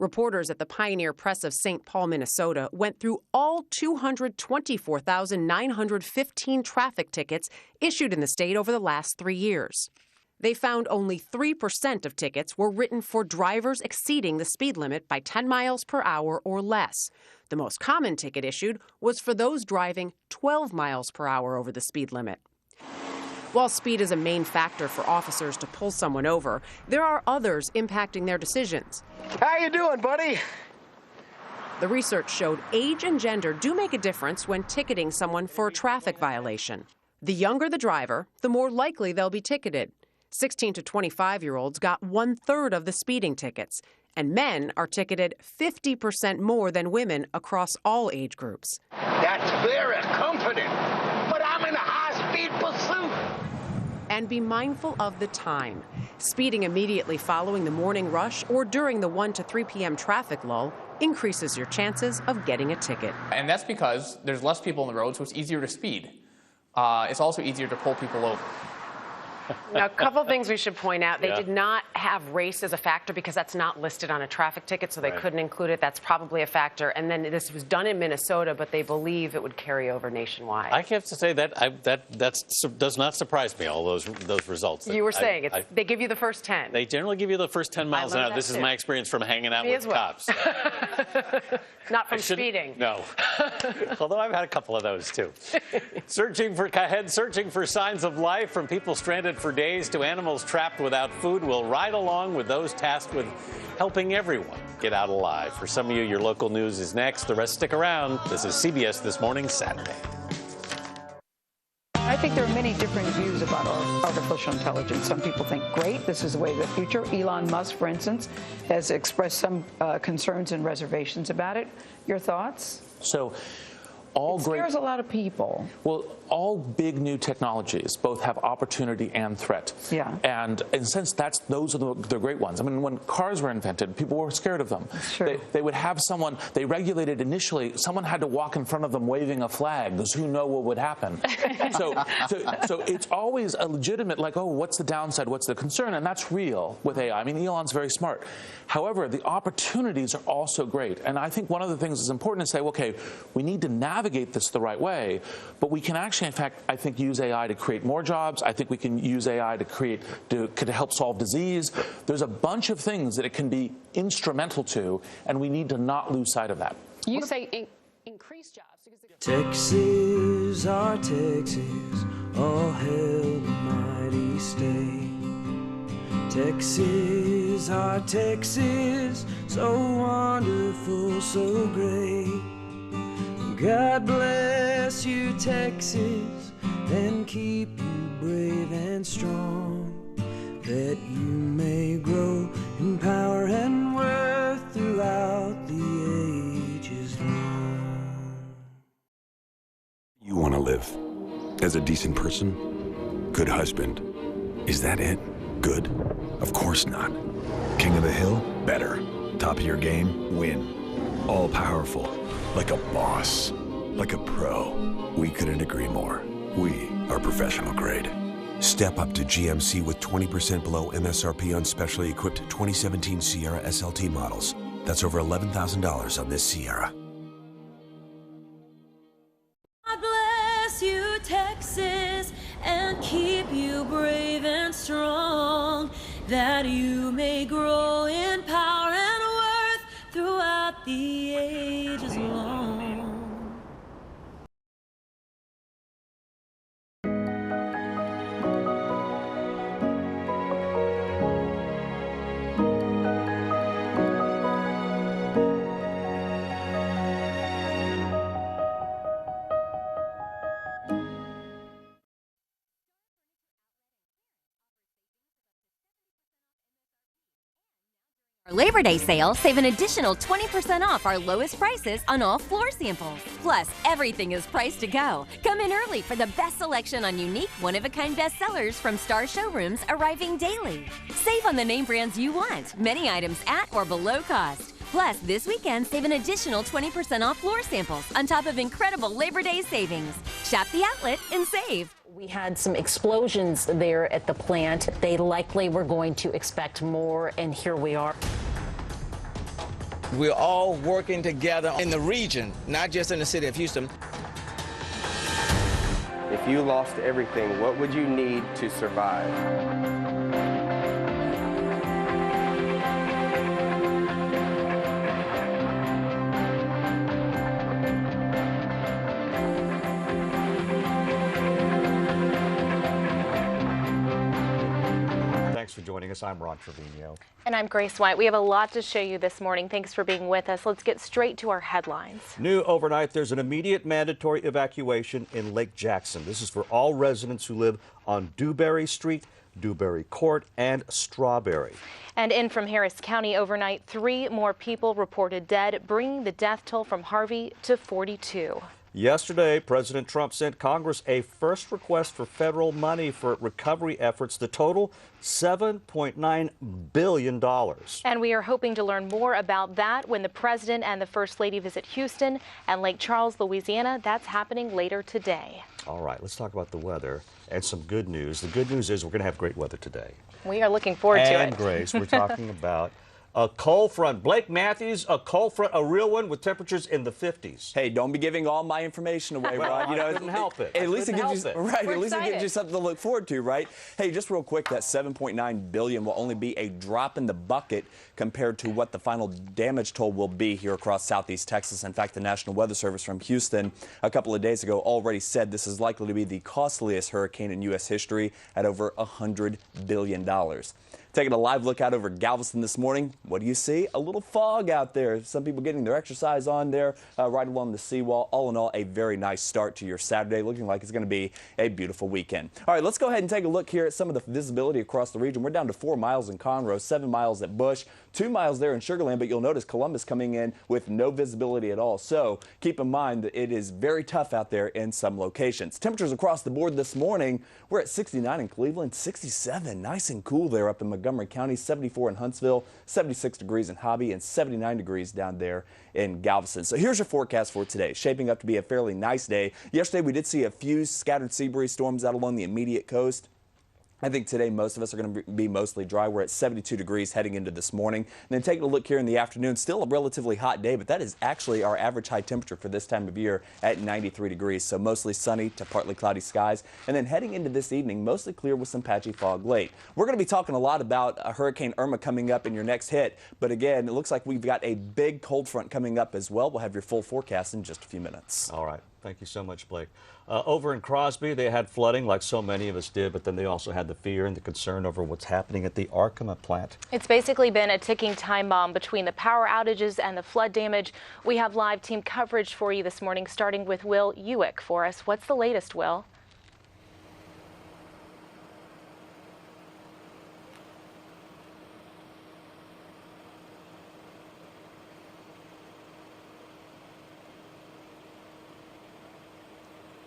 Reporters at the Pioneer Press of St. Paul, Minnesota, went through all 224,915 traffic tickets issued in the state over the last 3 years. They found only 3% of tickets were written for drivers exceeding the speed limit by 10 miles per hour or less. The most common ticket issued was for those driving 12 miles per hour over the speed limit. While speed is a main factor for officers to pull someone over, there are others impacting their decisions. How you doing, buddy? The research showed age and gender do make a difference when ticketing someone for a traffic violation. The younger the driver, the more likely they'll be ticketed. 16 to 25-year-olds got 1/3 of the speeding tickets, and men are ticketed 50% more than women across all age groups. That's very comforting, but I'm in a high-speed pursuit. And be mindful of the time. Speeding immediately following the morning rush or during the 1 to 3 p.m. traffic lull increases your chances of getting a ticket. And that's because there's less people on the road, so it's easier to speed. It's also easier to pull people over. Now, a couple things we should point out. They did not have race as a factor because that's not listed on a traffic ticket, so they couldn't include it. That's probably a factor. And then this was done in Minnesota, but they believe it would carry over nationwide. I have to say that that does not surprise me, all those results. You were saying they give you the first 10. They generally give you the first 10 miles an hour. This is my experience from hanging out with cops. Not from speeding. No. Although I've had a couple of those, too. Searching for signs of life, from people stranded for days to animals trapped without food. We'll ride along with those tasked with helping everyone get out alive. For some of you, your local news is next. The rest stick around. This is CBS This Morning, Saturday. I think there are many different views about artificial intelligence. Some people think, great, this is the way of the future. Elon Musk, for instance, has expressed some concerns and reservations about it. Your thoughts? So, it scares a lot of people. Well, all big new technologies both have opportunity and threat. Yeah. And in a sense, those are the great ones. I mean, when cars were invented, people were scared of them. Sure. They would have someone, they regulated initially, someone had to walk in front of them waving a flag, because who knew what would happen. so it's always a legitimate, like, oh, what's the downside, what's the concern? And that's real with AI. I mean, Elon's very smart. However, the opportunities are also great. And I think one of the things that's important to say, okay, we need to navigate this the right way, but we can actually, in fact, I think, use AI to create more jobs. I think we can use AI to help solve disease. There's a bunch of things that it can be instrumental to, and we need to not lose sight of that. You say increase jobs. Texas, our Texas, all hail the mighty state. Texas, our Texas, so wonderful, so great. God bless you, Texas, and keep you brave and strong, that you may grow in power and worth throughout the ages long. You want to live as a decent person? Good husband. Is that it? Good? Of course not. King of the Hill? Better. Top of your game? Win. All powerful. Like a boss. Like a pro. We couldn't agree more. We are professional grade. Step up to GMC with 20% below MSRP on specially equipped 2017 Sierra SLT models. That's over $11,000 on this Sierra. God bless you, Texas, and keep you brave and strong, that you may grow in power and worth throughout the ages long. Our Labor Day sale, save an additional 20% off our lowest prices on all floor samples. Plus, everything is priced to go. Come in early for the best selection on unique, one-of-a-kind bestsellers from Star Showrooms arriving daily. Save on the name brands you want, many items at or below cost. Plus, this weekend, save an additional 20% off floor samples on top of incredible Labor Day savings. Shop the outlet and save. We had some explosions there at the plant. They likely were going to expect more, and here we are. We're all working together in the region, not just in the city of Houston. If you lost everything, what would you need to survive? Thanks for joining us. I'm Ron Trevino. And I'm Grace White. We have a lot to show you this morning. Thanks for being with us. Let's get straight to our headlines. New overnight, there's an immediate mandatory evacuation in Lake Jackson. This is for all residents who live on Dewberry Street, Dewberry Court, and Strawberry. And in from Harris County overnight, 3 more people reported dead, bringing the death toll from Harvey to 42. Yesterday, President Trump sent Congress a first request for federal money for recovery efforts. The total, $7.9 billion. And we are hoping to learn more about that when the president and the first lady visit Houston and Lake Charles, Louisiana. That's happening later today. All right, let's talk about the weather and some good news. The good news is we're going to have great weather today. We are looking forward to it. And Grace, we're talking about a cold front. Blake Matthews, a cold front, a real one with temperatures in the 50s. Hey, don't be giving all my information away, Rod. You know, I couldn't help it. At least it gives you right. We're at least excited. it gives you something to look forward to, right? Hey, just real quick, that $7.9 billion will only be a drop in the bucket compared to what the final damage toll will be here across southeast Texas. In fact, the National Weather Service from Houston a couple of days ago already said this is likely to be the costliest hurricane in U.S. history at over $100 billion. Taking a live look out over Galveston this morning. What do you see? A little fog out there. Some people getting their exercise on there right along the seawall. All in all, a very nice start to your Saturday. Looking like it's going to be a beautiful weekend. All right, let's go ahead and take a look here at some of the visibility across the region. We're down to 4 miles in Conroe, 7 miles at Bush, 2 miles there in Sugar Land, but you'll notice Columbus coming in with no visibility at all. So keep in mind that it is very tough out there in some locations. Temperatures across the board this morning, we're at 69 in Cleveland, 67, nice and cool there up in Montgomery County, 74 in Huntsville, 76 degrees in Hobby, and 79 degrees down there in Galveston. So here's your forecast for today. Shaping up to be a fairly nice day. Yesterday we did see a few scattered sea breeze storms out along the immediate coast. I think today most of us are going to be mostly dry. We're at 72 degrees heading into this morning. And then taking a look here in the afternoon, still a relatively hot day, but that is actually our average high temperature for this time of year at 93 degrees. So mostly sunny to partly cloudy skies. And then heading into this evening, mostly clear with some patchy fog late. We're going to be talking a lot about Hurricane Irma coming up in your next hit. But again, it looks like we've got a big cold front coming up as well. We'll have your full forecast in just a few minutes. All right. Thank you so much, Blake. Over in Crosby, they had flooding like so many of us did, but then they also had the fear and the concern over what's happening at the Arkema plant. It's basically been a ticking time bomb between the power outages and the flood damage. We have live team coverage for you this morning, starting with Will Ewack for us. What's the latest, Will?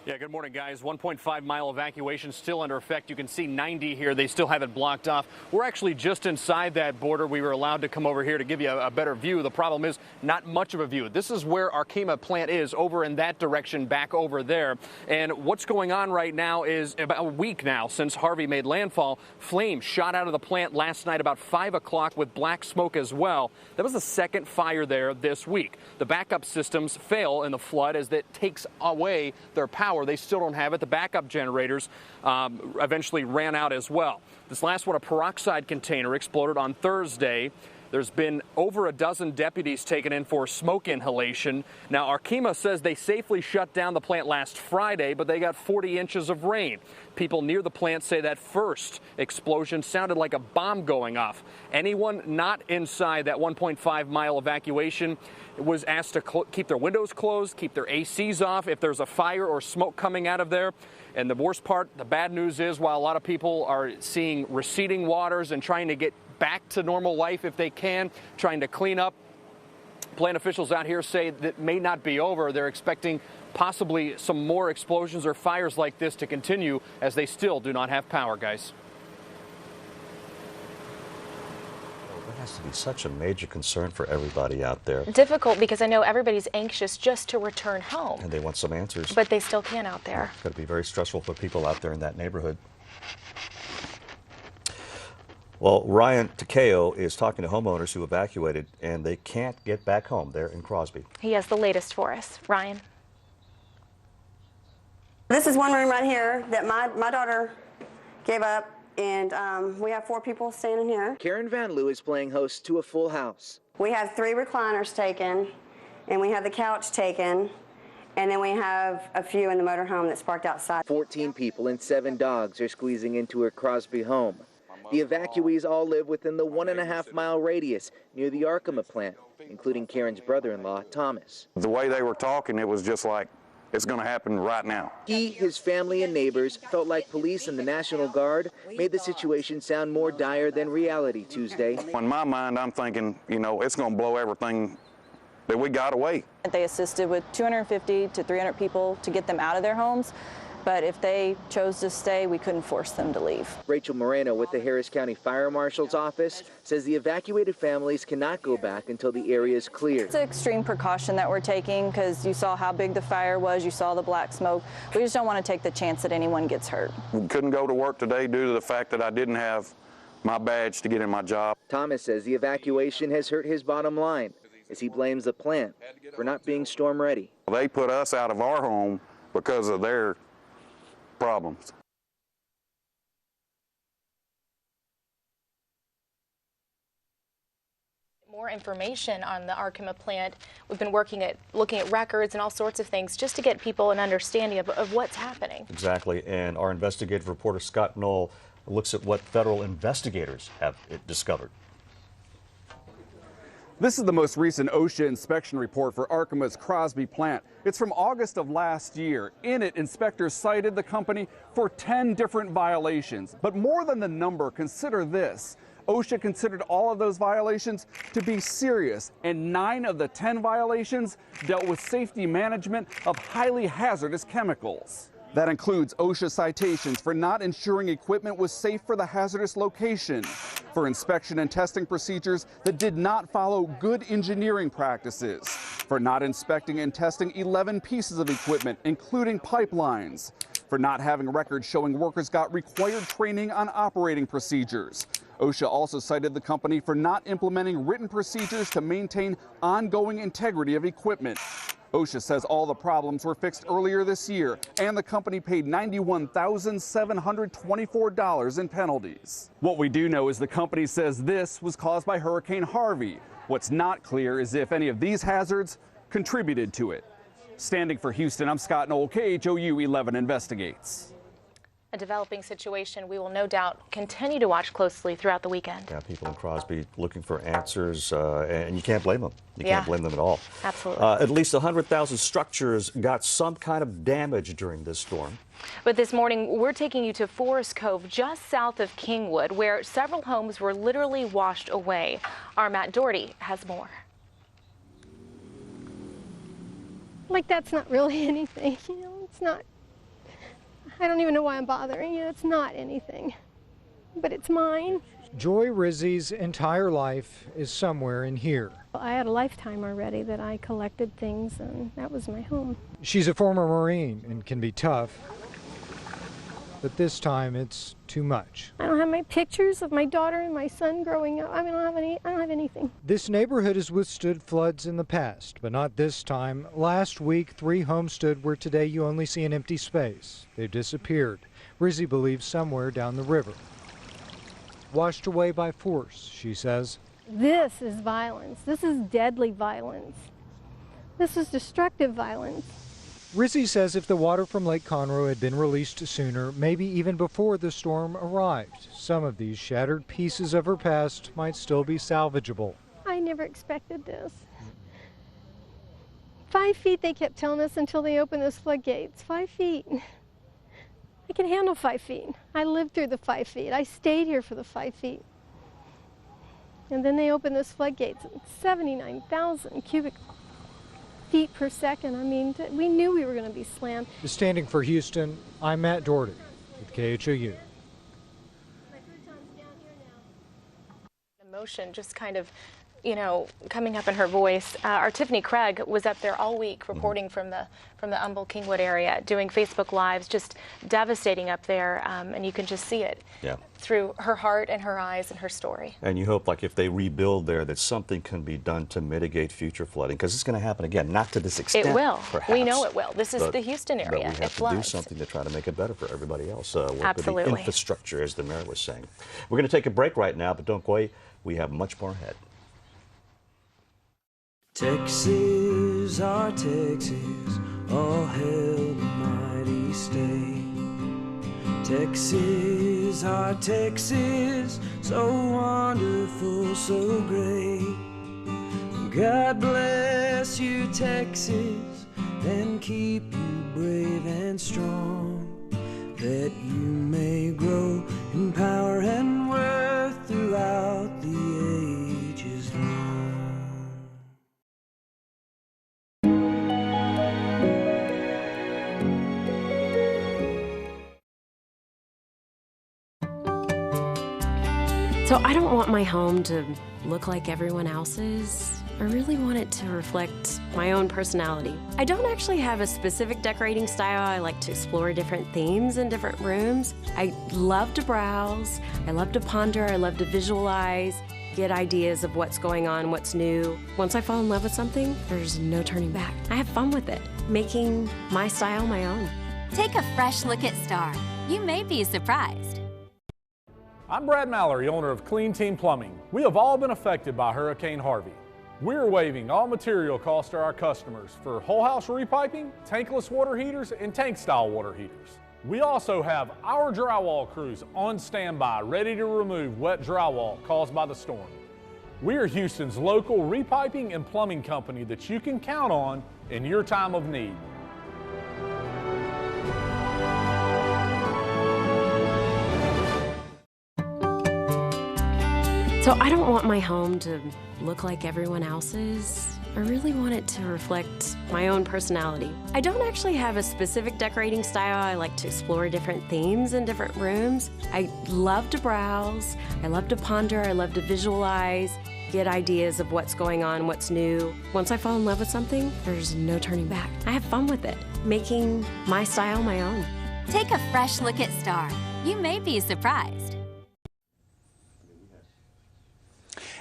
Yeah, good morning, guys. 1.5-mile evacuation still under effect. You can see 90 here. They still have it blocked off. We're actually just inside that border. We were allowed to come over here to give you a better view. The problem is not much of a view. This is where Arkema plant is, over in that direction, back over there. And what's going on right now is about a week now since Harvey made landfall. Flames shot out of the plant last night about 5 o'clock with black smoke as well. That was the second fire there this week. The backup systems fail in the flood as that takes away their power. They still don't have it. The backup generators eventually ran out as well. This last one, a peroxide container, exploded on Thursday. There's been over a dozen deputies taken in for smoke inhalation. Now, Arkema says they safely shut down the plant last Friday, but they got 40 inches of rain. People near the plant say that first explosion sounded like a bomb going off. Anyone not inside that 1.5-mile evacuation was asked to keep their windows closed, keep their ACs off if there's a fire or smoke coming out of there. And the worst part, the bad news is, while a lot of people are seeing receding waters and trying to get back to normal life if they can, trying to clean up, plant officials out here say that may not be over. They're expecting possibly some more explosions or fires like this to continue as they still do not have power, guys. That has to be such a major concern for everybody out there. Difficult because I know everybody's anxious just to return home. And they want some answers. But they still can't out there. It's got to be very stressful for people out there in that neighborhood. Well, Ryan Takeo is talking to homeowners who evacuated, and they can't get back home. They're in Crosby. He has the latest for us. Ryan. This is one room right here that my daughter gave up, and we have 4 people staying in here. Karen Van Loo is playing host to a full house. We have 3 recliners taken, and we have the couch taken, and then we have a few in the motorhome that's parked outside. 14 people and 7 dogs are squeezing into her Crosby home. The evacuees all live within the 1.5-mile radius near the Arkema plant, including Karen's brother-in-law, Thomas. The way they were talking, it was just like, it's going to happen right now. He, his family, and neighbors felt like police and the National Guard made the situation sound more dire than reality Tuesday. In my mind, I'm thinking, you know, it's going to blow everything that we got away. They assisted with 250 to 300 people to get them out of their homes, but if they chose to stay, we couldn't force them to leave. Rachel Moreno with the Harris County Fire Marshal's office says the evacuated families cannot go back until the area is cleared. It's an extreme precaution that we're taking because you saw how big the fire was, you saw the black smoke. We just don't want to take the chance that anyone gets hurt. We couldn't go to work today due to the fact that I didn't have my badge to get in my job. Thomas says the evacuation has hurt his bottom line as he blames the plant for not being storm ready. They put us out of our home because of their problems. More information on the Arkema plant. We've been looking at records and all sorts of things just to get people an understanding of what's happening. Exactly, and our investigative reporter Scott Knoll looks at what federal investigators have discovered. This is the most recent OSHA inspection report for Arkema's Crosby plant. It's from August of last year. In it, inspectors cited the company for 10 different violations. But more than the number, consider this. OSHA considered all of those violations to be serious, and 9 of the 10 violations dealt with safety management of highly hazardous chemicals. That includes OSHA citations for not ensuring equipment was safe for the hazardous location, for inspection and testing procedures that did not follow good engineering practices, for not inspecting and testing 11 pieces of equipment, including pipelines, for not having records showing workers got required training on operating procedures. OSHA also cited the company for not implementing written procedures to maintain ongoing integrity of equipment. OSHA says all the problems were fixed earlier this year, and the company paid $91,724 in penalties. What we do know is the company says this was caused by Hurricane Harvey. What's not clear is if any of these hazards contributed to it. Standing for Houston, I'm Scott Knoll, KHOU 11 Investigates. A developing situation we will no doubt continue to watch closely throughout the weekend. Yeah, people in Crosby looking for answers, and you can't blame them. You can't blame them at all. Absolutely. At least 100,000 structures got some kind of damage during this storm. But this morning, we're taking you to Forest Cove, just south of Kingwood, where several homes were literally washed away. Our Matt Doherty has more. Like, that's not really anything, you know, it's not. I don't even know why I'm bothering you. It's not anything, but it's mine. Joy Rizzi's entire life is somewhere in here. I had a lifetime already that I collected things, and that was my home. She's a former Marine and can be tough, but this time it's too much. I don't have my pictures of my daughter and my son growing up. I mean, I don't have anything. This neighborhood has withstood floods in the past, but not this time. Last week, 3 homes stood where today you only see an empty space. They've disappeared. Rizzi believes somewhere down the river. Washed away by force, she says. This is violence. This is deadly violence. This is destructive violence. Rizzi says if the water from Lake Conroe had been released sooner, maybe even before the storm arrived, some of these shattered pieces of her past might still be salvageable. I never expected this. 5 feet they kept telling us until they opened those floodgates. 5 feet. I can handle 5 feet. I lived through the 5 feet. I stayed here for the 5 feet. And then they opened those floodgates, 79,000 cubic feet per second. I mean, we knew we were going to be slammed. Standing for Houston, I'm Matt Doherty with KHOU. Emotion just kind of you know, coming up in her voice. Our Tiffany Craig was up there all week reporting from the Humboldt Kingwood area, doing Facebook Lives, just devastating up there, and you can just see it through her heart and her eyes and her story. And you hope, like, if they rebuild there, that something can be done to mitigate future flooding, because it's going to happen again, not to this extent. It will. Perhaps, we know it will. This is the Houston area. But we have it to floods. do something to try to make it better for everybody else. Work Absolutely. with the infrastructure, as the mayor was saying. We're going to take a break right now, but don't go away. We have much more ahead. Texas, our Texas, all hail the mighty state. Texas, our Texas, so wonderful, so great. God bless you, Texas, and keep you brave and strong, that you may grow in power and worth throughout the ages long. So I don't want my home to look like everyone else's. I really want it to reflect my own personality. I don't actually have a specific decorating style. I like to explore different themes in different rooms. I love to browse, I love to ponder, I love to visualize, get ideas of what's going on, what's new. Once I fall in love with something, there's no turning back. I have fun with it, making my style my own. Take a fresh look at Star. You may be surprised. I'm Brad Mallory, owner of Clean Team Plumbing. We have all been affected by Hurricane Harvey. We're waiving all material costs to our customers for whole house repiping, tankless water heaters, and tank style water heaters. We also have our drywall crews on standby, ready to remove wet drywall caused by the storm. We are Houston's local repiping and plumbing company that you can count on in your time of need. So I don't want my home to look like everyone else's. I really want it to reflect my own personality. I don't actually have a specific decorating style. I like to explore different themes in different rooms. I love to browse, I love to ponder, I love to visualize, get ideas of what's going on, what's new. Once I fall in love with something, there's no turning back. I have fun with it, making my style my own. Take a fresh look at Star. You may be surprised.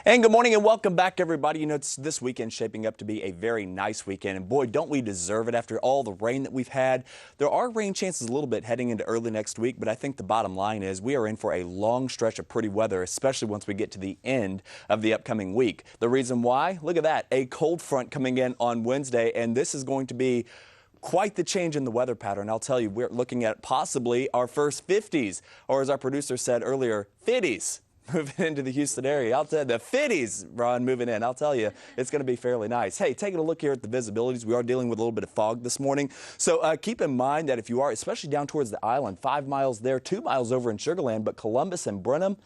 And good morning and welcome back, everybody. You know, this weekend shaping up to be a very nice weekend, and boy, don't we deserve it after all the rain that we've had. There are rain chances a little bit heading into early next week, but I think the bottom line is we are in for a long stretch of pretty weather, especially once we get to the end of the upcoming week. The reason why? Look at that, a cold front coming in on Wednesday, and this is going to be quite the change in the weather pattern. I'll tell you, we're looking at possibly our first 50s, or as our producer said earlier, 50s. Moving into the Houston area. I'll tell you, the 50s, Ron, moving in. I'll tell you, it's going to be fairly nice. Hey, taking a look here at the visibilities, we are dealing with a little bit of fog this morning. So keep in mind that if you are, especially down towards the island, 5 miles there, 2 miles over in Sugar Land, but Columbus and Brenham,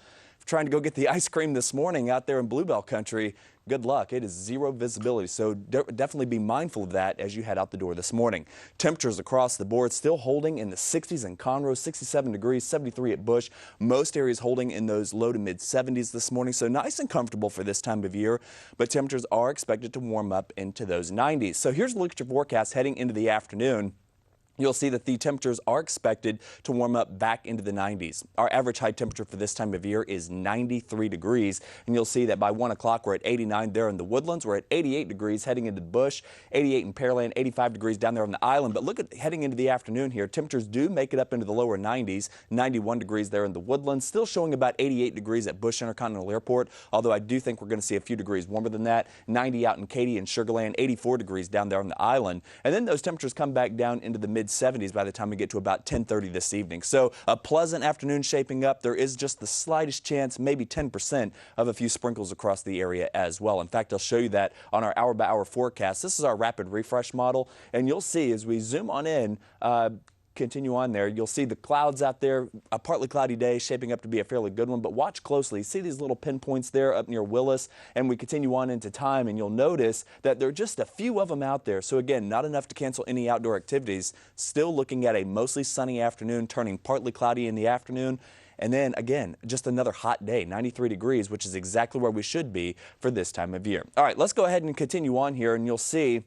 trying to go get the ice cream this morning out there in Bluebell country, good luck. It is zero visibility, so definitely be mindful of that as you head out the door this morning. Temperatures across the board still holding in the 60s in Conroe, 67 degrees, 73 at Bush. Most areas holding in those low to mid 70s this morning, so nice and comfortable for this time of year, but temperatures are expected to warm up into those 90s. So here's a look at your forecast heading into the afternoon. You'll see that the temperatures are expected to warm up back into the 90s. Our average high temperature for this time of year is 93 degrees, and you'll see that by 1 o'clock we're at 89 there in the Woodlands. We're at 88 degrees heading into Bush, 88 in Pearland, 85 degrees down there on the island. But look at heading into the afternoon here. Temperatures do make it up into the lower 90s, 91 degrees there in the Woodlands, still showing about 88 degrees at Bush Intercontinental Airport, although I do think we're going to see a few degrees warmer than that. 90 out in Katy and Sugar Land, 84 degrees down there on the island. And then those temperatures come back down into the mid 70s by the time we get to about 10:30 this evening. So a pleasant afternoon shaping up. There is just the slightest chance, maybe 10%, of a few sprinkles across the area as well. In fact, I'll show you that on our hour-by-hour forecast. This is our rapid refresh model, and you'll see as we zoom on in, continue on there, you'll see the clouds out there, a partly cloudy day shaping up to be a fairly good one, but watch closely. See these little pinpoints there up near Willis, and we continue on into time, and you'll notice that there are just a few of them out there. So again, not enough to cancel any outdoor activities. Still looking at a mostly sunny afternoon, turning partly cloudy in the afternoon, And then again, just another hot day, 93 degrees, which is exactly where we should be for this time of year. All right, let's go ahead and continue on here, and you'll see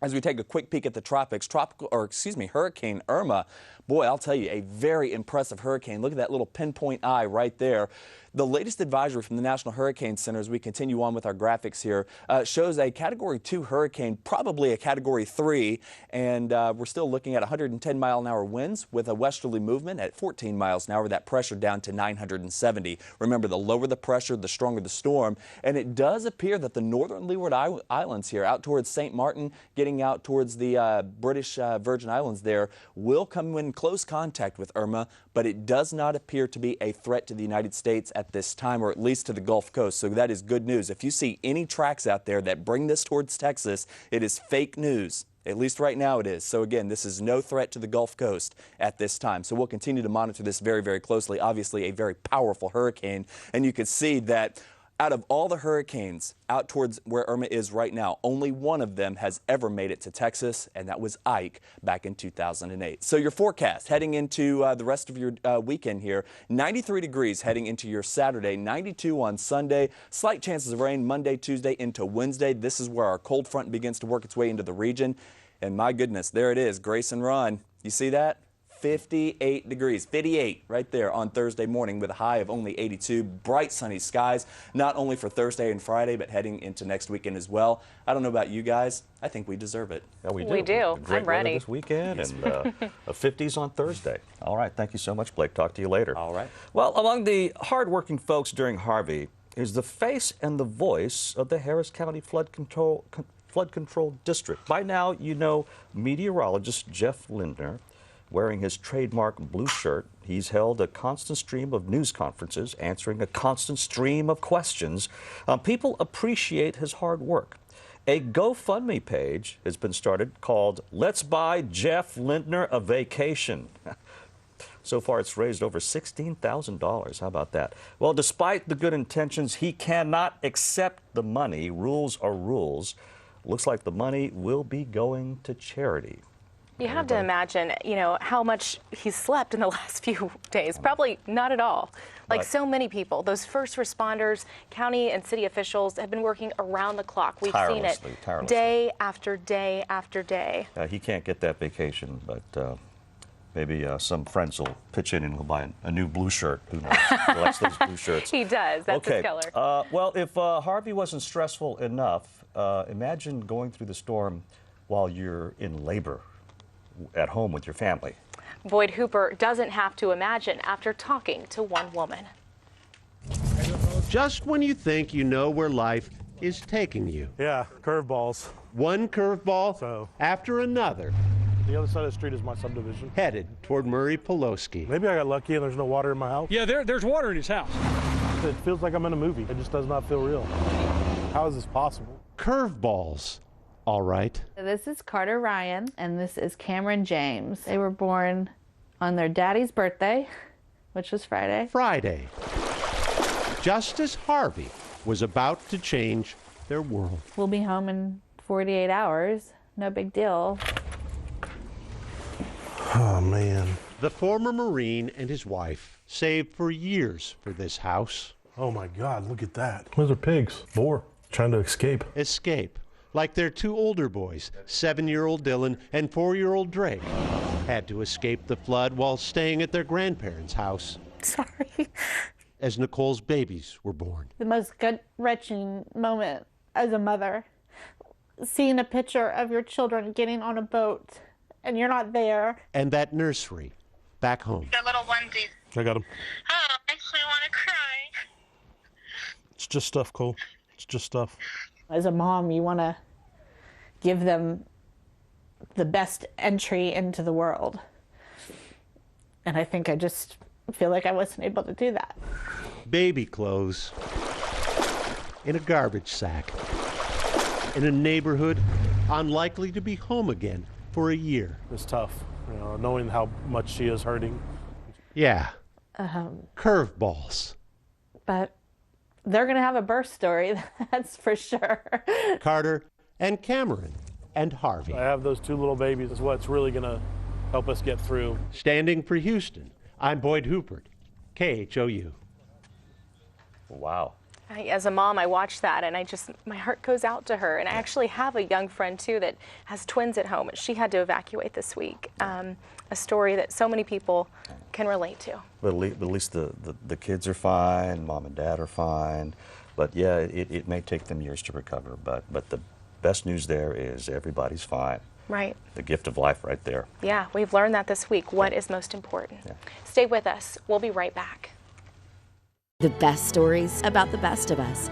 as we take a quick peek at the tropics, Hurricane Irma. Boy, I'll tell you, a very impressive hurricane. Look at that little pinpoint eye right there. The latest advisory from the National Hurricane Center, as we continue on with our graphics here, shows a Category 2 hurricane, probably a Category 3, and we're still looking at 110-mile-an-hour winds with a westerly movement at 14 miles an hour. That pressure down to 970. Remember, the lower the pressure, the stronger the storm, and it does appear that the northern Leeward Islands here, out towards St. Martin, getting out towards the British Virgin Islands there, will come in close contact with Irma, but it does not appear to be a threat to the United States at this time, or at least to the Gulf Coast. So that is good news. If you see any tracks out there that bring this towards Texas, it is fake news. At least right now it is. So again, this is no threat to the Gulf Coast at this time. So we'll continue to monitor this very, very closely. Obviously a very powerful hurricane, and you can see that out of all the hurricanes out towards where Irma is right now, only one of them has ever made it to Texas, and that was Ike back in 2008. So your forecast heading into the rest of your weekend here, 93 degrees heading into your Saturday, 92 on Sunday, slight chances of rain Monday, Tuesday into Wednesday. This is where our cold front begins to work its way into the region. And my goodness, there it is, Grace and Ron. You see that? 58 degrees, 58 right there on Thursday morning with a high of only 82. Bright sunny skies, not only for Thursday and Friday, but heading into next weekend as well. I don't know about you guys. I think we deserve it. Yeah, we do. We do. Great I'm ready. This weekend and 50s on Thursday. All right. Thank you so much, Blake. Talk to you later. All right. Well, among the hardworking folks during Harvey is the face and the voice of the Harris County Flood Control District. By now, you know meteorologist Jeff Lindner. Wearing his trademark blue shirt, he's held a constant stream of news conferences, answering a constant stream of questions. People appreciate his hard work. A GoFundMe page has been started called Let's Buy Jeff Lindner a Vacation. So far, it's raised over $16,000. How about that? Well, despite the good intentions, he cannot accept the money. Rules are rules. Looks like the money will be going to charity. You have to imagine, you know, how much he's slept in the last few days. Probably not at all. Like so many people, those first responders, county and city officials have been working around the clock. We've seen it day after day after day. He can't get that vacation, but maybe some friends will pitch in and he'll buy a new blue shirt. Who knows? He likes those blue shirts. He does. That's his color. Well, if Harvey wasn't stressful enough, imagine going through the storm while you're in labor at home with your family. Boyd Hooper doesn't have to imagine after talking to one woman. Just when you think you know where life is taking you. Yeah, curveballs. One curveball after another. The other side of the street is my subdivision. Headed toward Murray Poloski. Maybe I got lucky and there's no water in my house. Yeah, there's water in his house. It feels like I'm in a movie. It just does not feel real. How is this possible? Curveballs. All right. This is Carter Ryan, and this is Cameron James. They were born on their daddy's birthday, which was Friday. Friday. Just as Harvey was about to change their world. We'll be home in 48 hours. No big deal. Oh, man. The former Marine and his wife saved for years for this house. Oh, my God, look at that. Those are pigs. 4. Trying to escape. Escape. Like their 2 older boys, 7-year-old Dylan and 4-year-old Drake, had to escape the flood while staying at their grandparents' house. Sorry. As Nicole's babies were born. The most gut-wrenching moment as a mother, seeing a picture of your children getting on a boat and you're not there. And that nursery back home. The little onesies. I got them. Oh, makes me want to cry. It's just stuff, Cole. It's just stuff. As a mom, you want to give them the best entry into the world. And I think I just feel like I wasn't able to do that. Baby clothes in a garbage sack in a neighborhood unlikely to be home again for a year. It's tough, you know, knowing how much she is hurting. Yeah. Curveballs. But they're going to have a birth story, that's for sure. Carter and Cameron and Harvey. I have those 2 little babies. Is what's really going to help us get through. Standing for Houston, I'm Boyd Hooper. KHOU. Wow. As a mom, I watch that and my heart goes out to her. And I actually have a young friend too that has twins at home. She had to evacuate this week. A story that so many people can relate to. But at least the kids are fine, mom and dad are fine. But yeah, it may take them years to recover. But the best news there is everybody's fine. Right. The gift of life right there. Yeah, we've learned that this week. What is most important? Yeah. Stay with us. We'll be right back. The best stories about the best of us.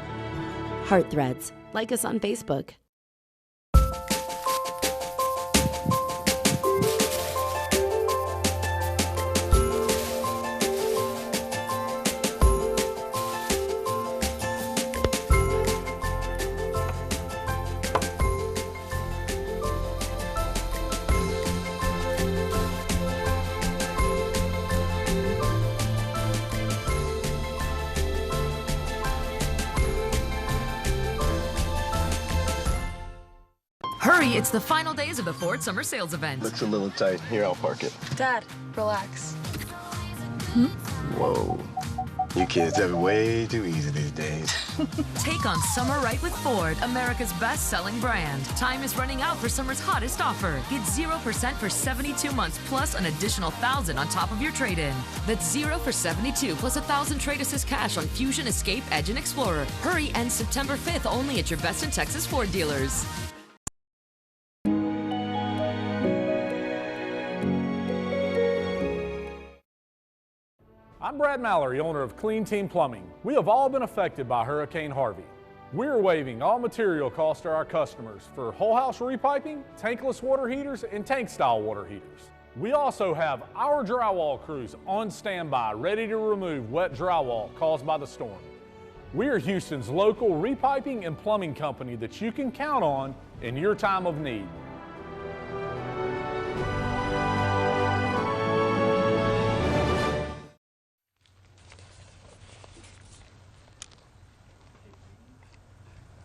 Heart Threads. Like us on Facebook. Hurry, it's the final days of the Ford Summer Sales Event. Looks a little tight. Here, I'll park it. Dad, relax. Whoa. You kids have it way too easy these days. Take on summer right with Ford, America's best-selling brand. Time is running out for summer's hottest offer. Get 0% for 72 months plus an additional $1,000 on top of your trade-in. That's 0 for 72 plus $1,000 trade assist cash on Fusion, Escape, Edge, and Explorer. Hurry, ends September 5th only at your best in Texas Ford dealers. I'm Brad Mallory, owner of Clean Team Plumbing. We have all been affected by Hurricane Harvey. We're waiving all material costs to our customers for whole house repiping, tankless water heaters, and tank style water heaters. We also have our drywall crews on standby, ready to remove wet drywall caused by the storm. We are Houston's local repiping and plumbing company that you can count on in your time of need.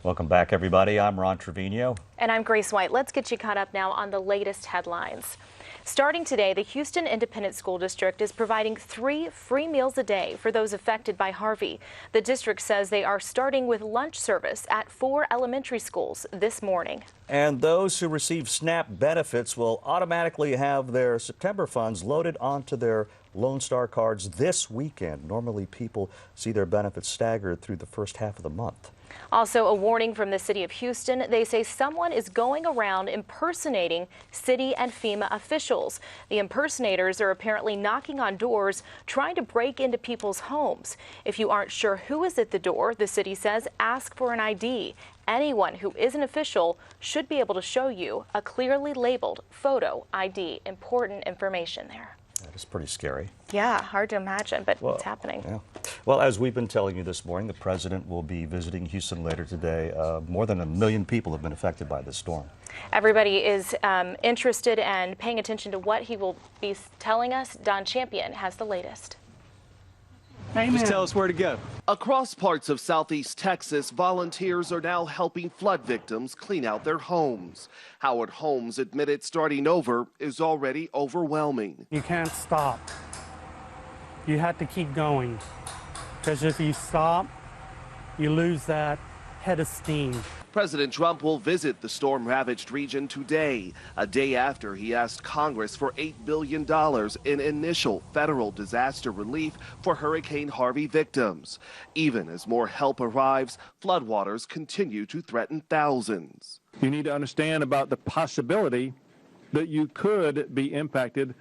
Welcome back, everybody. I'm Ron Trevino. And I'm Grace White. Let's get you caught up now on the latest headlines. Starting today, the Houston Independent School District is providing 3 free meals a day for those affected by Harvey. The district says they are starting with lunch service at 4 elementary schools this morning. And those who receive SNAP benefits will automatically have their September funds loaded onto their Lone Star cards this weekend. Normally, people see their benefits staggered through the first half of the month. Also, a warning from the city of Houston. They say someone is going around impersonating city and FEMA officials. The impersonators are apparently knocking on doors, trying to break into people's homes. If you aren't sure who is at the door, the city says ask for an ID. Anyone who is an official should be able to show you a clearly labeled photo ID. Important information there. That is pretty scary. Yeah, hard to imagine, but it's happening. Yeah. Well, as we've been telling you this morning, the president will be visiting Houston later today. More than 1 million people have been affected by this storm. Everybody is interested and paying attention to what he will be telling us. Don Champion has the latest. Amen. Just tell us where to go. Across parts of southeast Texas, volunteers are now helping flood victims clean out their homes. Howard Holmes admitted starting over is already overwhelming. You can't stop. You have to keep going. Because if you stop, you lose that head of steam. President Trump will visit the storm-ravaged region today, a day after he asked Congress for $8 billion in initial federal disaster relief for Hurricane Harvey victims. Even as more help arrives, floodwaters continue to threaten thousands. You need to understand about the possibility that you could be impacted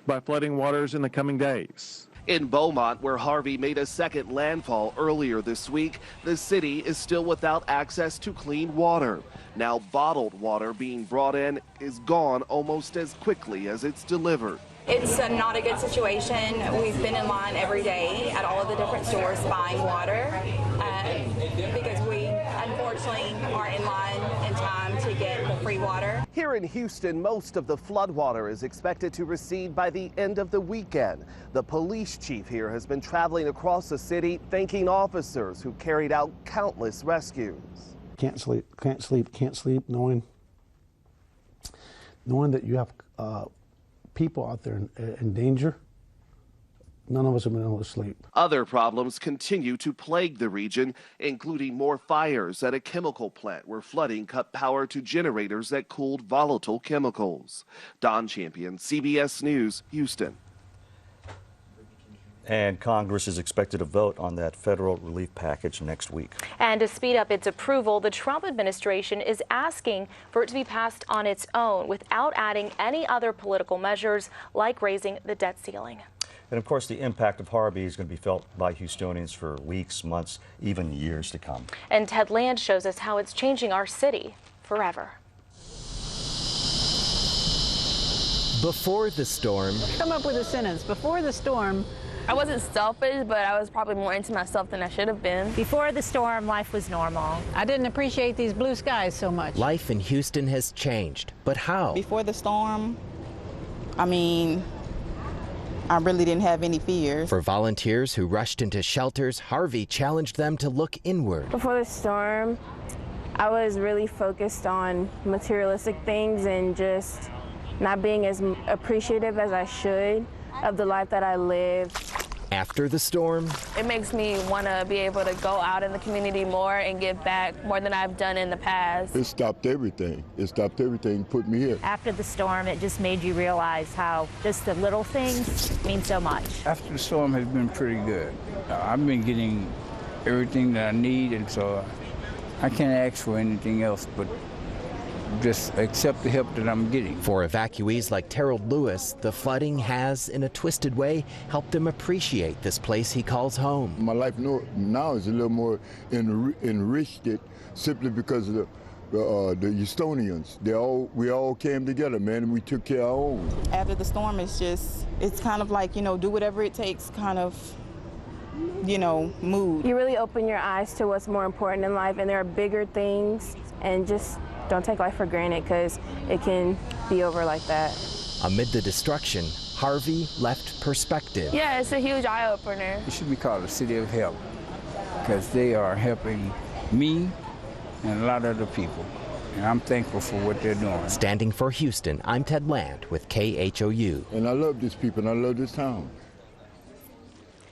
by flooding waters in the coming days. In Beaumont, where Harvey made a second landfall earlier this week, the city is still without access to clean water. Now bottled water being brought in is gone almost as quickly as it's delivered. It's not a good situation. We've been in line every day at all of the different stores buying water because we unfortunately aren't in line in time to get the free water. Here in Houston, most of the floodwater is expected to recede by the end of the weekend. The police chief here has been traveling across the city thanking officers who carried out countless rescues. Can't sleep knowing that you have people out there in danger None of us have been able to sleep. Other problems continue to plague the region, including more fires at a chemical plant where flooding cut power to generators that cooled volatile chemicals. Don Champion, CBS News, Houston. And Congress is expected to vote on that federal relief package next week. And to speed up its approval, the Trump administration is asking for it to be passed on its own without adding any other political measures like raising the debt ceiling. And of course, the impact of Harvey is going to be felt by Houstonians for weeks, months, even years to come. And Ted Land shows us how it's changing our city forever. Before the storm. Come up with a sentence. Before the storm. I wasn't selfish, but I was probably more into myself than I should have been. Before the storm, life was normal. I didn't appreciate these blue skies so much. Life in Houston has changed, but how? Before the storm, I mean, I really didn't have any fears. For volunteers who rushed into shelters, Harvey challenged them to look inward. Before the storm, I was really focused on materialistic things and just not being as appreciative as I should of the life that I live. After the storm, it makes me want to be able to go out in the community more and give back more than I've done in the past. It stopped everything. It stopped everything, put me here. After the storm, it just made you realize how just the little things mean so much. After the storm has been pretty good. I've been getting everything that I need, and so I can't ask for anything else but just accept the help that I'm getting. For evacuees like Terrell Lewis, the flooding has, in a twisted way, helped him appreciate this place he calls home. My life now is a little more enriched simply because of the Houstonians. We all came together, man, and we took care of our own. After the storm, it's kind of like, do whatever it takes kind of, mood. You really open your eyes to what's more important in life, and there are bigger things, and just don't take life for granted because it can be over like that. Amid the destruction, Harvey left perspective. Yeah, it's a huge eye-opener. It should be called a city of help because they are helping me and a lot of other people. And I'm thankful for what they're doing. Standing for Houston, I'm Ted Land with KHOU. And I love these people and I love this town.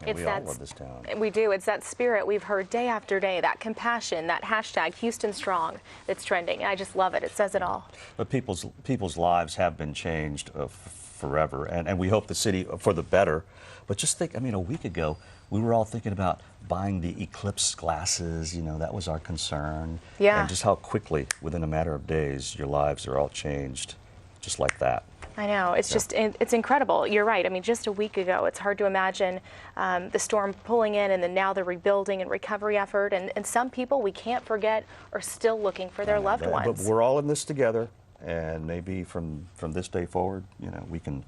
And we all love this town. We do. It's that spirit we've heard day after day, that compassion, that hashtag Houston Strong that's trending. And I just love it. It says it all. But people's lives have been changed forever, and we hope the city for the better. But just think, a week ago, we were all thinking about buying the Eclipse glasses. That was our concern. Yeah. And just how quickly, within a matter of days, your lives are all changed, just like that. I know. It's just, it's incredible. You're right. Just a week ago, it's hard to imagine the storm pulling in and then now the rebuilding and recovery effort. And some people we can't forget are still looking for their loved ones. But we're all in this together. And maybe from this day forward, we can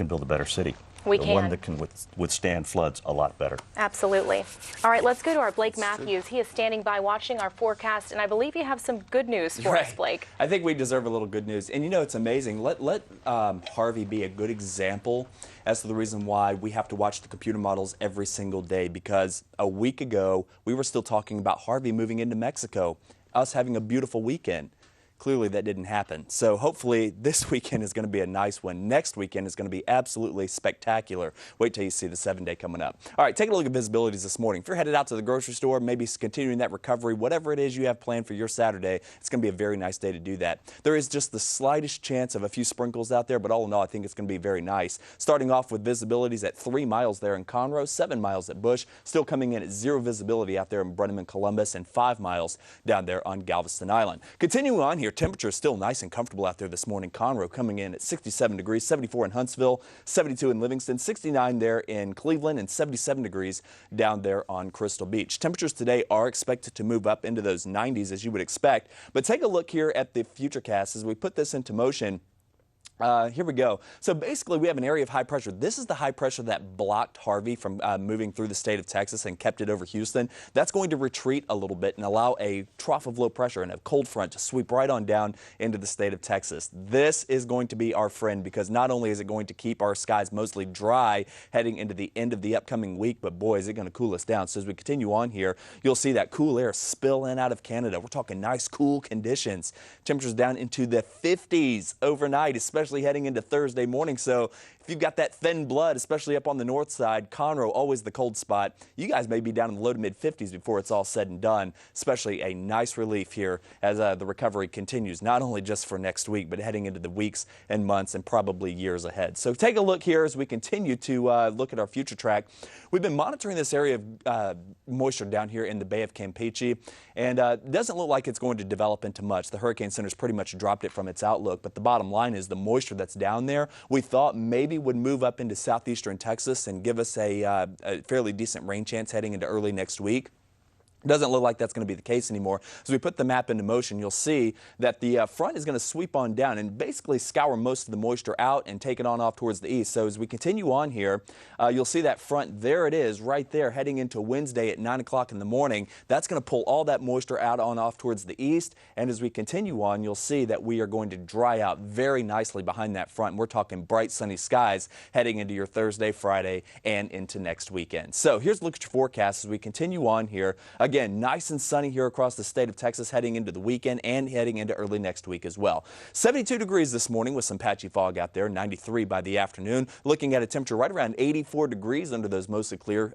build a better city. We can. One that can withstand floods a lot better. Absolutely. All right, let's go to our Blake Matthews. He is standing by watching our forecast, and I believe you have some good news for us, Blake. I think we deserve a little good news. And it's amazing. Let Harvey be a good example as to the reason why we have to watch the computer models every single day, because a week ago, we were still talking about Harvey moving into Mexico, us having a beautiful weekend. Clearly that didn't happen. So hopefully this weekend is going to be a nice one. Next weekend is going to be absolutely spectacular. Wait till you see the 7-day coming up. All right, take a look at visibilities this morning. If you're headed out to the grocery store, maybe continuing that recovery, whatever it is you have planned for your Saturday, it's going to be a very nice day to do that. There is just the slightest chance of a few sprinkles out there, but all in all, I think it's going to be very nice. Starting off with visibilities at 3 miles there in Conroe, 7 miles at Bush, still coming in at 0 visibility out there in Brenham and Columbus, and 5 miles down there on Galveston Island. Continuing on here, temperature is still nice and comfortable out there this morning. Conroe coming in at 67 degrees, 74 in Huntsville, 72 in Livingston, 69 there in Cleveland, and 77 degrees down there on Crystal Beach. Temperatures today are expected to move up into those 90s as you would expect. But take a look here at the futurecast as we put this into motion. Here we go. So basically we have an area of high pressure. This is the high pressure that blocked Harvey from moving through the state of Texas and kept it over Houston. That's going to retreat a little bit and allow a trough of low pressure and a cold front to sweep right on down into the state of Texas. This is going to be our friend, because not only is it going to keep our skies mostly dry heading into the end of the upcoming week, but boy, is it going to cool us down. So as we continue on here, you'll see that cool air spill in out of Canada. We're talking nice cool conditions. Temperatures down into the 50s overnight, especially especially heading into Thursday morning. So if you've got that thin blood, especially up on the north side, Conroe, always the cold spot. You guys may be down in the low to mid 50s before it's all said and done, especially a nice relief here as the recovery continues, not only just for next week, but heading into the weeks and months and probably years ahead. So take a look here as we continue to look at our future track. We've been monitoring this area of moisture down here in the Bay of Campeche, and it doesn't look like it's going to develop into much. The Hurricane Center's pretty much dropped it from its outlook, but the bottom line is the moisture that's down there, we thought maybe would move up into southeastern Texas and give us a fairly decent rain chance heading into early next week. Doesn't look like that's going to be the case anymore. As we put the map into motion, you'll see that the front is going to sweep on down and basically scour most of the moisture out and take it on off towards the east. So as we continue on here, you'll see that front, there it is, right there, heading into Wednesday at 9 o'clock in the morning. That's going to pull all that moisture out on off towards the east. And as we continue on, you'll see that we are going to dry out very nicely behind that front. We're talking bright sunny skies heading into your Thursday, Friday, and into next weekend. So here's a look at your forecast as we continue on here. Again, nice and sunny here across the state of Texas heading into the weekend and heading into early next week as well. 72 degrees this morning with some patchy fog out there, 93 by the afternoon. Looking at a temperature right around 84 degrees under those mostly clear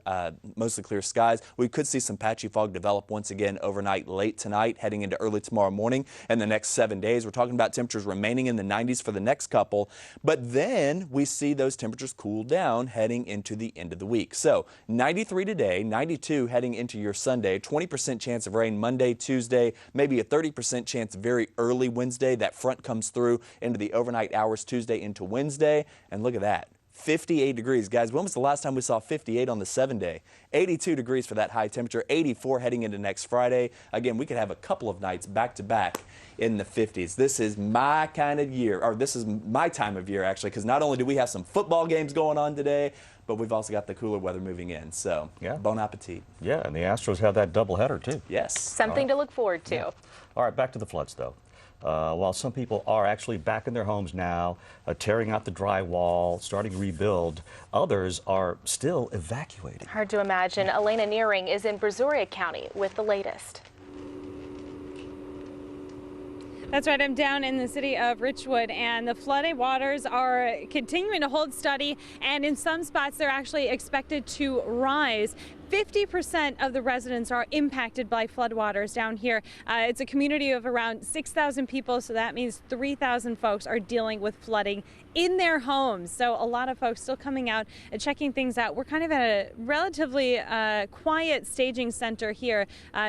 skies. We could see some patchy fog develop once again overnight late tonight heading into early tomorrow morning and the next 7 days. We're talking about temperatures remaining in the 90s for the next couple, but then we see those temperatures cool down heading into the end of the week. So 93 today, 92 heading into your Sunday, 20% chance of rain Monday, Tuesday, maybe a 30% chance very early Wednesday. That front comes through into the overnight hours Tuesday into Wednesday. And look at that. 58 degrees. Guys, when was the last time we saw 58 on the 7-day? 82 degrees for that high temperature, 84 heading into next Friday. Again, we could have a couple of nights back to back in the 50s. This is my kind of year, or this is my time of year actually, because not only do we have some football games going on today, but we've also got the cooler weather moving in. So, yeah. Bon appetit. Yeah, and the Astros have that doubleheader too. Yes. Something to look forward to. Yeah. All right, back to the floods though. While some people are actually back in their homes now, tearing out the drywall, starting to rebuild, others are still evacuating. Hard to imagine. Elena Nearing is in Brazoria County with the latest. That's right. I'm down in the city of Richwood, and the flooding waters are continuing to hold steady, and in some spots they're actually expected to rise. 50% of the residents are impacted by floodwaters down here. It's a community of around 6,000 people, so that means 3,000 folks are dealing with flooding in their homes. So a lot of folks still coming out and checking things out. We're kind of at a relatively quiet staging center here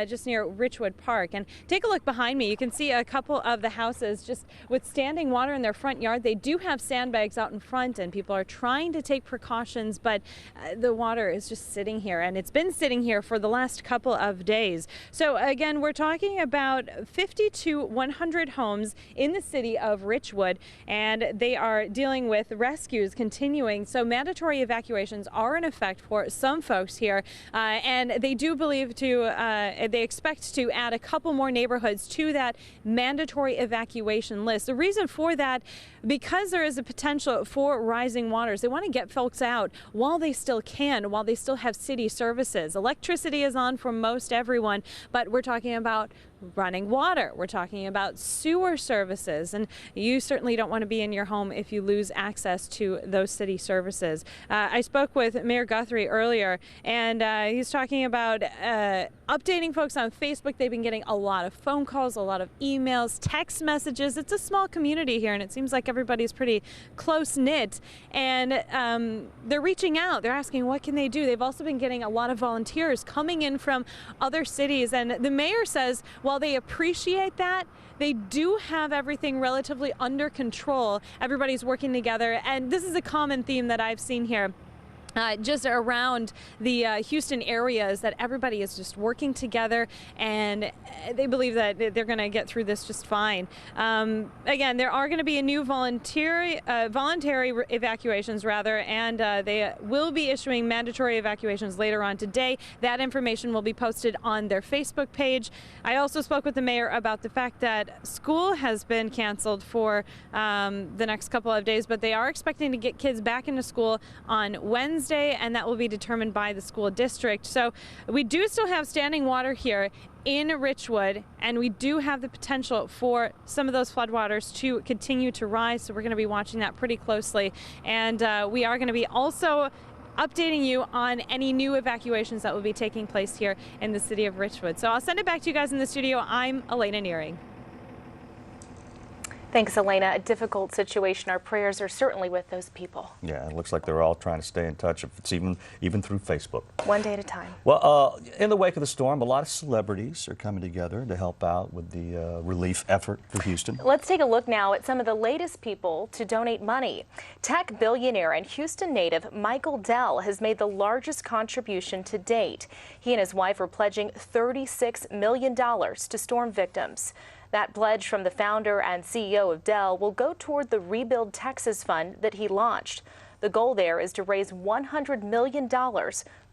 just near Richwood Park. And take a look behind me. You can see a couple of the houses just with standing water in their front yard. They do have sandbags out in front, and people are trying to take precautions, but the water is just sitting here, and it's been sitting here for the last couple of days. So again, we're talking about 50 to 100 homes in the city of Richwood, and they are dealing with rescues continuing. So mandatory evacuations are in effect for some folks here, and they do believe they expect to add a couple more neighborhoods to that mandatory evacuation list. The reason for that, because there is a potential for rising waters, they want to get folks out while they still can, while they still have city services. Electricity is on for most everyone, but we're talking about running water. We're talking about sewer services, and you certainly don't want to be in your home if you lose access to those city services. I spoke with Mayor Guthrie earlier, and he's talking about updating folks on Facebook. They've been getting a lot of phone calls, a lot of emails, text messages. It's a small community here, and it seems like everybody's pretty close-knit, and they're reaching out. They're asking what can they do. They've also been getting a lot of volunteers coming in from other cities, and the mayor says while they appreciate that, they do have everything relatively under control. Everybody's working together, and this is a common theme that I've seen here. Just around the Houston areas, that everybody is just working together, and they believe that they're going to get through this just fine. Again, there are going to be a new voluntary evacuations and they will be issuing mandatory evacuations later on today. That information will be posted on their Facebook page. I also spoke with the mayor about the fact that school has been canceled for the next couple of days, but they are expecting to get kids back into school on Wednesday Thursday, and that will be determined by the school district. So we do still have standing water here in Richwood, and we do have the potential for some of those floodwaters to continue to rise. So we're going to be watching that pretty closely, and we are going to be also updating you on any new evacuations that will be taking place here in the city of Richwood. So I'll send it back to you guys in the studio. I'm Elena Nearing. Thanks, Elena. A difficult situation. Our prayers are certainly with those people. Yeah, it looks like they're all trying to stay in touch, if it's even through Facebook. One day at a time. Well, in the wake of the storm, a lot of celebrities are coming together to help out with the relief effort for Houston. Let's take a look now at some of the latest people to donate money. Tech billionaire and Houston native Michael Dell has made the largest contribution to date. He and his wife are pledging $36 million to storm victims. That pledge from the founder and CEO of Dell will go toward the Rebuild Texas Fund that he launched. The goal there is to raise $100 million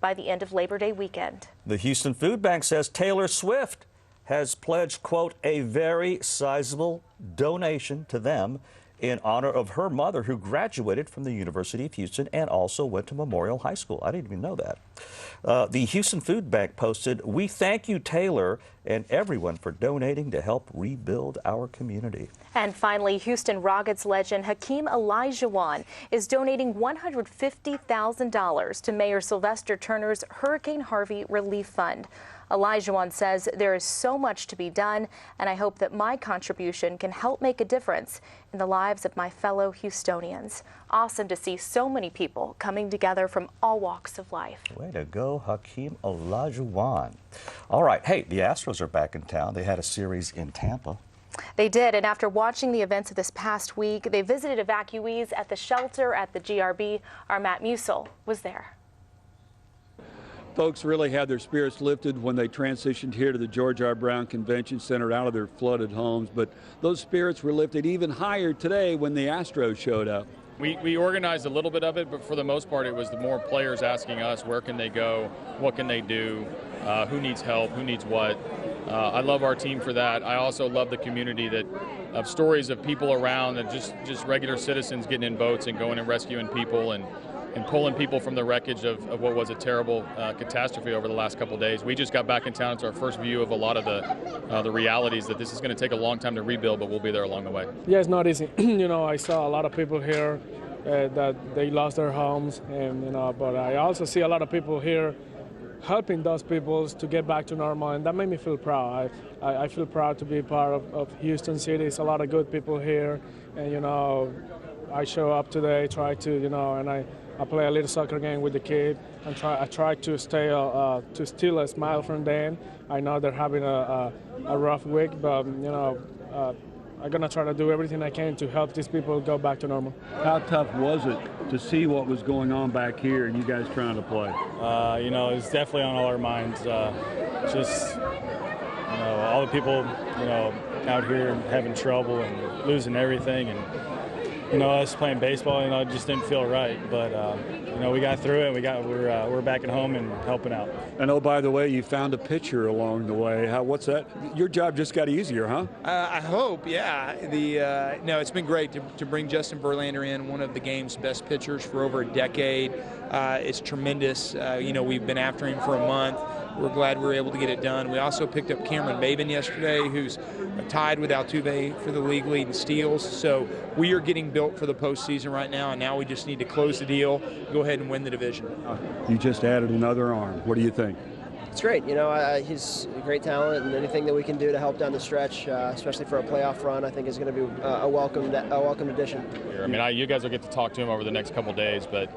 by the end of Labor Day weekend. The Houston Food Bank says Taylor Swift has pledged, quote, a very sizable donation to them in honor of her mother, who graduated from the University of Houston and also went to Memorial High School. I didn't even know that. The Houston Food Bank posted, "We thank you, Taylor, and everyone for donating to help rebuild our community." And finally, Houston Rockets legend Hakeem Olajuwon is donating $150,000 to Mayor Sylvester Turner's Hurricane Harvey Relief Fund. Olajuwon says there is so much to be done, and I hope that my contribution can help make a difference in the lives of my fellow Houstonians. Awesome to see so many people coming together from all walks of life. Way to go, Hakeem Olajuwon. All right, hey, the Astros are back in town. They had a series in Tampa. They did, and after watching the events of this past week, they visited evacuees at the shelter at the GRB. Our Matt Musil was there. Folks really had their spirits lifted when they transitioned here to the George R. Brown Convention Center out of their flooded homes, but those spirits were lifted even higher today when the Astros showed up. We organized a little bit of it, but for the most part, it was the more players asking us, where can they go, what can they do, who needs help, who needs what. I love our team for that. I also love the community of stories of people around, that just regular citizens getting in boats and going and rescuing people and pulling people from the wreckage of what was a terrible catastrophe over the last couple of days. We just got back in town. It's our first view of a lot of the realities that this is going to take a long time to rebuild, but we'll be there along the way. Yeah, it's not easy. I saw a lot of people here that they lost their homes, and but I also see a lot of people here helping those people to get back to normal, and that made me feel proud. I feel proud to be part of Houston City. It's a lot of good people here, and I show up today, try to, and I play a little soccer game with the kid, and I try to stay to steal a smile from them. I know they're having a rough week, but I'm gonna try to do everything I can to help these people go back to normal. How tough was it to see what was going on back here and you guys trying to play? It's definitely on all our minds. All the people, out here having trouble and losing everything, and us playing baseball, it just didn't feel right. But we got through it. We're back at home and helping out. And oh, by the way, you found a pitcher along the way. What's that? Your job just got easier, huh? I hope, yeah. It's been great to bring Justin Verlander in, one of the game's best pitchers for over a decade. It's tremendous. We've been after him for a month. We're glad we were able to get it done. We also picked up Cameron Maben yesterday, who's tied with Altuve for the league lead in steals. So we are getting built for the postseason right now, and now we just need to close the deal, go ahead and win the division. You just added another arm. What do you think? It's great. He's a great talent, and anything that we can do to help down the stretch, especially for a playoff run, I think is going to be a welcome addition. You guys will get to talk to him over the next couple of days, but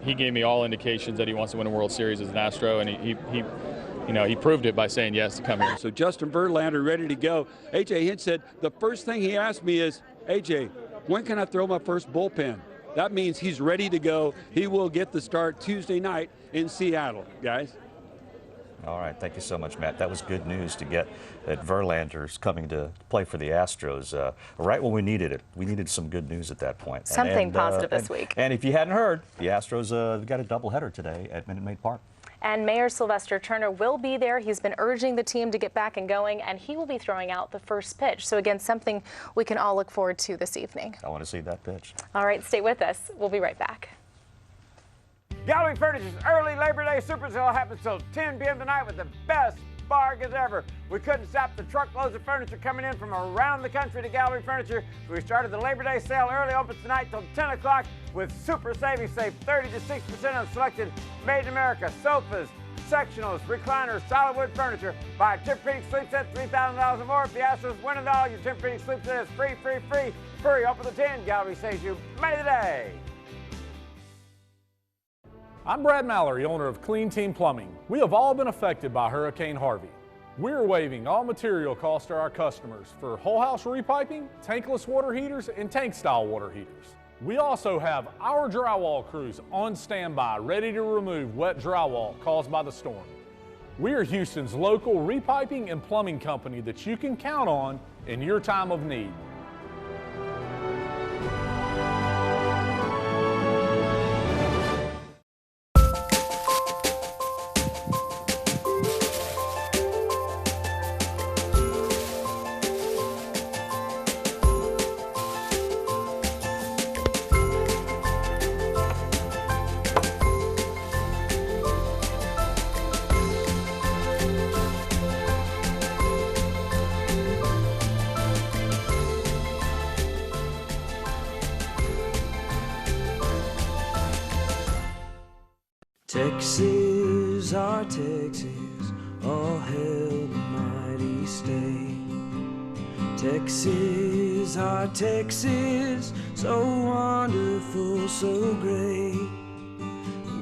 he gave me all indications that he wants to win a World Series as an Astro, and he proved it by saying yes to come here. So Justin Verlander ready to go. A.J. Hinch said the first thing he asked me is, A.J., when can I throw my first bullpen? That means he's ready to go. He will get the start Tuesday night in Seattle, guys. All right, thank you so much, Matt. That was good news to get that Verlander's coming to play for the Astros right when we needed it. We needed some good news at that point. Something positive this week. And if you hadn't heard, the Astros got a doubleheader today at Minute Maid Park. And Mayor Sylvester Turner will be there. He's been urging the team to get back and going, and he will be throwing out the first pitch. So again, something we can all look forward to this evening. I want to see that pitch. All right, stay with us. We'll be right back. Gallery Furniture's early Labor Day Super Sale happens till 10 p.m. tonight with the best bargains ever. We couldn't stop the truckloads of furniture coming in from around the country to Gallery Furniture. So we started the Labor Day sale early, opens tonight till 10 o'clock with super savings. Save 30 to 60% on selected Made in America sofas, sectionals, recliners, solid wood furniture. Buy a Tempur-Pedic sleep set, $3,000 or more. If the Astros win it all, your Tempur-Pedic sleep set is free, free, free. Hurry, open the 10. Gallery saves you money today. I'm Brad Mallory, owner of Clean Team Plumbing. We have all been affected by Hurricane Harvey. We're waiving all material costs to our customers for whole house repiping, tankless water heaters, and tank style water heaters. We also have our drywall crews on standby, ready to remove wet drywall caused by the storm. We are Houston's local repiping and plumbing company that you can count on in your time of need. Texas, our Texas, all hail the mighty state. Texas, our Texas, so wonderful, so great.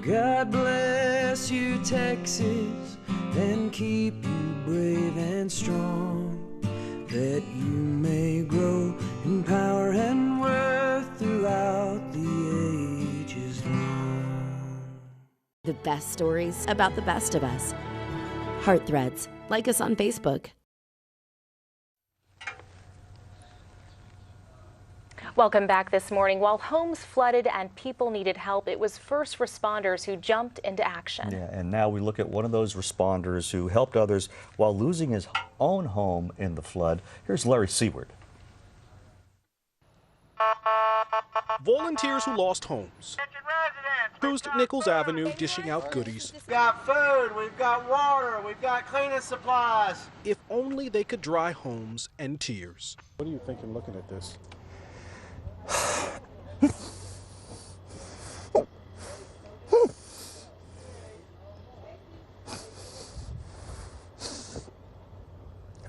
God bless you, Texas, and keep you brave and strong, that you may grow in power and worth throughout the ages long. The best stories about the best of us. Heart Threads. Like us on Facebook. Welcome back this morning. While homes flooded and people needed help, it was first responders who jumped into action. Yeah, and now we look at one of those responders who helped others while losing his own home in the flood. Here's Larry Seward. Volunteers who lost homes cruised Nichols Avenue dishing out goodies. We've got food, we've got water, we've got cleaning supplies. If only they could dry homes and tears. What are you thinking looking at this?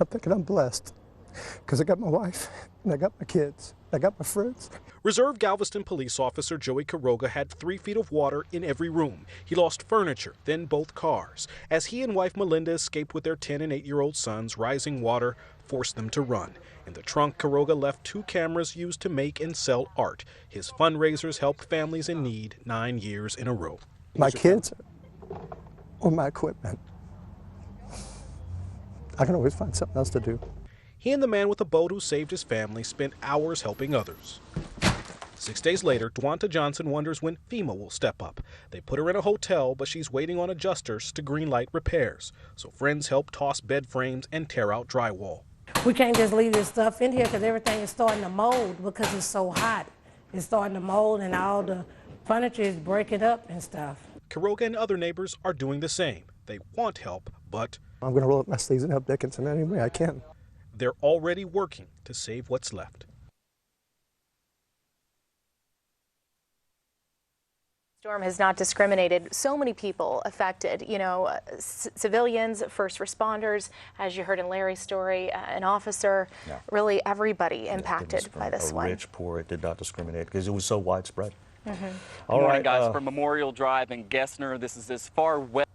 I'm thinking I'm blessed because I got my wife and I got my kids. I got my friends. Reserve Galveston police officer Joey Quiroga had 3 feet of water in every room. He lost furniture, then both cars. As he and wife Melinda escaped with their 10 and 8-year-old sons, rising water forced them to run. In the trunk, Quiroga left 2 cameras used to make and sell art. His fundraisers helped families in need 9 years in a row. My kids or my equipment. I can always find something else to do. He and the man with the boat who saved his family spent hours helping others. 6 days later, Dwanta Johnson wonders when FEMA will step up. They put her in a hotel, but she's waiting on adjusters to greenlight repairs. So friends help toss bed frames and tear out drywall. We can't just leave this stuff in here because everything is starting to mold because it's so hot. It's starting to mold and all the furniture is breaking up and stuff. Quiroga and other neighbors are doing the same. They want help, but I'm going to roll up my sleeves and help Dickinson any way I can. They're already working to save what's left. Storm has not discriminated. So many people affected, you know, civilians, first responders, as you heard in Larry's story, an officer, really everybody impacted by this one. Rich, poor, it did not discriminate because it was so widespread. All right, guys, from Memorial Drive in Gessner, this is as far west.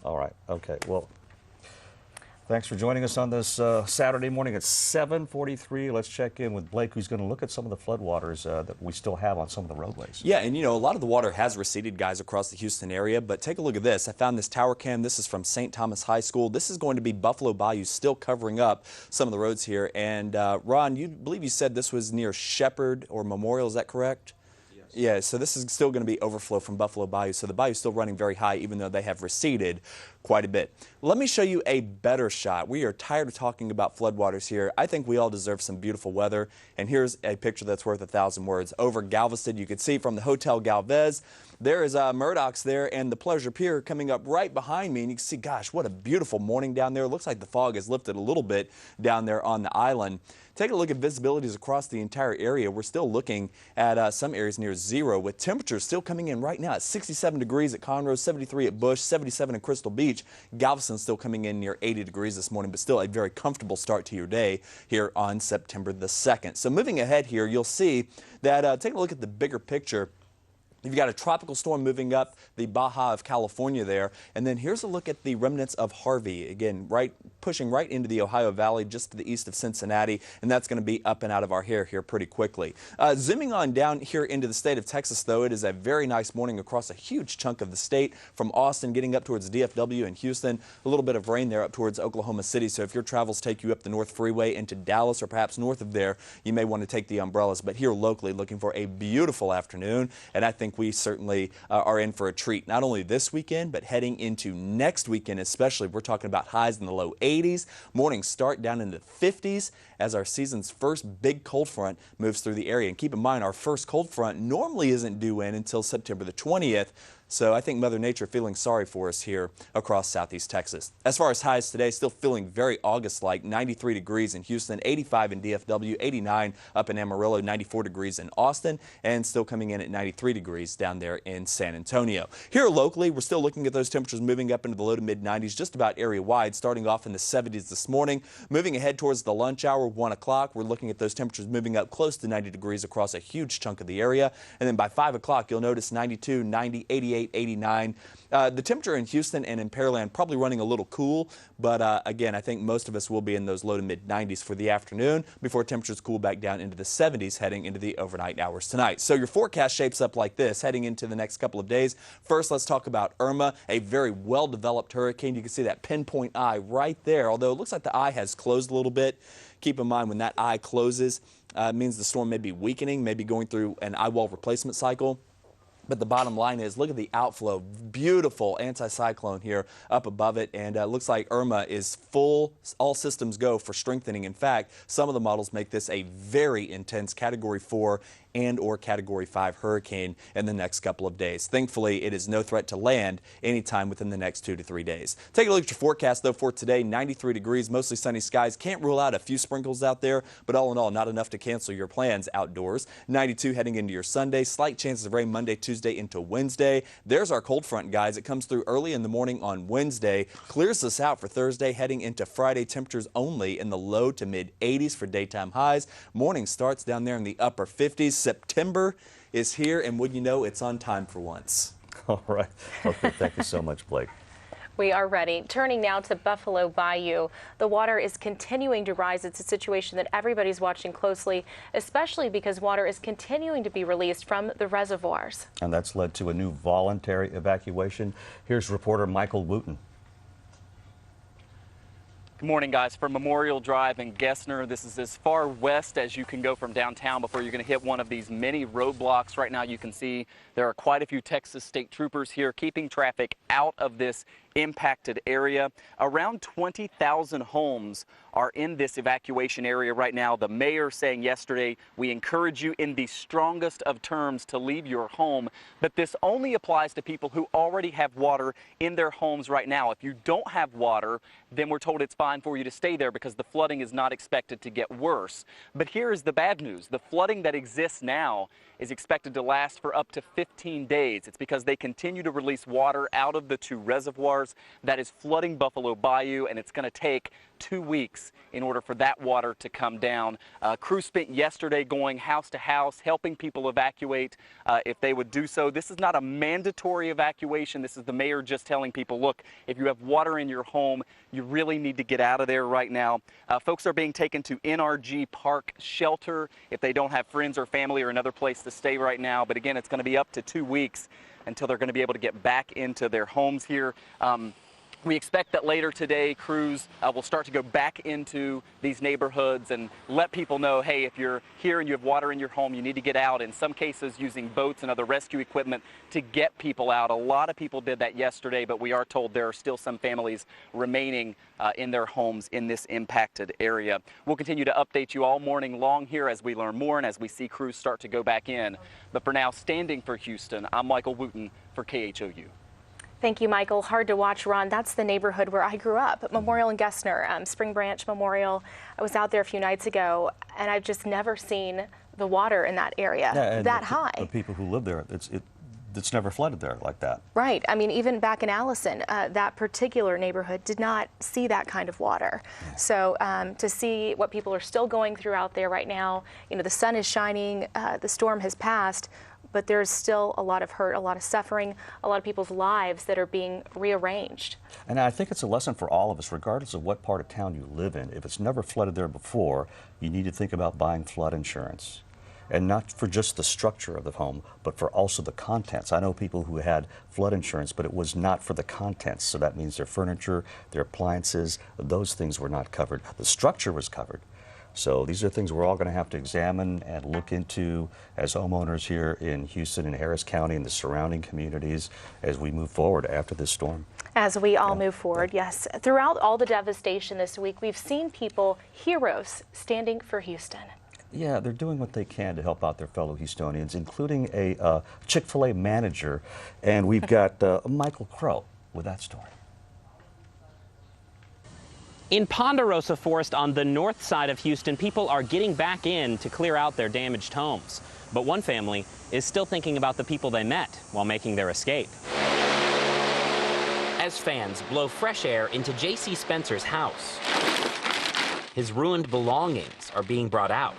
All right, okay, well, thanks for joining us on this Saturday morning at 7:43. Let's check in with Blake, who's going to look at some of the floodwaters that we still have on some of the roadways. Yeah, and you know, a lot of the water has receded, guys, across the Houston area, but take a look at this. I found this tower cam. This is from St. Thomas High School. This is going to be Buffalo Bayou, still covering up some of the roads here. And Ron, you believe you said this was near Shepherd or Memorial, is that correct? Yeah, so this is still going to be overflow from Buffalo Bayou. So the bayou is still running very high, even though they have receded. quite a bit. Let me show you a better shot. We are tired of talking about floodwaters here. I think we all deserve some beautiful weather, and here's a picture that's worth 1,000 words. Over Galveston, you can see from the Hotel Galvez, there is Murdoch's there and the Pleasure Pier coming up right behind me, and you can see, gosh, what a beautiful morning down there. It looks like the fog has lifted a little bit down there on the island. Take a look at visibilities across the entire area. We're still looking at some areas near zero, with temperatures still coming in right now at 67 degrees at Conroe, 73 at Bush, 77 at Crystal Beach. Galveston still coming in near 80 degrees this morning, but still a very comfortable start to your day here on September the 2nd. So moving ahead here, you'll see that take a look at the bigger picture. You've got a tropical storm moving up the Baja of California there. And then here's a look at the remnants of Harvey. Again, pushing right into the Ohio Valley just to the east of Cincinnati. And that's going to be up and out of our hair here pretty quickly. Zooming on down here into the state of Texas, though, it is a very nice morning across a huge chunk of the state, from Austin getting up towards DFW and Houston. A little bit of rain there up towards Oklahoma City. So if your travels take you up the North Freeway into Dallas or perhaps north of there, you may want to take the umbrellas. But here locally, looking for a beautiful afternoon. And I think we certainly are in for a treat, not only this weekend, but heading into next weekend especially. We're talking about highs in the low 80s, mornings start down in the 50s as our season's first big cold front moves through the area. And keep in mind, our first cold front normally isn't due in until September the 20th. So I think Mother Nature feeling sorry for us here across southeast Texas. As far as highs today, still feeling very August-like. 93 degrees in Houston, 85 in DFW, 89 up in Amarillo, 94 degrees in Austin, and still coming in at 93 degrees down there in San Antonio. Here locally, we're still looking at those temperatures moving up into the low to mid 90s, just about area-wide, starting off in the 70s this morning. Moving ahead towards the lunch hour, 1 o'clock, we're looking at those temperatures moving up close to 90 degrees across a huge chunk of the area. And then by 5 o'clock, you'll notice 92, 90, 88, 89. The temperature in Houston and in Pearland probably running a little cool, but again, I think most of us will be in those low to mid 90s for the afternoon before temperatures cool back down into the 70s heading into the overnight hours tonight. So your forecast shapes up like this heading into the next couple of days. First, let's talk about Irma, a very well-developed hurricane. You can see that pinpoint eye right there, although it looks like the eye has closed a little bit. Keep in mind, when that eye closes, it means the storm may be weakening, maybe going through an eye wall replacement cycle. But the bottom line is, look at the outflow. Beautiful anticyclone here up above it, and it looks like Irma is full, all systems go for strengthening. In fact, some of the models make this a very intense Category 4 and or Category 5 hurricane in the next couple of days. Thankfully, it is no threat to land anytime within the next 2 to 3 days. Take a look at your forecast, though, for today. 93 degrees, mostly sunny skies. Can't rule out a few sprinkles out there, but all in all, not enough to cancel your plans outdoors. 92 heading into your Sunday. Slight chances of rain Monday, Tuesday into Wednesday. There's our cold front, guys. It comes through early in the morning on Wednesday. Clears us out for Thursday, heading into Friday. Temperatures only in the low to mid 80s for daytime highs. Morning starts down there in the upper 50s. September is here, and would you know, it's on time for once. All right. Okay, thank you so much, Blake. We are ready. Turning now to Buffalo Bayou. The water is continuing to rise. It's a situation that everybody's watching closely, especially because water is continuing to be released from the reservoirs. And that's led to a new voluntary evacuation. Here's reporter Michael Wooten. Good morning, guys. From Memorial Drive in Gessner, this is as far west as you can go from downtown before you're going to hit one of these many roadblocks. Right now you can see there are quite a few Texas state troopers here keeping traffic out of this impacted area. Around 20,000 homes are in this evacuation area right now. The mayor saying yesterday, we encourage you in the strongest of terms to leave your home, but this only applies to people who already have water in their homes right now. If you don't have water, then we're told it's fine for you to stay there because the flooding is not expected to get worse. But here is the bad news. The flooding that exists now is expected to last for up to 15 days. It's because they continue to release water out of the two reservoirs that is flooding Buffalo Bayou, and it's going to take 2 weeks in order for that water to come down. Crew spent yesterday going house to house, helping people evacuate if they would do so. This is not a mandatory evacuation. This is the mayor just telling people, look, if you have water in your home, you really need to get out of there right now. Folks are being taken to NRG Park Shelter if they don't have friends or family or another place to stay right now. But again, it's going to be up to 2 weeks until they're going to be able to get back into their homes here. We expect that later today, crews will start to go back into these neighborhoods and let people know, hey, if you're here and you have water in your home, you need to get out. In some cases, using boats and other rescue equipment to get people out. A lot of people did that yesterday, but we are told there are still some families remaining in their homes in this impacted area. We'll continue to update you all morning long here as we learn more and as we see crews start to go back in. But for now, standing for Houston, I'm Michael Wooten for KHOU. Thank you, Michael. Hard to watch, Ron. That's the neighborhood where I grew up, Memorial and Gessner, Spring Branch Memorial. I was out there a few nights ago, and I've just never seen the water in that area that high. The people who live there, it's never flooded there like that. Right. I mean, even back in Allison, that particular neighborhood did not see that kind of water. Yeah. So to see what people are still going through out there right now, you know, the sun is shining, the storm has passed, but there's still a lot of hurt, a lot of suffering, a lot of people's lives that are being rearranged. And I think it's a lesson for all of us, regardless of what part of town you live in. If it's never flooded there before, you need to think about buying flood insurance. And not for just the structure of the home, but for also the contents. I know people who had flood insurance, but it was not for the contents. So that means their furniture, their appliances, those things were not covered. The structure was covered. So these are things we're all going to have to examine and look into as homeowners here in Houston and Harris County and the surrounding communities as we move forward after this storm. As we all move forward, yes. Throughout all the devastation this week, we've seen people, heroes, standing for Houston. Yeah, they're doing what they can to help out their fellow Houstonians, including a Chick-fil-A manager. And we've got Michael KHOU with that story. In Ponderosa Forest on the north side of Houston, people are getting back in to clear out their damaged homes. But one family is still thinking about the people they met while making their escape. As fans blow fresh air into J.C. Spencer's house, his ruined belongings are being brought out.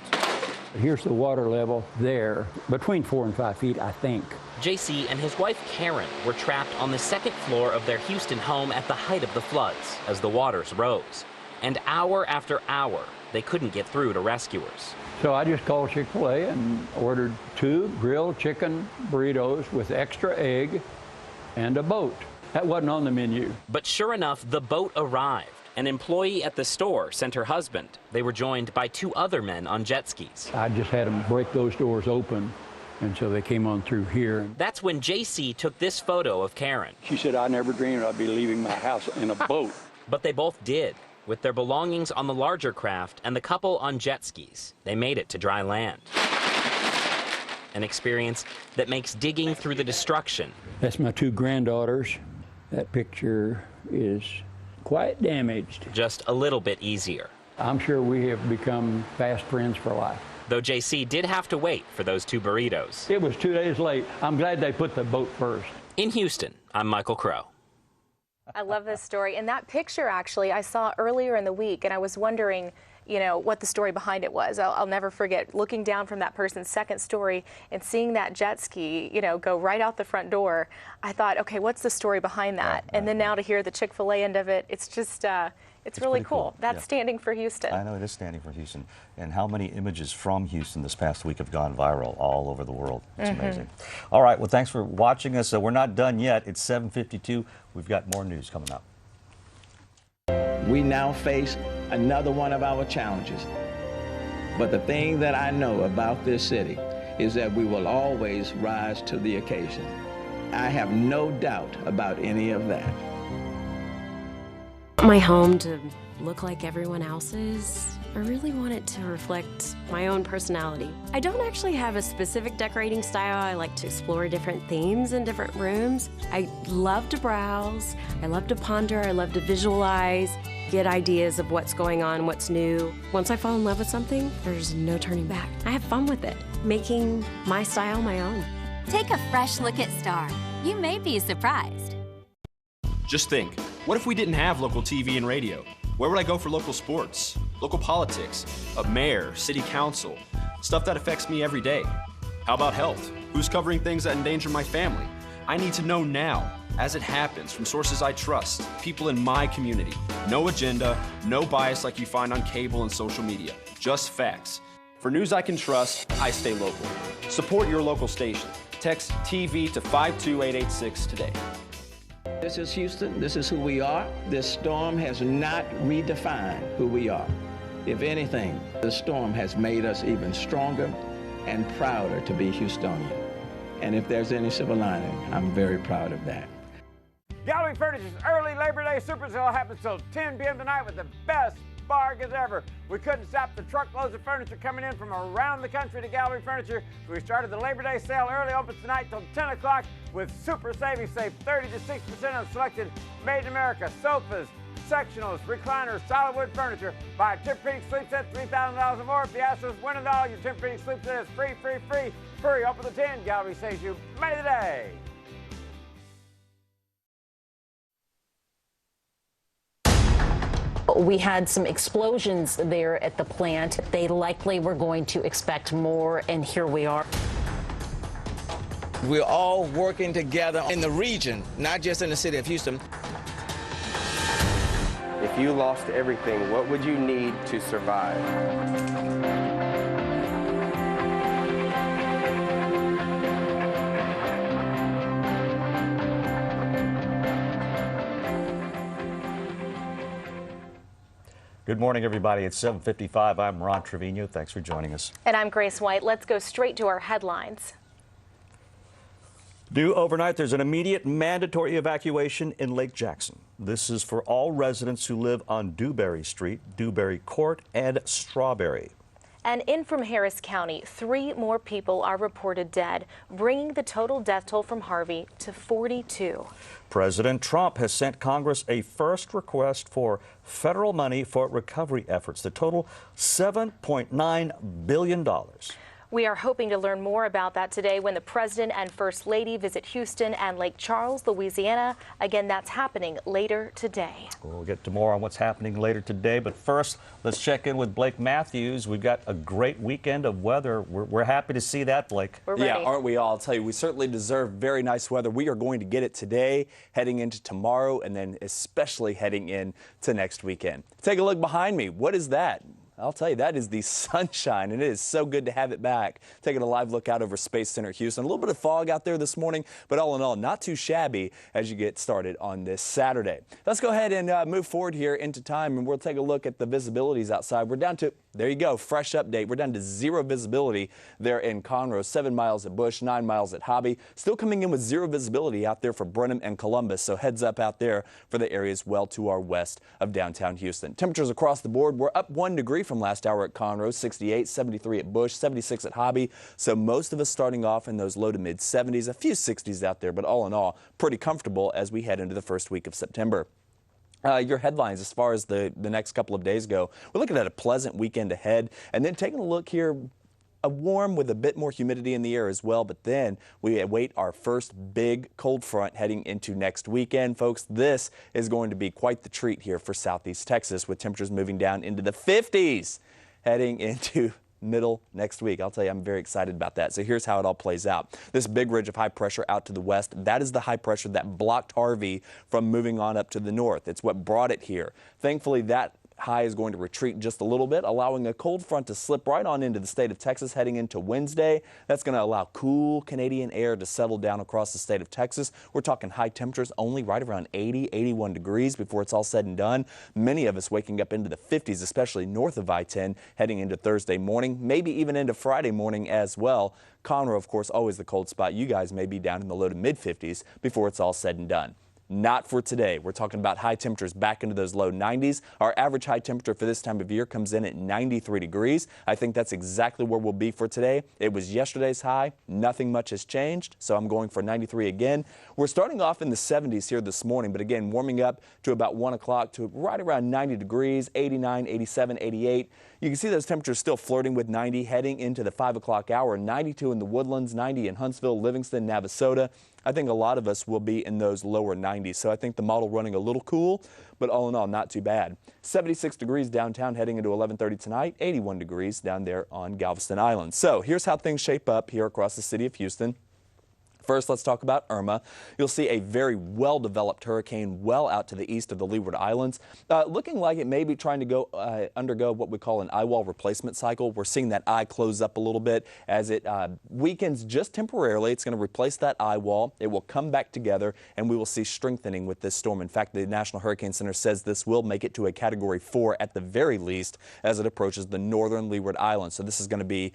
Here's the water level there, between 4 and 5 feet, I think. J.C. and his wife Karen were trapped on the second floor of their Houston home at the height of the floods as the waters rose. And hour after hour, they couldn't get through to rescuers. So I just called Chick-fil-A and ordered 2 grilled chicken burritos with extra egg and a boat. That wasn't on the menu. But sure enough, the boat arrived. An employee at the store sent her husband. They were joined by 2 other men on jet skis. I just had them break those doors open, and so they came on through here. That's when J.C. took this photo of Karen. She said, I never dreamed I'd be leaving my house in a boat. But they both did. With their belongings on the larger craft and the couple on jet skis, they made it to dry land. An experience that makes digging through the destruction. That's my 2 granddaughters. That picture is quite damaged. Just a little bit easier. I'm sure we have become fast friends for life. Though J.C. did have to wait for those 2 burritos. It was 2 days late. I'm glad they put the boat first. In Houston, I'm Michael KHOU. I love this story. And that picture, actually, I saw earlier in the week, and I was wondering, you know, what the story behind it was. I'll never forget looking down from that person's second story and seeing that jet ski, you know, go right out the front door. I thought, okay, what's the story behind that? And then now to hear the Chick-fil-A end of it, it's just, it's really cool. That's standing for Houston. I know it is standing for Houston. And how many images from Houston this past week have gone viral all over the world. It's amazing. All right, well, thanks for watching us. We're not done yet. It's 7:52. We've got more news coming up. We now face another one of our challenges. But the thing that I know about this city is that we will always rise to the occasion. I have no doubt about any of that. My home to look like everyone else's. I really want it to reflect my own personality. I don't actually have a specific decorating style. I like to explore different themes in different rooms. I love to browse. I love to ponder. I love to visualize, get ideas of what's going on, what's new. Once I fall in love with something, there's no turning back. I have fun with it, making my style my own. Take a fresh look at Star. You may be surprised. Just think, what if we didn't have local TV and radio? Where would I go for local sports, local politics, a mayor, city council, stuff that affects me every day? How about health? Who's covering things that endanger my family? I need to know now, as it happens, from sources I trust, people in my community. No agenda, no bias like you find on cable and social media, just facts. For news I can trust, I stay local. Support your local station. Text TV to 52886 today. This is Houston. This is who we are. This storm has not redefined who we are. If anything, the storm has made us even stronger and prouder to be Houstonian. And if there's any silver lining, I'm very proud of that. Gallery Furniture's early Labor Day Super Sale happens till 10 p.m. tonight with the best bargains ever. We couldn't stop the truckloads of furniture coming in from around the country to Gallery Furniture. So we started the Labor Day sale early, opens tonight till 10 o'clock with super savings. Save 30 to 60% on selected Made in America sofas, sectionals, recliners, solid wood furniture. Buy a Tempur-Pedic sleep set, $3,000 or more. If the Astros win it all, your Tempur-Pedic sleep set is free, free, free. Hurry, open the 10. Gallery saves you money today. We had some explosions there at the plant. They likely were going to expect more, and here we are. We're all working together in the region, not just in the city of Houston. If you lost everything, what would you need to survive? Good morning, everybody. It's 7:55. I'm Ron Trevino. Thanks for joining us. And I'm Grace White. Let's go straight to our headlines. Due overnight, there's an immediate mandatory evacuation in Lake Jackson. This is for all residents who live on Dewberry Street, Dewberry Court, and Strawberry. And in from Harris County, 3 more people are reported dead, bringing the total death toll from Harvey to 42. President Trump has sent Congress a first request for federal money for recovery efforts. The total $7.9 billion. We are hoping to learn more about that today when the President and First Lady visit Houston and Lake Charles, Louisiana. Again, that's happening later today. We'll get to more on what's happening later today, but first, let's check in with Blake Matthews. We've got a great weekend of weather. We're happy to see that, Blake. Yeah, aren't we all? I'll tell you, we certainly deserve very nice weather. We are going to get it today, heading into tomorrow, and then especially heading into next weekend. Take a look behind me. What is that? I'll tell you, that is the sunshine, and it is so good to have it back. Taking a live look out over Space Center Houston. A little bit of fog out there this morning, but all in all, not too shabby as you get started on this Saturday. Let's go ahead and move forward here into time, and we'll take a look at the visibilities outside. We're down to, there you go, fresh update. We're down to 0 visibility there in Conroe, 7 miles at Bush, 9 miles at Hobby. Still coming in with 0 visibility out there for Brenham and Columbus, so heads up out there for the areas well to our west of downtown Houston. Temperatures across the board, we're up 1 degree from last hour at Conroe, 68, 73 at Bush, 76 at Hobby. So most of us starting off in those low to mid 70s, a few 60s out there, but all in all, pretty comfortable as we head into the first week of September. Your headlines as far as the next couple of days go, we're looking at a pleasant weekend ahead, and then taking a look here, a warm with a bit more humidity in the air as well, but then we await our first big cold front heading into next weekend. Folks, this is going to be quite the treat here for Southeast Texas, with temperatures moving down into the 50s heading into middle next week. I'll tell you, I'm very excited about that. So here's how it all plays out. This big ridge of high pressure out to the west, that is the high pressure that blocked Harvey from moving on up to the north. It's what brought it here. Thankfully, that high is going to retreat just a little bit, allowing a cold front to slip right on into the state of Texas heading into Wednesday. That's going to allow cool Canadian air to settle down across the state of Texas. We're talking high temperatures only right around 80, 81 degrees before it's all said and done. Many of us waking up into the 50s, especially north of I-10, heading into Thursday morning, maybe even into Friday morning as well. Conroe, of course, always the cold spot. You guys may be down in the low to mid 50s before it's all said and done. Not for today. We're talking about high temperatures back into those low 90s. Our average high temperature for this time of year comes in at 93 degrees. I think that's exactly where we'll be for today. It was yesterday's high. Nothing much has changed, so I'm going for 93 again. We're starting off in the 70s here this morning, but again, warming up to about 1 o'clock to right around 90 degrees, 89, 87, 88. You can see those temperatures still flirting with 90 heading into the 5 o'clock hour. 92 in the Woodlands, 90 in Huntsville, Livingston, Navasota. I think a lot of us will be in those lower 90s, so I think the model running a little cool, but all in all, not too bad. 76 degrees downtown heading into 11:30 tonight, 81 degrees down there on Galveston Island. So here's how things shape up here across the city of Houston. First, let's talk about Irma. You'll see a very well-developed hurricane well out to the east of the Leeward Islands, looking like it may be trying to go undergo what we call an eye wall replacement cycle. We're seeing that eye close up a little bit as it weakens just temporarily. It's going to replace that eye wall. It will come back together, and we will see strengthening with this storm. In fact, the National Hurricane Center says this will make it to a Category 4 at the very least as it approaches the northern Leeward Islands. So this is going to be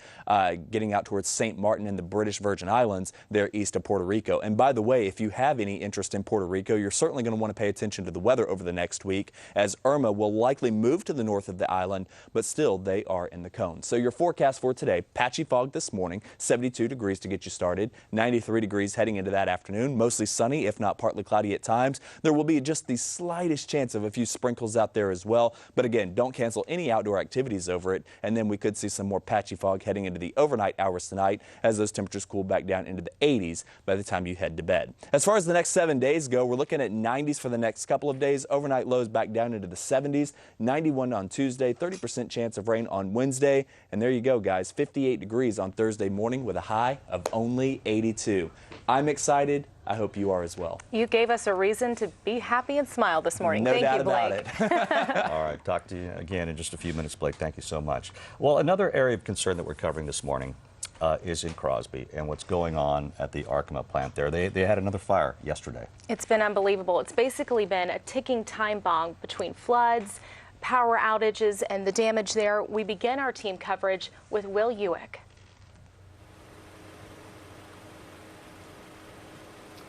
getting out towards St. Martin and the British Virgin Islands there east of Puerto Rico. And by the way, if you have any interest in Puerto Rico, you're certainly going to want to pay attention to the weather over the next week, as Irma will likely move to the north of the island, but still they are in the cone. So your forecast for today: patchy fog this morning, 72 degrees to get you started, 93 degrees heading into that afternoon, mostly sunny, if not partly cloudy at times. There will be just the slightest chance of a few sprinkles out there as well, but again, don't cancel any outdoor activities over it, and then we could see some more patchy fog heading into the overnight hours tonight as those temperatures cool back down into the 80s by the time you head to bed. As far as the next 7 days go, we're looking at 90s for the next couple of days, overnight lows back down into the 70s, 91 on Tuesday, 30% chance of rain on Wednesday, and there you go, guys, 58 degrees on Thursday morning with a high of only 82. I'm excited. I hope you are as well. You gave us a reason to be happy and smile this morning. No Thank doubt you, Blake. about it. All right, talk to you again in just a few minutes, Blake. Thank you so much. Well, another area of concern that we're covering this morning is in Crosby and what's going on at the Arkema plant there. They had another fire yesterday. It's been unbelievable. It's basically been a ticking time bomb between floods, power outages, and the damage there. We begin our team coverage with Will Ewick.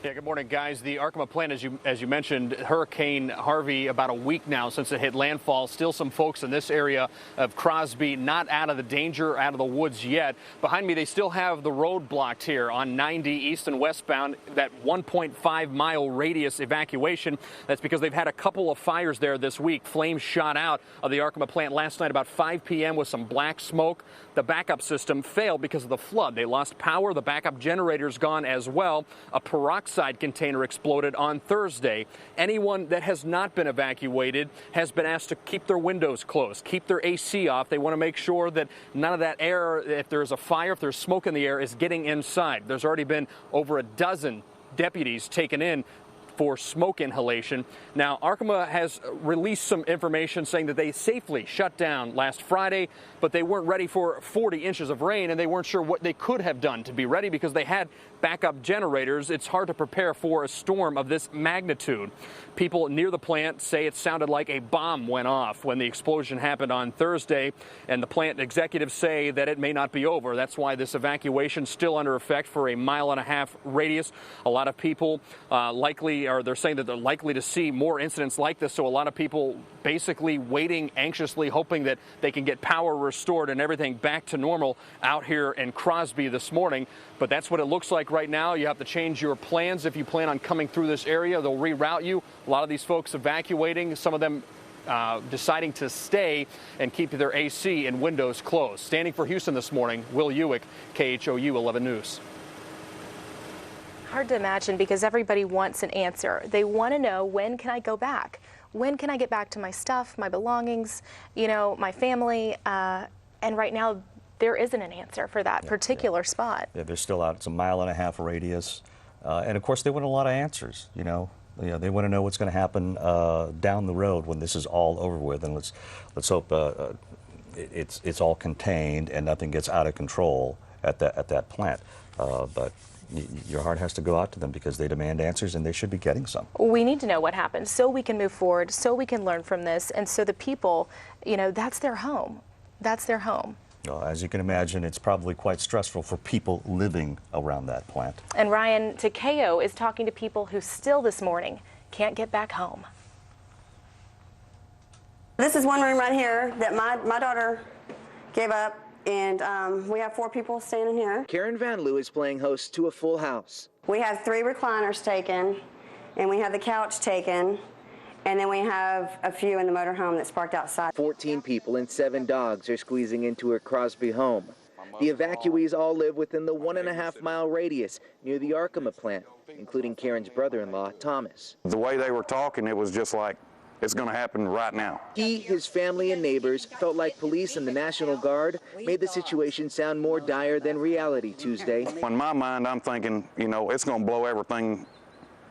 Yeah, good morning, guys. The Arkema plant, as you mentioned, Hurricane Harvey, about a week now since it hit landfall. Still some folks in this area of Crosby not out of the danger, out of the woods yet. Behind me, they still have the road blocked here on 90 east and westbound, that 1.5-mile radius evacuation. That's because they've had a couple of fires there this week. Flames shot out of the Arkema plant last night about 5 p.m. with some black smoke. The backup system failed because of the flood. They lost power. The backup generator's gone as well. A peroxide container exploded on Thursday. Anyone that has not been evacuated has been asked to keep their windows closed, keep their AC off. They want to make sure that none of that air, if there's a fire, if there's smoke in the air, is getting inside. There's already been over a dozen deputies taken in for smoke inhalation. Now, Arkema has released some information saying that they safely shut down last Friday, but they weren't ready for 40 inches of rain, and they weren't sure what they could have done to be ready because they had backup generators. It's hard to prepare for a storm of this magnitude. People near the plant say it sounded like a bomb went off when the explosion happened on Thursday, and the plant executives say that it may not be over. That's why this evacuation is still under effect for a 1.5 mile radius. A lot of people they're saying that they're likely to see more incidents like this, so a lot of people basically waiting anxiously, hoping that they can get power restored and everything back to normal out here in Crosby this morning. But that's what it looks like right now. You have to change your plans if you plan on coming through this area. They'll reroute you. A lot of these folks evacuating, some of them deciding to stay and keep their AC and windows closed. Standing for Houston this morning, Will Ewick, KHOU 11 News. Hard to imagine because everybody wants an answer. They want to know, when can I go back? When can I get back to my stuff, my belongings, my family? And right now, there isn't an answer for that particular spot. Yeah, they're still out. It's a 1.5 mile radius. And of course, they want a lot of answers, They want to know what's going to happen down the road when this is all over with. And let's hope it's all contained and nothing gets out of control at that plant. But your heart has to go out to them because they demand answers, and they should be getting some. We need to know what happened so we can move forward, so we can learn from this, and so the people, that's their home. That's their home. Well, as you can imagine, it's probably quite stressful for people living around that plant. And Ryan Takeo is talking to people who still this morning can't get back home. This is one room right here that my daughter gave up. And we have 4 people staying in here. Karen Van Loo is playing host to a full house. We have 3 recliners taken, and we have the couch taken, and then we have a few in the motorhome that's parked outside. 14 people and 7 dogs are squeezing into her Crosby home. The evacuees all live within the 1.5 mile radius near the Arkema plant, including Karen's brother-in-law, Thomas. The way they were talking, it was just like it's going to happen right now. He, his family, and neighbors felt like police and the National Guard made the situation sound more dire than reality Tuesday. In my mind, I'm thinking, you know, it's going to blow everything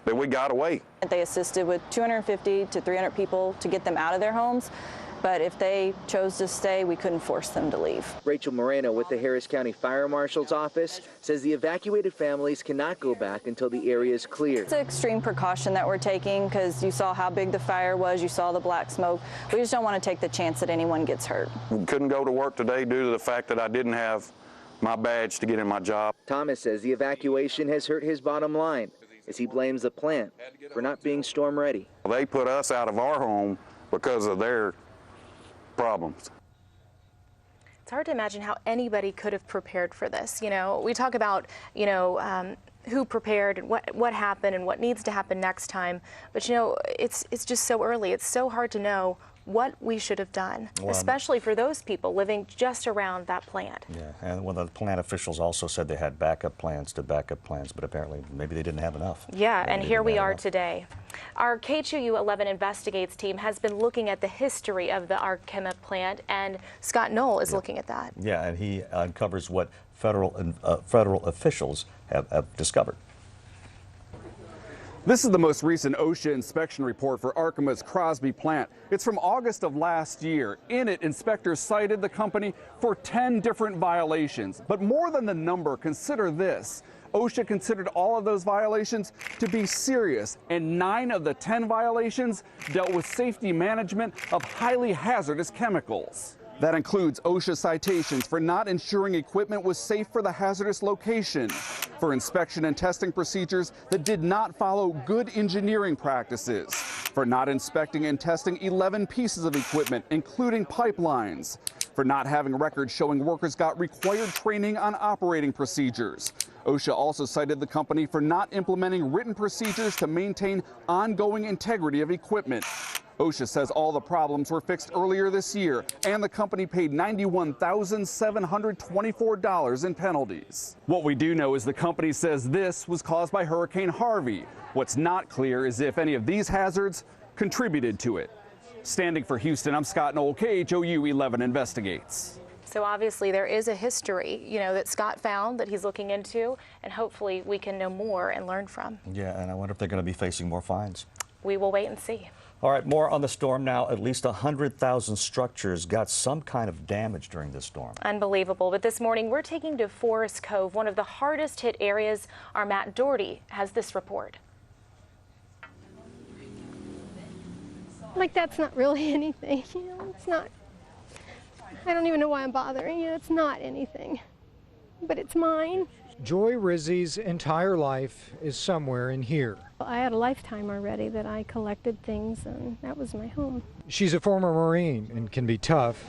that we got away. They assisted with 250 to 300 people to get them out of their homes. But if they chose to stay, we couldn't force them to leave. Rachel Moreno with the Harris County Fire Marshal's office says the evacuated families cannot go back until the area is clear. It's an extreme precaution that we're taking because you saw how big the fire was, you saw the black smoke. We just don't want to take the chance that anyone gets hurt. We couldn't go to work today due to the fact that I didn't have my badge to get in my job. Thomas says the evacuation has hurt his bottom line as he blames the plant for not being storm ready. They put us out of our home because of their problems. It's hard to imagine how anybody could have prepared for this. You know, we talk about, you know, who prepared and what happened and what needs to happen next time. But, you know, it's just so early. It's so hard to know what we should have done, especially for those people living just around that plant. Yeah, and one of the plant officials also said they had backup plans to backup plans, but apparently maybe they didn't have enough. Yeah, and here we are today. Our KHOU 11 Investigates team has been looking at the history of the Arkema plant, and Scott Knoll is looking at that. Yeah, and he uncovers what federal officials have discovered. This is the most recent OSHA inspection report for Arkema's Crosby plant. It's from August of last year. In it, inspectors cited the company for 10 different violations. But more than the number, consider this. OSHA considered all of those violations to be serious, and 9 of the 10 violations dealt with safety management of highly hazardous chemicals. That includes OSHA citations for not ensuring equipment was safe for the hazardous location, for inspection and testing procedures that did not follow good engineering practices, for not inspecting and testing 11 pieces of equipment, including pipelines, for not having records showing workers got required training on operating procedures. OSHA also cited the company for not implementing written procedures to maintain ongoing integrity of equipment. OSHA says all the problems were fixed earlier this year, and the company paid $91,724 in penalties. What we do know is the company says this was caused by Hurricane Harvey. What's not clear is if any of these hazards contributed to it. Standing for Houston, I'm Scott Knoll, KHOU 11 Investigates. So obviously there is a history, you know, that Scott found that he's looking into, and hopefully we can know more and learn from. Yeah, and I wonder if they're going to be facing more fines. We will wait and see. All right, more on the storm now. At least 100,000 structures got some kind of damage during this storm. Unbelievable. But this morning, we're taking to Forest Cove, one of the hardest hit areas. Our Matt Doherty has this report. Like, that's not really anything, you know, it's not. I don't even know why I'm bothering you. It's not anything, but it's mine. Joy Rizzi's entire life is somewhere in here. I had a lifetime already that I collected things, and that was my home. She's a former Marine and can be tough,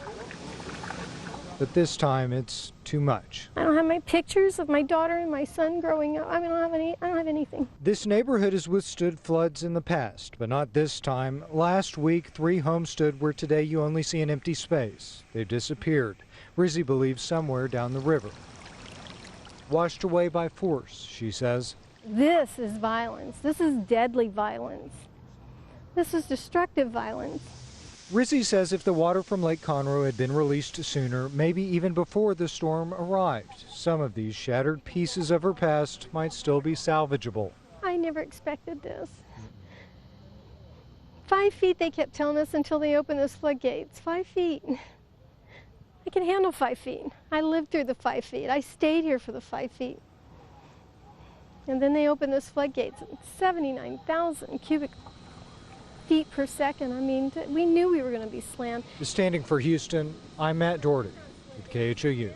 but this time it's too much. I don't have my pictures of my daughter and my son growing up. I mean, I don't have anything. This neighborhood has withstood floods in the past, but not this time. Last week, 3 homes stood where today you only see an empty space. They've disappeared. Rizzi believes somewhere down the river. Washed away by force, she says. This is violence. This is deadly violence. This is destructive violence. Rizzi says if the water from Lake Conroe had been released sooner, maybe even before the storm arrived, some of these shattered pieces of her past might still be salvageable. I never expected this. 5 feet they kept telling us until they opened those floodgates. 5 feet. I can handle 5 feet. I lived through the 5 feet. I stayed here for the 5 feet. And then they opened those floodgates, 79,000 cubic feet per second. I mean, we knew we were going to be slammed. Standing for Houston, I'm Matt Doherty with KHOU.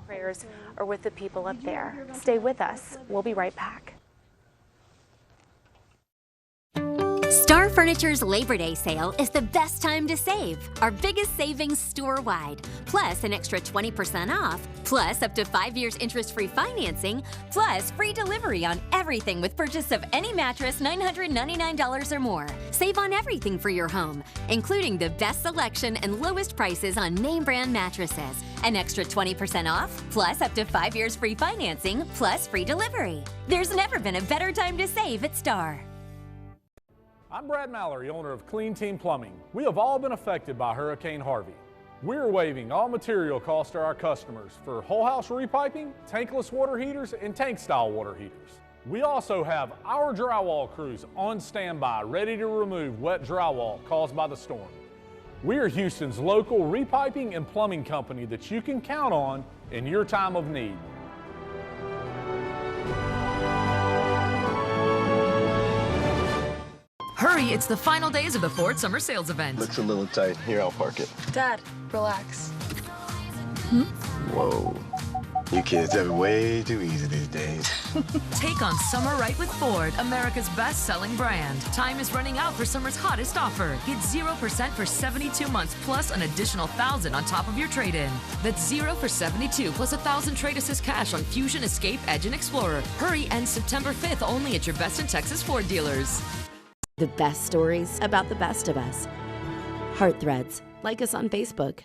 Prayers are with the people up there. Stay with us. We'll be right back. Star Furniture's Labor Day sale is the best time to save. Our biggest savings store-wide, plus an extra 20% off, plus up to 5 years interest-free financing, plus free delivery on everything with purchase of any mattress $999 or more. Save on everything for your home, including the best selection and lowest prices on name brand mattresses. An extra 20% off, plus up to 5 years free financing, plus free delivery. There's never been a better time to save at Star. I'm Brad Mallory, owner of Clean Team Plumbing. We have all been affected by Hurricane Harvey. We're waiving all material costs to our customers for whole house repiping, tankless water heaters, and tank style water heaters. We also have our drywall crews on standby, ready to remove wet drywall caused by the storm. We are Houston's local repiping and plumbing company that you can count on in your time of need. Hurry, it's the final days of the Ford Summer Sales Event. Looks a little tight. Here, I'll park it. Dad, relax. Whoa. You kids have it way too easy these days. Take on summer right with Ford, America's best-selling brand. Time is running out for summer's hottest offer. Get 0% for 72 months plus an additional $1,000 on top of your trade-in. That's 0 for 72 plus $1,000 trade assist cash on Fusion, Escape, Edge, and Explorer. Hurry, ends September 5th only at your Best in Texas Ford dealers. The best stories about the best of us. Heart Threads. Like us on Facebook.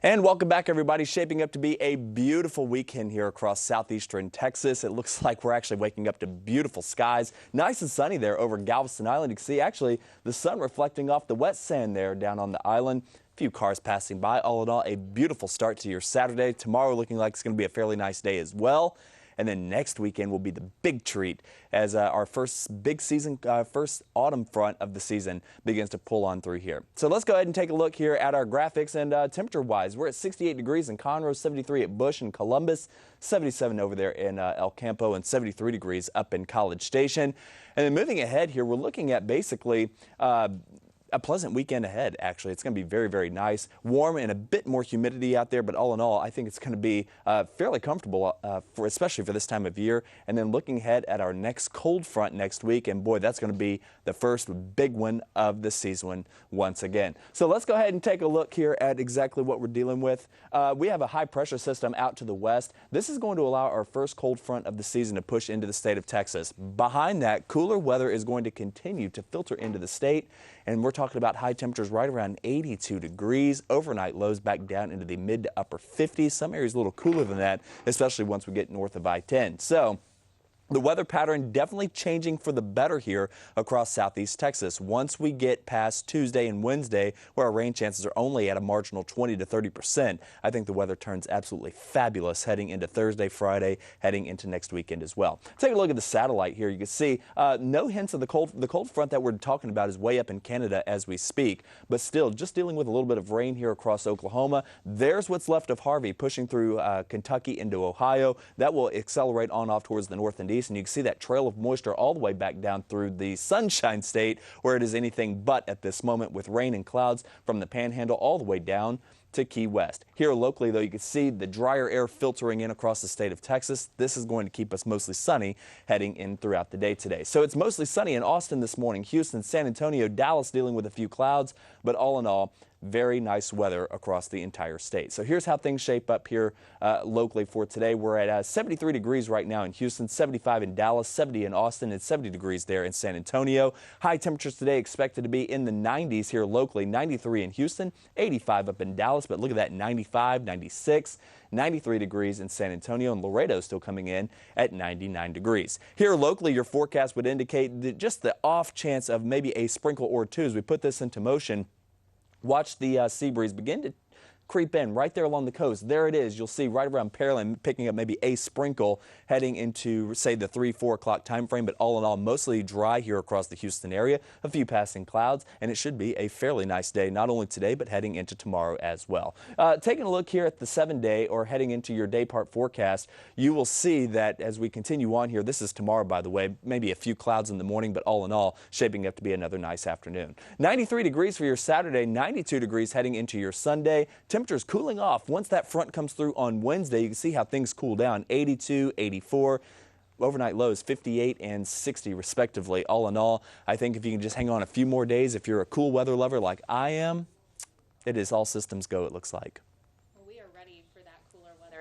And welcome back, everybody. Shaping up to be a beautiful weekend here across southeastern Texas. It looks like we're actually waking up to beautiful skies. Nice and sunny there over Galveston Island. You can see actually the sun reflecting off the wet sand there down on the island. A few cars passing by. All in all, a beautiful start to your Saturday. Tomorrow looking like it's going to be a fairly nice day as well. And then next weekend will be the big treat as our first big season, first autumn front of the season begins to pull on through here. So let's go ahead and take a look here at our graphics. And temperature-wise, we're at 68 degrees in Conroe, 73 at Bush and Columbus, 77 over there in El Campo, and 73 degrees up in College Station. And then moving ahead here, we're looking at basically a pleasant weekend ahead, actually. It's going to be very, very nice, warm, and a bit more humidity out there. But all in all, I think it's going to be fairly comfortable, especially for this time of year. And then looking ahead at our next cold front next week, and boy, that's going to be the first big one of the season once again. So let's go ahead and take a look here at exactly what we're dealing with. We have a high pressure system out to the west. This is going to allow our first cold front of the season to push into the state of Texas. Behind that, cooler weather is going to continue to filter into the state. And we're talking about high temperatures right around 82 degrees. Overnight lows back down into the mid to upper 50s. Some areas a little cooler than that, especially once we get north of I-10. So the weather pattern definitely changing for the better here across southeast Texas. Once we get past Tuesday and Wednesday, where our rain chances are only at a marginal 20 to 30%, I think the weather turns absolutely fabulous heading into Thursday, Friday, heading into next weekend as well. Take a look at the satellite here. You can see no hints of the cold front that we're talking about is way up in Canada as we speak, but still just dealing with a little bit of rain here across Oklahoma. There's what's left of Harvey pushing through Kentucky into Ohio. That will accelerate on off towards the north and east. And you can see that trail of moisture all the way back down through the Sunshine State, where it is anything but at this moment, with rain and clouds from the Panhandle all the way down to Key West. Here locally, though, you can see the drier air filtering in across the state of Texas. This is going to keep us mostly sunny heading in throughout the day today. So it's mostly sunny in Austin this morning, Houston, San Antonio, Dallas dealing with a few clouds, but all in all, very nice weather across the entire state. So here's how things shape up here locally for today. We're at 73 degrees right now in Houston, 75 in Dallas, 70 in Austin, and 70 degrees there in San Antonio. High temperatures today expected to be in the 90s here locally, 93 in Houston, 85 up in Dallas, but look at that, 95, 96. 93 degrees in San Antonio, and Laredo still coming in at 99 degrees. Here locally, your forecast would indicate just the off chance of maybe a sprinkle or two as we put this into motion. Watch the sea breeze begin to creep in right there along the coast. There it is. You'll see right around Pearland picking up maybe a sprinkle heading into, say, the 3-4 o'clock time frame, but all in all, mostly dry here across the Houston area. A few passing clouds, and it should be a fairly nice day, not only today, but heading into tomorrow as well. Taking a look here at the 7-day or heading into your day part forecast, you will see that as we continue on here, this is tomorrow, by the way, maybe a few clouds in the morning, but all in all, shaping up to be another nice afternoon. 93 degrees for your Saturday, 92 degrees heading into your Sunday. Temperatures cooling off. Once that front comes through on Wednesday, you can see how things cool down. 82, 84. overnight lows 58 and 60 respectively. All in all, I think if you can just hang on a few more days, if you're a cool weather lover like I am, it is all systems go, it looks like.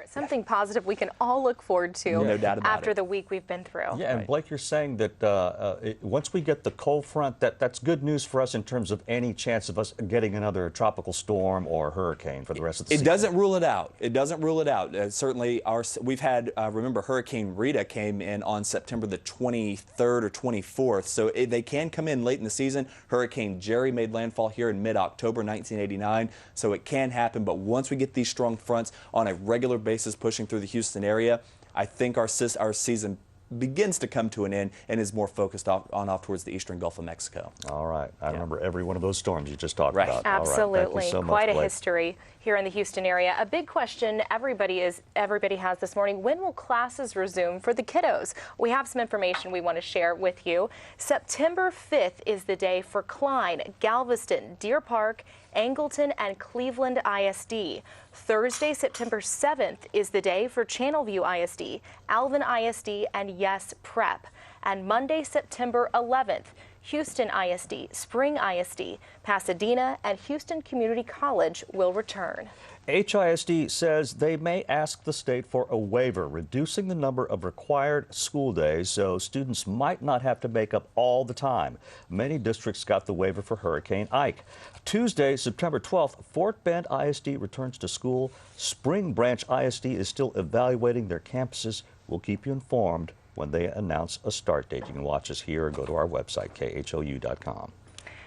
Something positive we can all look forward to No doubt about after it. the week we've been through. Yeah, and Blake, you're saying that once we get the cold front, that's good news for us in terms of any chance of us getting another tropical storm or hurricane for the rest of the season. It doesn't rule it out. It doesn't rule it out. Certainly, we've had, remember, Hurricane Rita came in on September the 23rd or 24th, so they can come in late in the season. Hurricane Jerry made landfall here in mid-October 1989, so it can happen. But once we get these strong fronts on a regular basis pushing through the Houston area, I think our season begins to come to an end and is more focused off towards the eastern Gulf of Mexico. All right. I remember every one of those storms you just talked about. Absolutely. All right. Thank you so much, Quite a Blake. history here in the Houston area. A big question everybody has this morning: when will classes resume for the kiddos? We have some information we want to share with you. September 5th is the day for Klein, Galveston, Deer Park, Angleton, and Cleveland ISD. Thursday, September 7th is the day for Channelview ISD, Alvin ISD, and Yes Prep. And Monday, September 11th, Houston ISD, Spring ISD, Pasadena, and Houston Community College will return. HISD says they may ask the state for a waiver, reducing the number of required school days so students might not have to make up all the time. Many districts got the waiver for Hurricane Ike. Tuesday, September 12th, Fort Bend ISD returns to school. Spring Branch ISD is still evaluating their campuses. We'll keep you informed when they announce a start date. You can watch us here or go to our website, KHOU.com.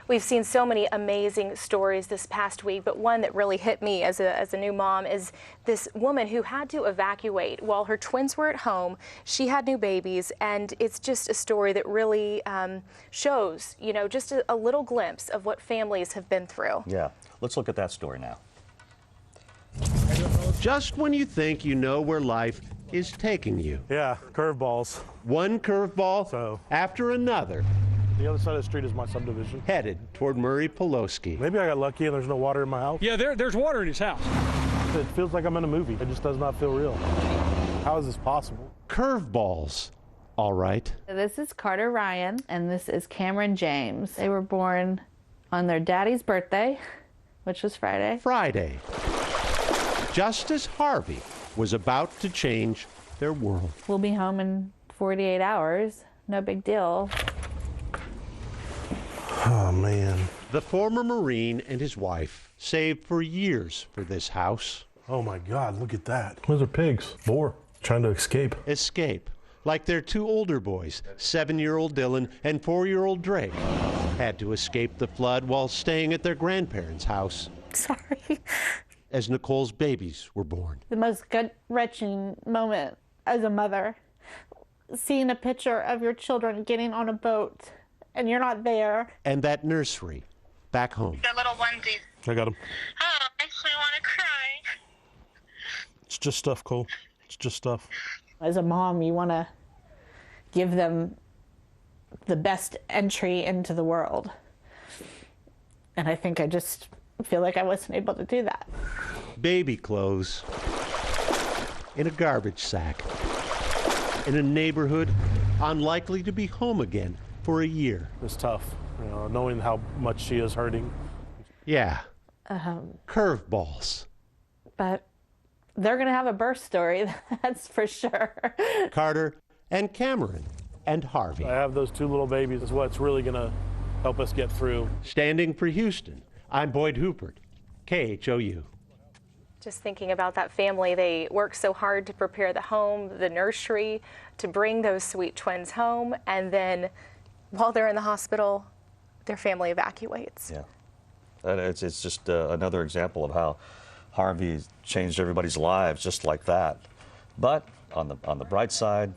We've seen so many amazing stories this past week, but one that really hit me as a new mom is this woman who had to evacuate while her twins were at home. She had new babies, and it's just a story that really shows, you know, just a little glimpse of what families have been through. Yeah, let's look at that story now. Just when you think you know where life is taking you. Yeah, curveballs. One curveball after another. The other side of the street is my subdivision. Headed toward Murray Pulaski. Maybe I got lucky and there's no water in my house. Yeah, there's water in his house. It feels like I'm in a movie. It just does not feel real. How is this possible? Curveballs. All right. This is Carter Ryan, and this is Cameron James. They were born on their daddy's birthday, which was Friday. Friday. Just as Harvey was about to change their world. We'll be home in 48 hours. No big deal. Oh, man. The former Marine and his wife saved for years for this house. Oh, my God, look at that. Those are pigs. Boar. Trying to escape. Escape. Like their two older boys, 7-year-old Dylan and 4-year-old Drake, had to escape the flood while staying at their grandparents' house. Sorry. As Nicole's babies were born. The most gut-wrenching moment as a mother, seeing a picture of your children getting on a boat and you're not there. And that nursery back home. The little onesie. I got him. Oh, makes me want to cry. It's just stuff, Cole. It's just stuff. As a mom, you want to give them the best entry into the world. And I think I just feel like I wasn't able to do that. Baby clothes in a garbage sack in a neighborhood unlikely to be home again for a year. It's tough, you know, knowing how much she is hurting. Yeah. Curveballs. But they're going to have a birth story, that's for sure. Carter and Cameron and Harvey. I have those two little babies. Is what's really going to help us get through. Standing for Houston, I'm Boyd Hoopert, KHOU. Just thinking about that family, they work so hard to prepare the home, the nursery, to bring those sweet twins home, and then while they're in the hospital, their family evacuates. Yeah, and it's just another example of how Harvey changed everybody's lives just like that. But on the bright side,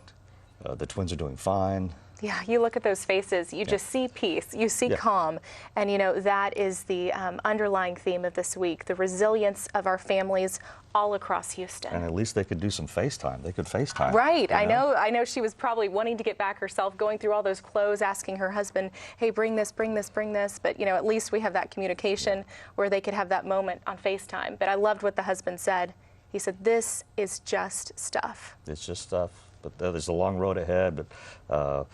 the twins are doing fine. Yeah, you look at those faces, you just see peace, you see calm, and you know that is the underlying theme of this week, the resilience of our families all across Houston. And at least they could do some FaceTime. They could FaceTime. Right, I know she was probably wanting to get back herself, going through all those clothes, asking her husband, hey, bring this, bring this, bring this, but you know, at least we have that communication where they could have that moment on FaceTime. But I loved what the husband said. He said, this is just stuff. It's just stuff. But there's a long road ahead. But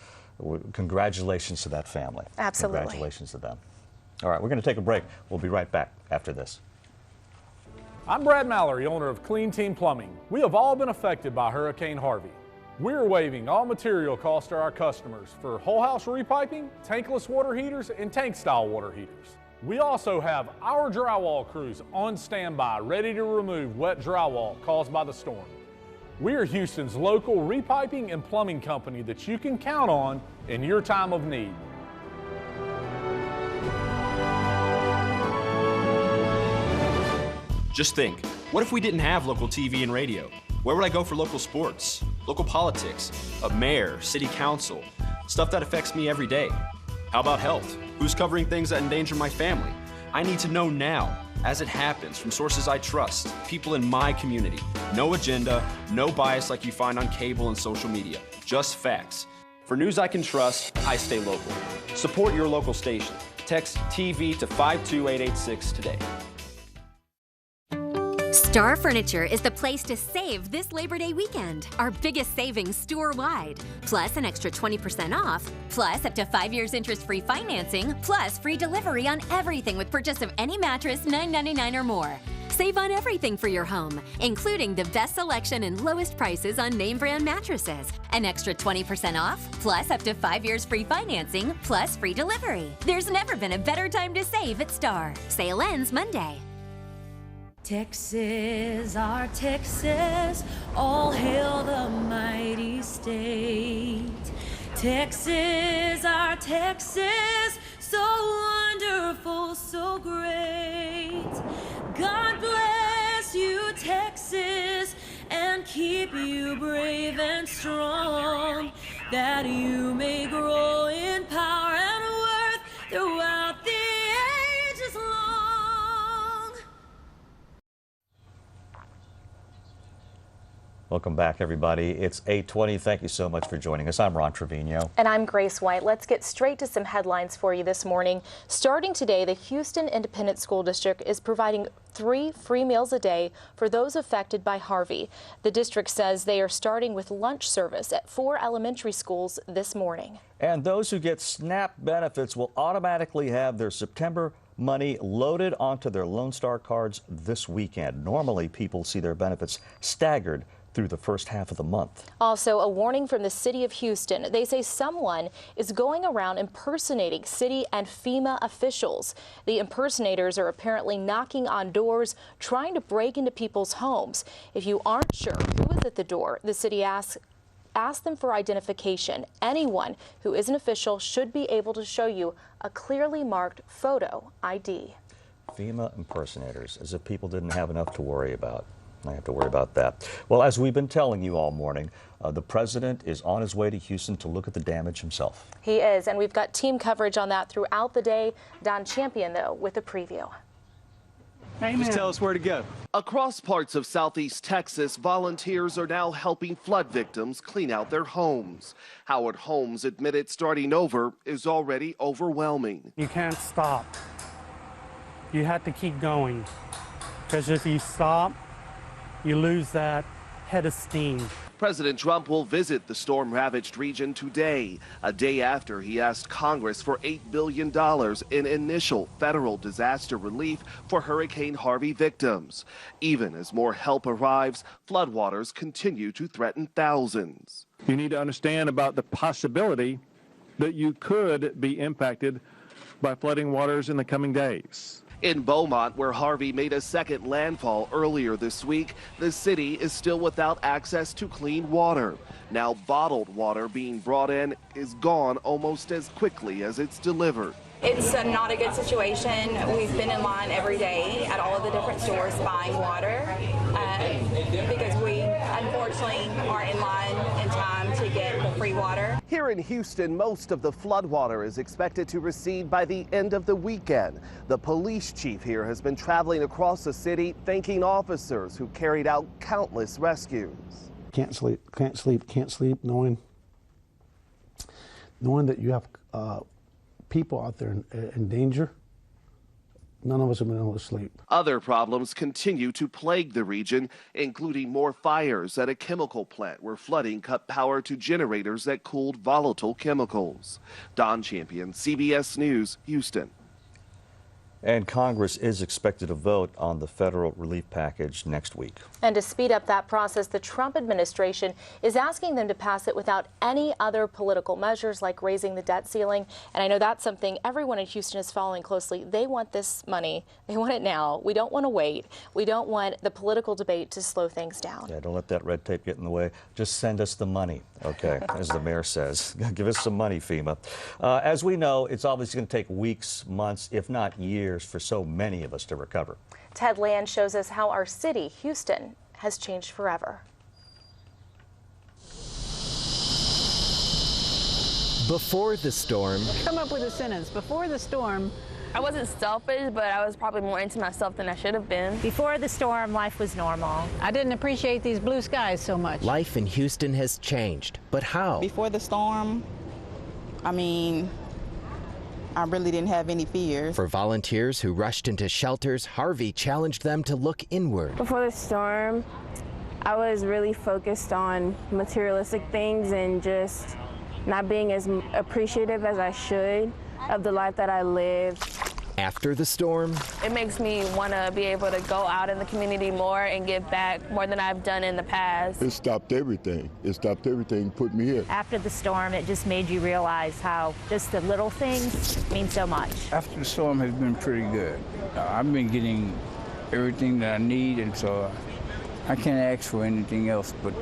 congratulations to that family. Absolutely. Congratulations to them. All right, we're going to take a break. We'll be right back after this. I'm Brad Mallory, owner of Clean Team Plumbing. We have all been affected by Hurricane Harvey. We're waiving all material costs to our customers for whole house repiping, tankless water heaters, and tank style water heaters. We also have our drywall crews on standby, ready to remove wet drywall caused by the storm. We are Houston's local repiping and plumbing company that you can count on in your time of need. Just think, what if we didn't have local TV and radio? Where would I go for local sports, local politics, a mayor, city council, stuff that affects me every day? How about health? Who's covering things that endanger my family? I need to know now, as it happens, from sources I trust, people in my community. No agenda, no bias like you find on cable and social media, just facts. For news I can trust, I stay local. Support your local station. Text TV to 52886 today. Star Furniture is the place to save this Labor Day weekend. Our biggest savings store-wide. Plus an extra 20% off. Plus up to 5 years interest-free financing. Plus free delivery on everything with purchase of any mattress $9.99 or more. Save on everything for your home, including the best selection and lowest prices on name brand mattresses. An extra 20% off, plus up to 5 years free financing, plus free delivery. There's never been a better time to save at Star. Sale ends Monday. Texas, our Texas, all hail the mighty state. Texas, our Texas, so wonderful, so great. God bless you, Texas, and keep you brave and strong, that you may grow in power and worth throughout the ages long. Welcome back, everybody. It's 8:20. Thank you so much for joining us. I'm Ron Trevino. And I'm Grace White. Let's get straight to some headlines for you this morning. Starting today, the Houston Independent School District is providing 3 free meals a day for those affected by Harvey. The district says they are starting with lunch service at 4 elementary schools this morning. And those who get SNAP benefits will automatically have their September money loaded onto their Lone Star cards this weekend. Normally, people see their benefits staggered through the first half of the month. Also, a warning from the city of Houston. They say someone is going around impersonating city and FEMA officials. The impersonators are apparently knocking on doors, trying to break into people's homes. If you aren't sure who is at the door, the city asks them for identification. Anyone who is an official should be able to show you a clearly marked photo ID. FEMA impersonators, as if people didn't have enough to worry about. I have to worry about that. Well, as we've been telling you all morning, the president is on his way to Houston to look at the damage himself. He is, and we've got team coverage on that throughout the day. Don Champion, though, with a preview. Amen. Just tell us where to go. Across parts of southeast Texas, volunteers are now helping flood victims clean out their homes. Howard Holmes admitted starting over is already overwhelming. You can't stop. You have to keep going, because if you stop, you lose that head of steam. President Trump will visit the storm-ravaged region today, a day after he asked Congress for $8 billion in initial federal disaster relief for Hurricane Harvey victims. Even as more help arrives, floodwaters continue to threaten thousands. You need to understand about the possibility that you could be impacted by flooding waters in the coming days. In Beaumont, where Harvey made a second landfall earlier this week, the city is still without access to clean water. Now bottled water being brought in is gone almost as quickly as it's delivered. It's not a good situation. We've been in line every day at all of the different stores buying water because we unfortunately aren't in line in time to get free water. Here in Houston, most of the floodwater is expected to recede by the end of the weekend. The police chief here has been traveling across the city thanking officers who carried out countless rescues. Can't sleep knowing that you have people out there in danger. None of us have been able to sleep. Other problems continue to plague the region, including more fires at a chemical plant where flooding cut power to generators that cooled volatile chemicals. Don Champion, CBS News, Houston. And Congress is expected to vote on the federal relief package next week. And to speed up that process, the Trump administration is asking them to pass it without any other political measures like raising the debt ceiling. And I know that's something everyone in Houston is following closely. They want this money. They want it now. We don't want to wait. We don't want the political debate to slow things down. Yeah, don't let that red tape get in the way. Just send us the money, okay, as the mayor says. Give us some money, FEMA. As we know, it's obviously going to take weeks, months, if not years, for so many of us to recover. Ted Land shows us how our city, Houston, has changed forever. Before the storm. Come up with a sentence. Before the storm. I wasn't selfish, but I was probably more into myself than I should have been. Before the storm, life was normal. I didn't appreciate these blue skies so much. Life in Houston has changed, but how? Before the storm, I mean, I really didn't have any fears. For volunteers who rushed into shelters, Harvey challenged them to look inward. Before the storm, I was really focused on materialistic things and just not being as appreciative as I should of the life that I lived. After the storm, it makes me want to be able to go out in the community more and give back more than I've done in the past. It stopped everything. It stopped everything, put me here. After the storm, it just made you realize how just the little things mean so much. After the storm has been pretty good. I've been getting everything that I need, and so I can't ask for anything else but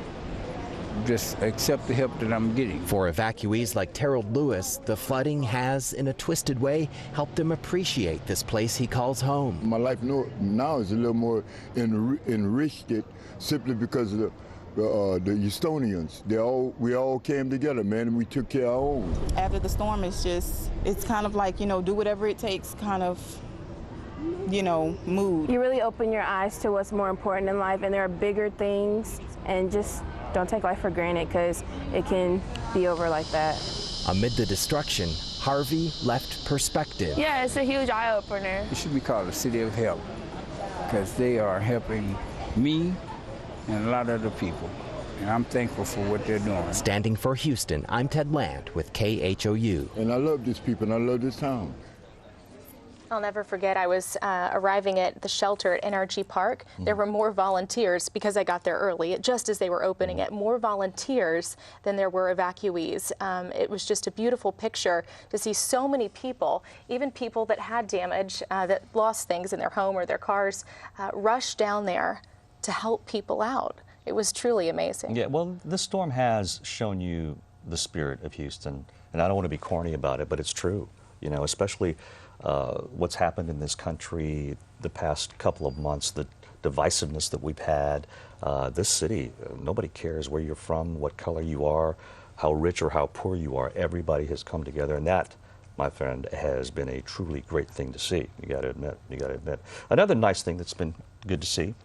just accept the help that I'm getting. For evacuees like Terrell Lewis, the flooding has, in a twisted way, helped him appreciate this place he calls home. My life now is a little more enriched simply because of the Houstonians. We all came together, man, and we took care of our own. After the storm, it's kind of like, do whatever it takes kind of, mood. You really open your eyes to what's more important in life, and there are bigger things, and just don't take life for granted because it can be over like that. Amid the destruction, Harvey left perspective. Yeah, it's a huge eye-opener. It should be called a city of help because they are helping me and a lot of other people. And I'm thankful for what they're doing. Standing for Houston, I'm Ted Land with KHOU. And I love these people and I love this town. I'll never forget, I was arriving at the shelter at NRG Park. There were more volunteers because I got there early, just as they were opening it, more volunteers than there were evacuees. It was just a beautiful picture to see so many people, even people that had damage, that lost things in their home or their cars, rush down there to help people out. It was truly amazing. Yeah, well, this storm has shown you the spirit of Houston, and I don't want to be corny about it, but it's true, especially what's happened in this country the past couple of months, the divisiveness that we've had. This city, nobody cares where you're from, what color you are, how rich or how poor you are. Everybody has come together, and that, my friend, has been a truly great thing to see. You got to admit. Another nice thing that's been good to see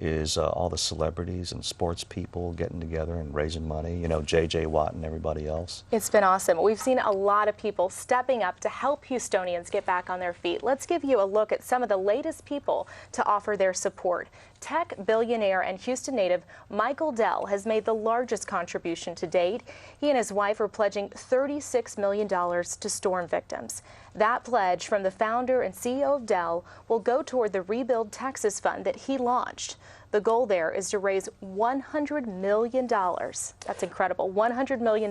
is all the celebrities and sports people getting together and raising money, J.J. Watt and everybody else. It's been awesome. We've seen a lot of people stepping up to help Houstonians get back on their feet. Let's give you a look at some of the latest people to offer their support. Tech billionaire and Houston native Michael Dell has made the largest contribution to date. He and his wife are pledging $36 million to storm victims. That pledge from the founder and CEO of Dell will go toward the Rebuild Texas Fund that he launched. The goal there is to raise $100 million. That's incredible, $100 million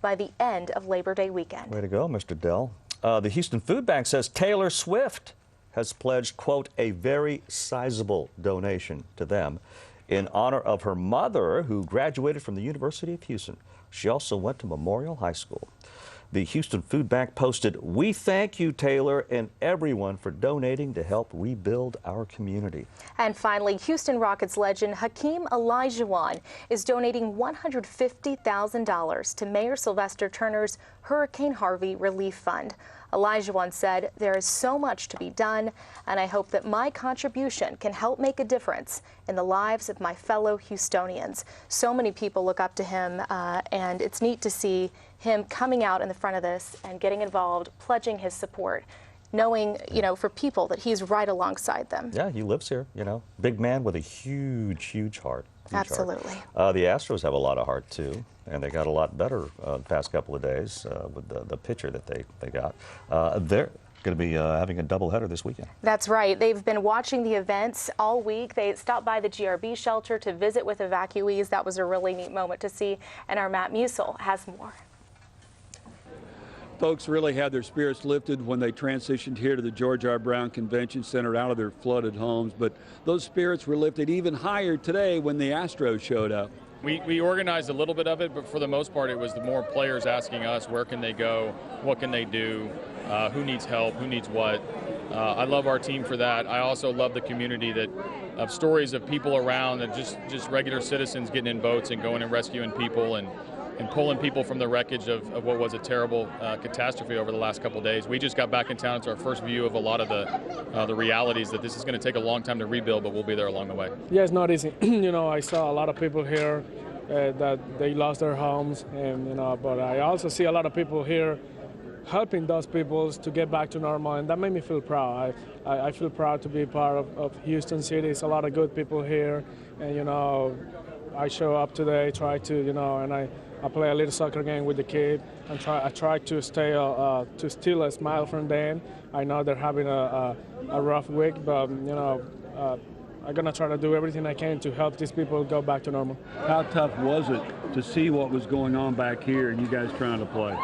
by the end of Labor Day weekend. Way to go, Mr. Dell. The Houston Food Bank says Taylor Swift has pledged, quote, a very sizable donation to them in honor of her mother, who graduated from the University of Houston. She also went to Memorial High School. The Houston Food Bank posted, "We thank you, Taylor, and everyone for donating to help rebuild our community." And finally, Houston Rockets legend Hakeem Olajuwon is donating $150,000 to Mayor Sylvester Turner's Hurricane Harvey Relief Fund. Olajuwon said, "There is so much to be done, and I hope that my contribution can help make a difference in the lives of my fellow Houstonians." So many people look up to him, and it's neat to see him coming out in the front of this and getting involved, pledging his support. knowing, for people that he's right alongside them. Yeah, he lives here, Big man with a huge, huge heart. Absolutely. The Astros have a lot of heart, too, and they got a lot better the past couple of days with the pitcher that they got. They're going to be having a doubleheader this weekend. That's right. They've been watching the events all week. They stopped by the GRB shelter to visit with evacuees. That was a really neat moment to see, and our Matt Musil has more. Folks really had their spirits lifted when they transitioned here to the George R. Brown Convention Center out of their flooded homes, but those spirits were lifted even higher today when the Astros showed up. We organized a little bit of it, but for the most part, it was the more players asking us, where can they go, what can they do, who needs help, who needs what. I love our team for that. I also love the community of stories of people around and just regular citizens getting in boats and going and rescuing people and pulling people from the wreckage of what was a terrible catastrophe over the last couple of days. We just got back in town. It's our first view of a lot of the realities that this is going to take a long time to rebuild, but we'll be there along the way. Yeah, it's not easy. I saw a lot of people here that they lost their homes, and but I also see a lot of people here helping those people to get back to normal, and that made me feel proud. I feel proud to be part of Houston City. It's a lot of good people here, and I show up today, try to, and I play a little soccer game with the kid, and I try to stay to steal a smile from them. I know they're having a rough week, but I'm gonna try to do everything I can to help these people go back to normal. How tough was it to see what was going on back here and you guys trying to play?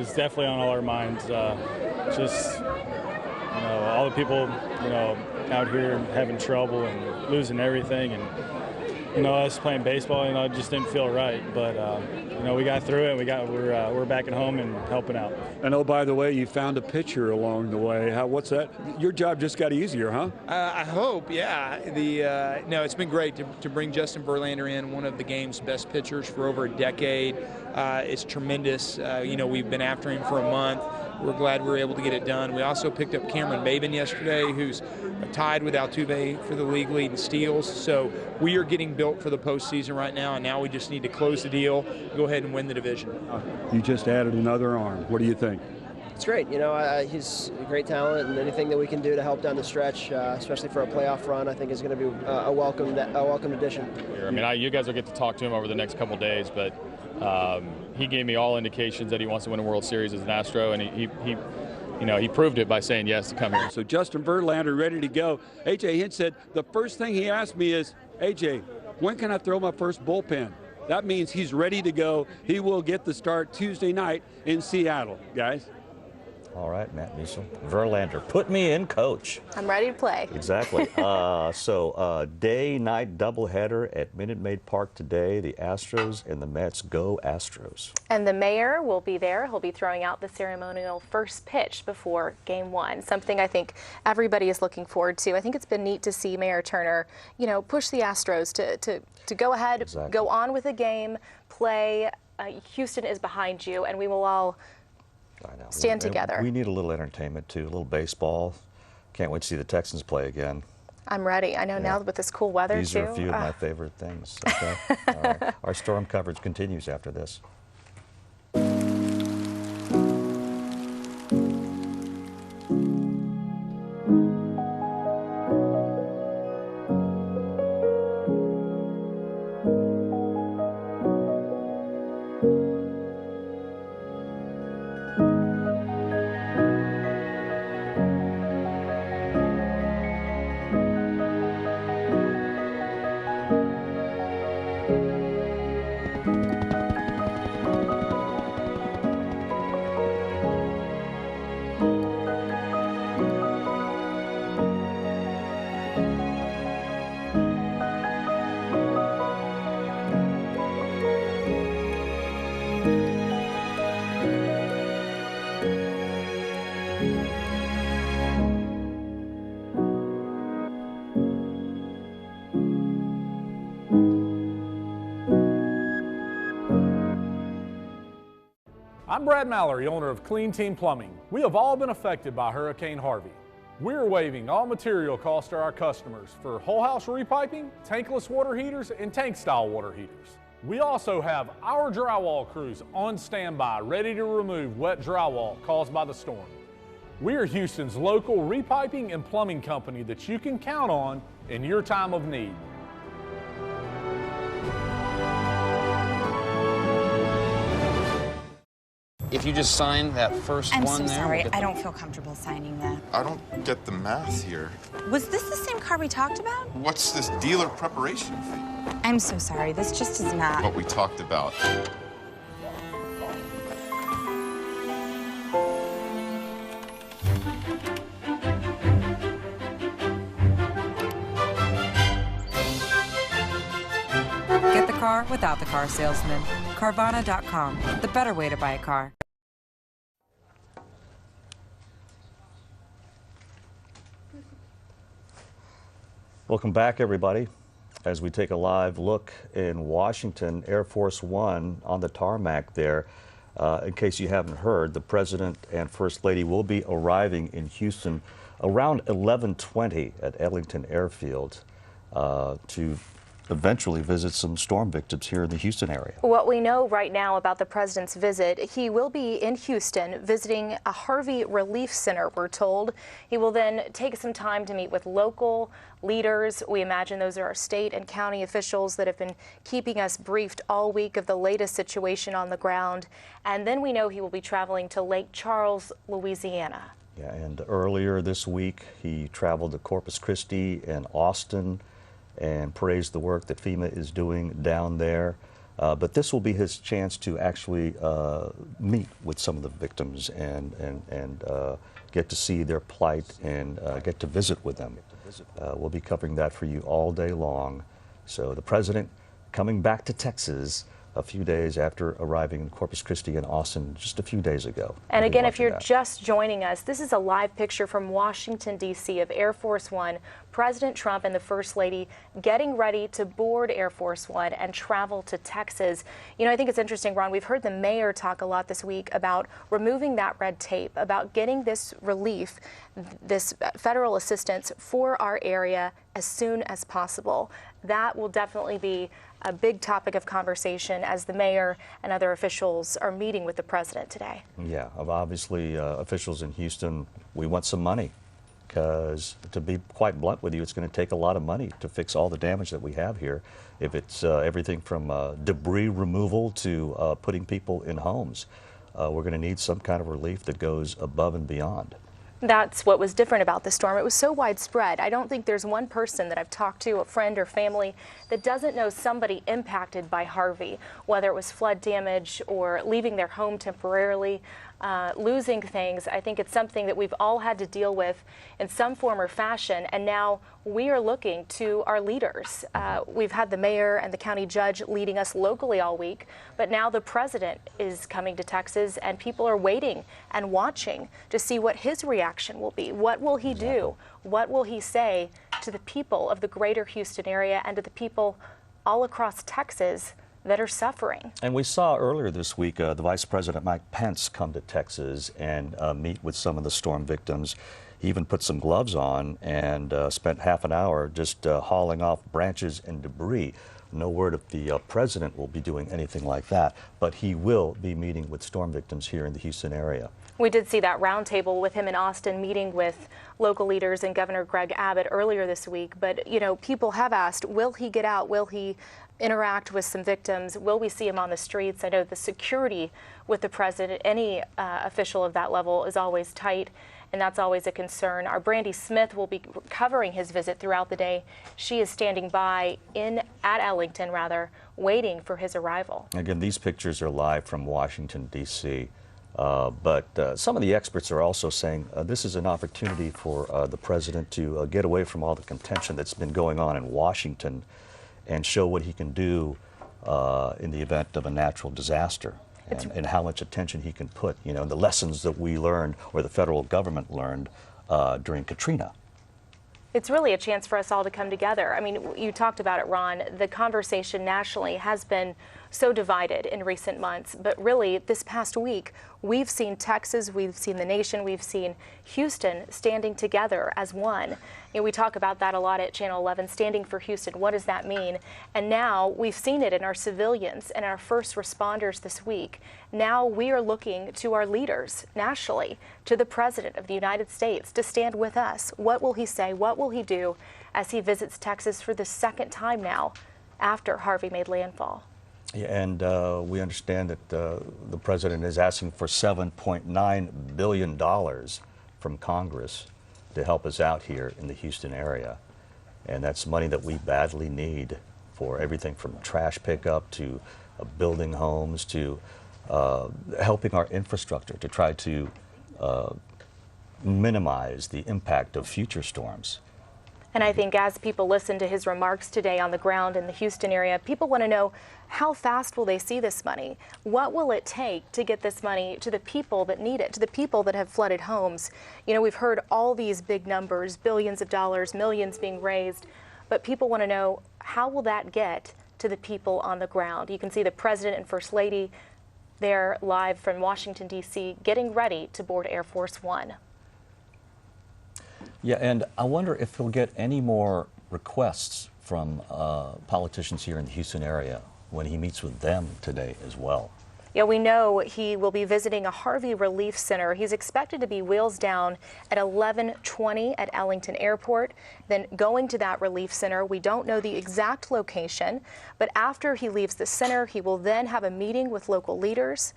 It's definitely on all our minds. All the people, out here having trouble and losing everything, and us playing baseball, it just didn't feel right. But we got through it. We're back at home and helping out. And oh, by the way, you found a pitcher along the way. What's that? Your job just got easier, huh? I hope, yeah. It's been great to bring Justin Verlander in, one of the game's best pitchers for over a decade. It's tremendous. We've been after him for a month. We're glad we were able to get it done. We also picked up Cameron Maben yesterday, who's tied with Altuve for the league lead in steals. So we are getting built for the postseason right now, and now we just need to close the deal, go ahead and win the division. You just added another arm. What do you think? It's great. He's a great talent, and anything that we can do to help down the stretch, especially for a playoff run, I think is going to be a welcome addition. You guys will get to talk to him over the next couple days, but he gave me all indications that he wants to win a World Series as an Astro, and he proved it by saying yes to come here. So Justin Verlander ready to go. A.J. Hinch said the first thing he asked me is, A.J., when can I throw my first bullpen? That means he's ready to go. He will get the start Tuesday night in Seattle, guys. All right, Matt Musil. Verlander, put me in, coach. I'm ready to play. Exactly. Day-night doubleheader at Minute Maid Park today. The Astros and the Mets. Go Astros. And the mayor will be there. He'll be throwing out the ceremonial first pitch before Game 1, something I think everybody is looking forward to. I think it's been neat to see Mayor Turner, push the Astros to go ahead, exactly. Go on with the game, play. Houston is behind you, and we will all stand together. We need a little entertainment, too, a little baseball. Can't wait to see the Texans play again. I'm ready. I know now with this cool weather, These are a few of my favorite things. Okay? All right. Our storm coverage continues after this. I'm Brad Mallory, owner of Clean Team Plumbing. We have all been affected by Hurricane Harvey. We're waiving all material costs to our customers for whole house repiping, tankless water heaters, and tank style water heaters. We also have our drywall crews on standby, ready to remove wet drywall caused by the storm. We are Houston's local repiping and plumbing company that you can count on in your time of need. If you just sign that first I'm one so there. sorry. I don't feel comfortable signing that. I don't get the math here. Was this the same car we talked about? What's this dealer preparation fee? I'm so sorry. This just is not. What we talked about. Get the car without the car salesman. Carvana.com, the better way to buy a car. Welcome back, everybody. As we take a live look in Washington, Air Force One on the tarmac there. In case you haven't heard, the President and First Lady will be arriving in Houston around 11:20 at Ellington Airfield to eventually visit some storm victims here in the Houston area. What we know right now about the president's visit, he will be in Houston visiting a Harvey relief center, we're told. He will then take some time to meet with local leaders. We imagine those are our state and county officials that have been keeping us briefed all week of the latest situation on the ground. And then we know he will be traveling to Lake Charles, Louisiana. Yeah, and earlier this week, he traveled to Corpus Christi and Austin and praised the work that FEMA is doing down there. But this will be his chance to actually meet with some of the victims and get to see their plight and get to visit with them. We'll be covering that for you all day long. So the president coming back to Texas a few days after arriving in Corpus Christi and Austin just a few days ago. And again, if you're just joining us, this is a live picture from Washington, D.C. of Air Force One, President Trump and the First Lady getting ready to board Air Force One and travel to Texas. You know, I think it's interesting, Ron, we've heard the mayor talk a lot this week about removing that red tape, about getting this relief, this federal assistance for our area as soon as possible. That will definitely be a big topic of conversation as the mayor and other officials are meeting with the president today. Yeah, obviously officials in Houston, we want some money because, to be quite blunt with you, it's going to take a lot of money to fix all the damage that we have here. If it's everything from debris removal to putting people in homes, we're going to need some kind of relief that goes above and beyond. That's what was different about the storm. It was so widespread. I don't think there's one person that I've talked to, a friend or family, that doesn't know somebody impacted by Harvey, whether it was flood damage or leaving their home temporarily, losing things. I think it's something that we've all had to deal with in some form or fashion, and now we are looking to our leaders. We've had the mayor and the county judge leading us locally all week, but now the president is coming to Texas, and people are waiting and watching to see what his reaction will be. What will he do? What will he say to the people of the greater Houston area and to the people all across Texas that are suffering? And we saw earlier this week the Vice President Mike Pence come to Texas and meet with some of the storm victims. He even put some gloves on and spent half an hour just hauling off branches and debris. No word if the president will be doing anything like that, but he will be meeting with storm victims here in the Houston area. We did see that roundtable with him in Austin, meeting with local leaders and Governor Greg Abbott earlier this week. But, you know, people have asked, will he get out? Will he interact with some victims? Will we see him on the streets? I know the security with the president, any official of that level, is always tight, and that's always a concern. Our Brandy Smith will be covering his visit throughout the day. She is standing by at Ellington, waiting for his arrival. Again, these pictures are live from Washington, D.C. But some of the experts are also saying this is an opportunity for the president to get away from all the contention that's been going on in Washington and show what he can do in the event of a natural disaster, and how much attention he can put, you know, the lessons that we learned, or the federal government learned during Katrina. It's really a chance for us all to come together. I mean, you talked about it, Ron. The conversation nationally has been so divided in recent months. But really, this past week, we've seen Texas, we've seen the nation, we've seen Houston standing together as one. You know, we talk about that a lot at Channel 11, standing for Houston. What does that mean? And now we've seen it in our civilians and our first responders this week. Now we are looking to our leaders nationally, to the President of the United States, to stand with us. What will he say? What will he do as he visits Texas for the second time now after Harvey made landfall? Yeah, and we understand that the President is asking for $7.9 billion from Congress to help us out here in the Houston area. And that's money that we badly need for everything from trash pickup to building homes to helping our infrastructure to try to minimize the impact of future storms. And I think as people listen to his remarks today on the ground in the Houston area, people want to know, how fast will they see this money? What will it take to get this money to the people that need it, to the people that have flooded homes? You know, we've heard all these big numbers, billions of dollars, millions being raised, but people want to know, how will that get to the people on the ground? You can see the President and First Lady there live from Washington, D.C., getting ready to board Air Force One. Yeah, and I wonder if he'll get any more requests from politicians here in the Houston area when he meets with them today as well. Yeah, we know he will be visiting a Harvey Relief Center. He's expected to be wheels down at 11:20 at Ellington Airport, then going to that relief center. We don't know the exact location, but after he leaves the center, he will then have a meeting with local leaders.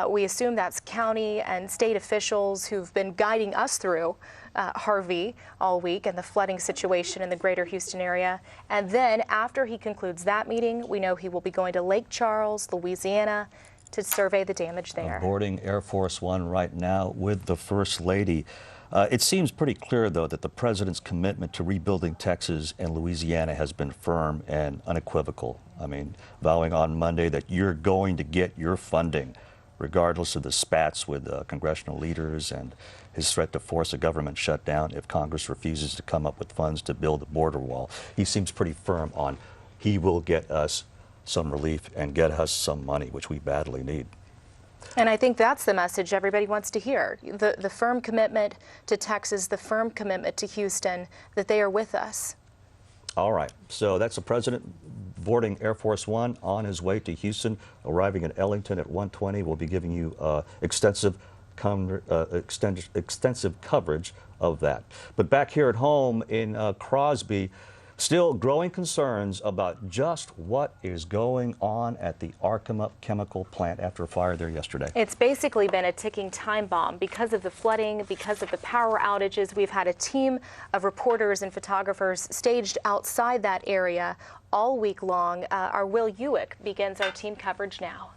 We assume that's county and state officials who've been guiding us through Harvey all week and the flooding situation in the greater Houston area. And then after he concludes that meeting, we know he will be going to Lake Charles, Louisiana, to survey the damage there. Boarding Air Force One right now with the First Lady. It seems pretty clear, though, that the President's commitment to rebuilding Texas and Louisiana has been firm and unequivocal. I mean, vowing on Monday that you're going to get your funding, regardless of the spats with congressional leaders and his threat to force a government shutdown if Congress refuses to come up with funds to build a border wall. He seems pretty firm on he will get us some relief and get us some money, which we badly need. And I think that's the message everybody wants to hear. The firm commitment to Texas, the firm commitment to Houston, that they are with us. All right, so that's the President boarding Air Force One on his way to Houston, arriving at Ellington at 1:20. We'll be giving you extensive coverage of that. But back here at home in Crosby, still growing concerns about just what is going on at the Arkema chemical plant after a fire there yesterday. It's basically been a ticking time bomb because of the flooding, because of the power outages. We've had a team of reporters and photographers staged outside that area all week long. Our Will Ewick begins our team coverage now.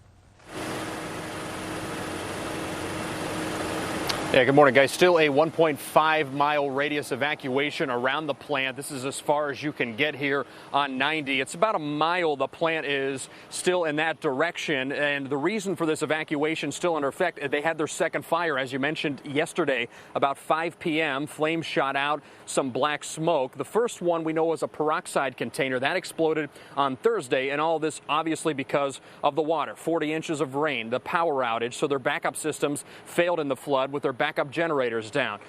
Yeah, good morning, guys. Still a 1.5-mile radius evacuation around the plant. This is as far as you can get here on 90. It's about a mile the plant is still in that direction. And the reason for this evacuation still under effect, they had their second fire, as you mentioned yesterday, about 5 p.m. Flames shot out some black smoke. The first one we know was a peroxide container. That exploded on Thursday, and all this obviously because of the water. 40 inches of rain, the power outage, so their backup systems failed in the flood with their backup generators down.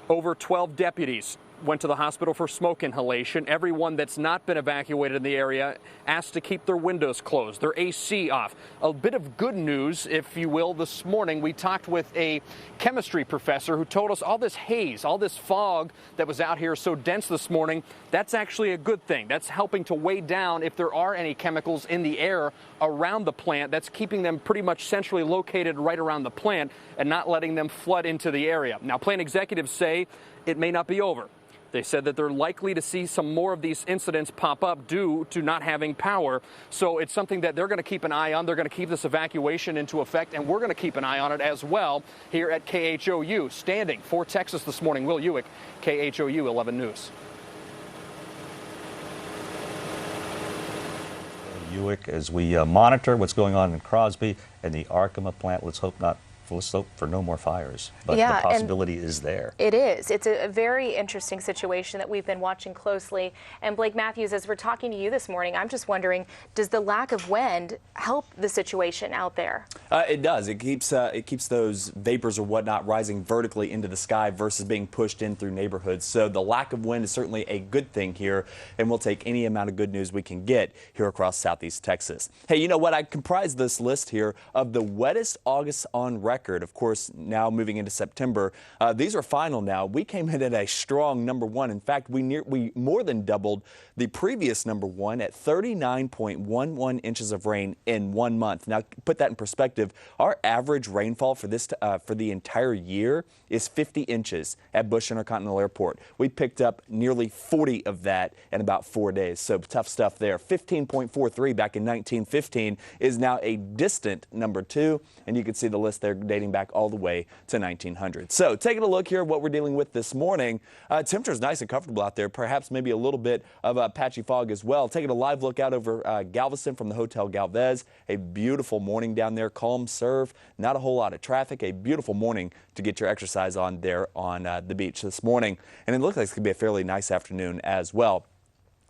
Over 12 deputies went to the hospital for smoke inhalation. Everyone that's not been evacuated in the area asked to keep their windows closed, their AC off. A bit of good news, if you will, this morning we talked with a chemistry professor who told us all this haze, all this fog that was out here so dense this morning, that's actually a good thing. That's helping to weigh down if there are any chemicals in the air around the plant. That's keeping them pretty much centrally located right around the plant and not letting them flood into the area. Now, plant executives say it may not be over. They said that they're likely to see some more of these incidents pop up due to not having power. So it's something that they're going to keep an eye on. They're going to keep this evacuation into effect, and we're going to keep an eye on it as well here at KHOU. Standing for Texas this morning, Will Ewick, KHOU 11 News. Ewick, as we monitor what's going on in Crosby and the Arkema plant, let's hope not let's hope for no more fires. But Yeah, the possibility is there. It is. It's a very interesting situation that we've been watching closely. And Blake Matthews, as we're talking to you this morning, I'm just wondering, does the lack of wind help the situation out there? It does. It keeps those vapors or whatnot rising vertically into the sky versus being pushed in through neighborhoods. So the lack of wind is certainly a good thing here, and we'll take any amount of good news we can get here across southeast Texas. Hey, you know what? I comprised this list here of the wettest August on record. Of course, now moving into September, these are final now. We came in at a strong #1. In fact, we more than doubled the previous #1 at 39.11 inches of rain in 1 month. Now, put that in perspective. Our average rainfall for this for the entire year is 50 inches at Bush Intercontinental Airport. We picked up nearly 40 of that in about 4 days. So tough stuff there. 15.43 back in 1915 is now a distant #2, and you can see the list there dating back all the way to 1900. So taking a look here at what we're dealing with this morning, temperature's nice and comfortable out there, perhaps maybe a little bit of patchy fog as well. Taking a live look out over Galveston from the Hotel Galvez, a beautiful morning down there, calm serve, not a whole lot of traffic, a beautiful morning to get your exercise on there on the beach this morning. And it looks like it's going to be a fairly nice afternoon as well.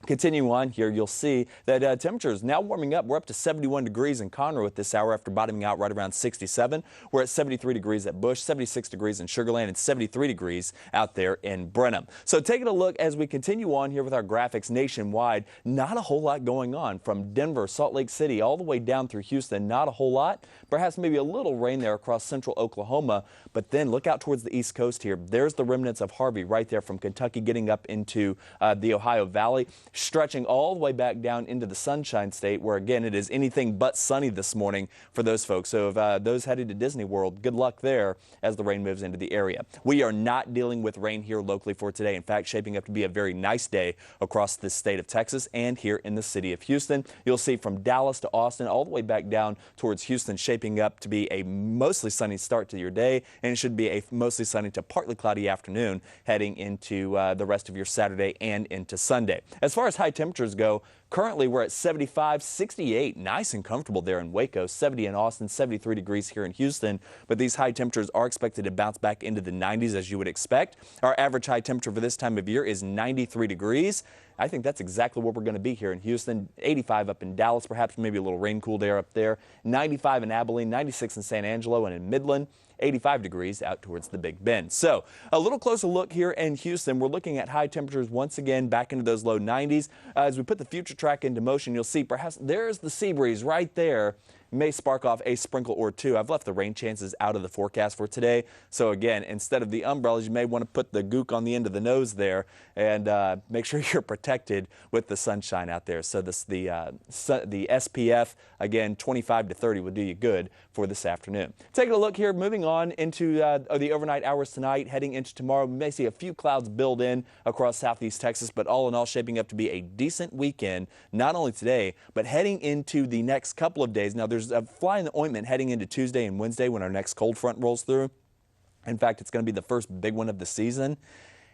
Continue on here, you'll see that temperature is now warming up. We're up to 71 degrees in Conroe at this hour after bottoming out right around 67. We're at 73 degrees at Bush, 76 degrees in Sugar Land, and 73 degrees out there in Brenham. So taking a look as we continue on here with our graphics nationwide, not a whole lot going on from Denver, Salt Lake City, all the way down through Houston. Not a whole lot. Perhaps maybe a little rain there across central Oklahoma. But then look out towards the East Coast here. There's the remnants of Harvey right there from Kentucky getting up into the Ohio Valley, stretching all the way back down into the Sunshine State, where again it is anything but sunny this morning for those folks. So if those headed to Disney World, good luck there as the rain moves into the area. We are not dealing with rain here locally for today. In fact, shaping up to be a very nice day across the state of Texas and here in the city of Houston. You'll see from Dallas to Austin all the way back down towards Houston, shaping up to be a mostly sunny start to your day, and it should be a mostly sunny to partly cloudy afternoon heading into the rest of your Saturday and into Sunday. As far as high temperatures go, currently we're at 75, 68, nice and comfortable there in Waco, 70 in Austin, 73 degrees here in Houston. But these high temperatures are expected to bounce back into the 90s as you would expect. Our average high temperature for this time of year is 93 degrees. I think that's exactly where we're going to be here in Houston. 85 up in Dallas, perhaps maybe a little rain cooled air up there. 95 in Abilene, 96 in San Angelo and in Midland. 85 degrees out towards the Big Bend. So a little closer look here in Houston. We're looking at high temperatures once again back into those low 90s. As we put the future track into motion, you'll see perhaps there's the sea breeze right there. May spark off a sprinkle or two. I've left the rain chances out of the forecast for today. So again, instead of the umbrellas, you may want to put the gook on the end of the nose there and make sure you're protected with the sunshine out there. So the SPF, again, 25 to 30 will do you good for this afternoon. Taking a look here, moving on into the overnight hours tonight, heading into tomorrow. We may see a few clouds build in across southeast Texas, but all in all shaping up to be a decent weekend, not only today, but heading into the next couple of days. Now, there's a fly in the ointment heading into Tuesday and Wednesday when our next cold front rolls through. In fact, it's going to be the first big one of the season.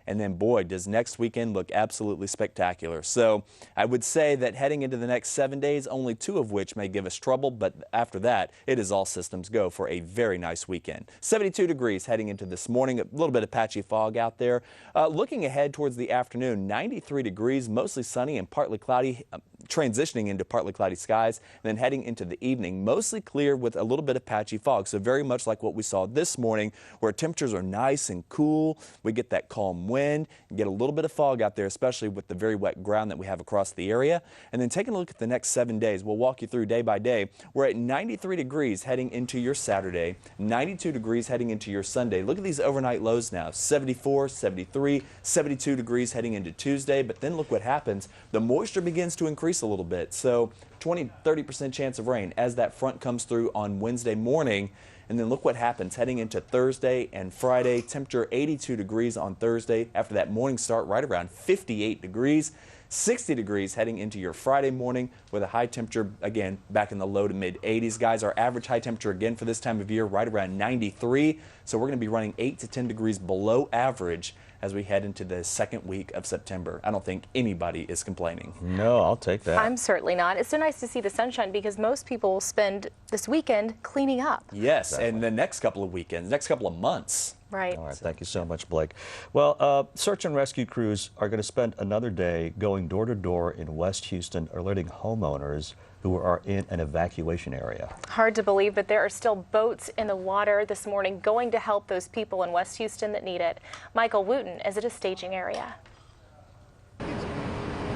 And then, boy, does next weekend look absolutely spectacular. So I would say that heading into the next 7 days, only 2 of which may give us trouble. But after that, it is all systems go for a very nice weekend. 72 degrees heading into this morning. A little bit of patchy fog out there. Looking ahead towards the afternoon, 93 degrees, mostly sunny and partly cloudy. Transitioning into partly cloudy skies, and then heading into the evening, mostly clear with a little bit of patchy fog. So very much like what we saw this morning, where temperatures are nice and cool. We get that calm wind and get a little bit of fog out there, especially with the very wet ground that we have across the area. And then taking a look at the next 7 days, we'll walk you through day by day. We're at 93 degrees heading into your Saturday, 92 degrees heading into your Sunday. Look at these overnight lows now, 74, 73, 72 degrees heading into Tuesday. But then look what happens. The moisture begins to increase a little bit. So 20-30% chance of rain as that front comes through on Wednesday morning. And then look what happens heading into Thursday and Friday. Temperature 82 degrees on Thursday after that morning start, right around 58 degrees. 60 degrees heading into your Friday morning with a high temperature, again, back in the low to mid 80s. Guys, our average high temperature again for this time of year right around 93. So we're going to be running 8 to 10 degrees below average as we head into the second week of September. I don't think anybody is complaining. No, I'll take that. I'm certainly not. It's so nice to see the sunshine because most people will spend this weekend cleaning up. Yes, exactly. And the next couple of weekends, next couple of months. Right. All right, thank you so much, Blake. Well, search and rescue crews are going to spend another day going door to door in West Houston, alerting homeowners who are in an evacuation area. Hard to believe, but there are still boats in the water this morning going to help those people in West Houston that need it. Michael Wooten is at a staging area.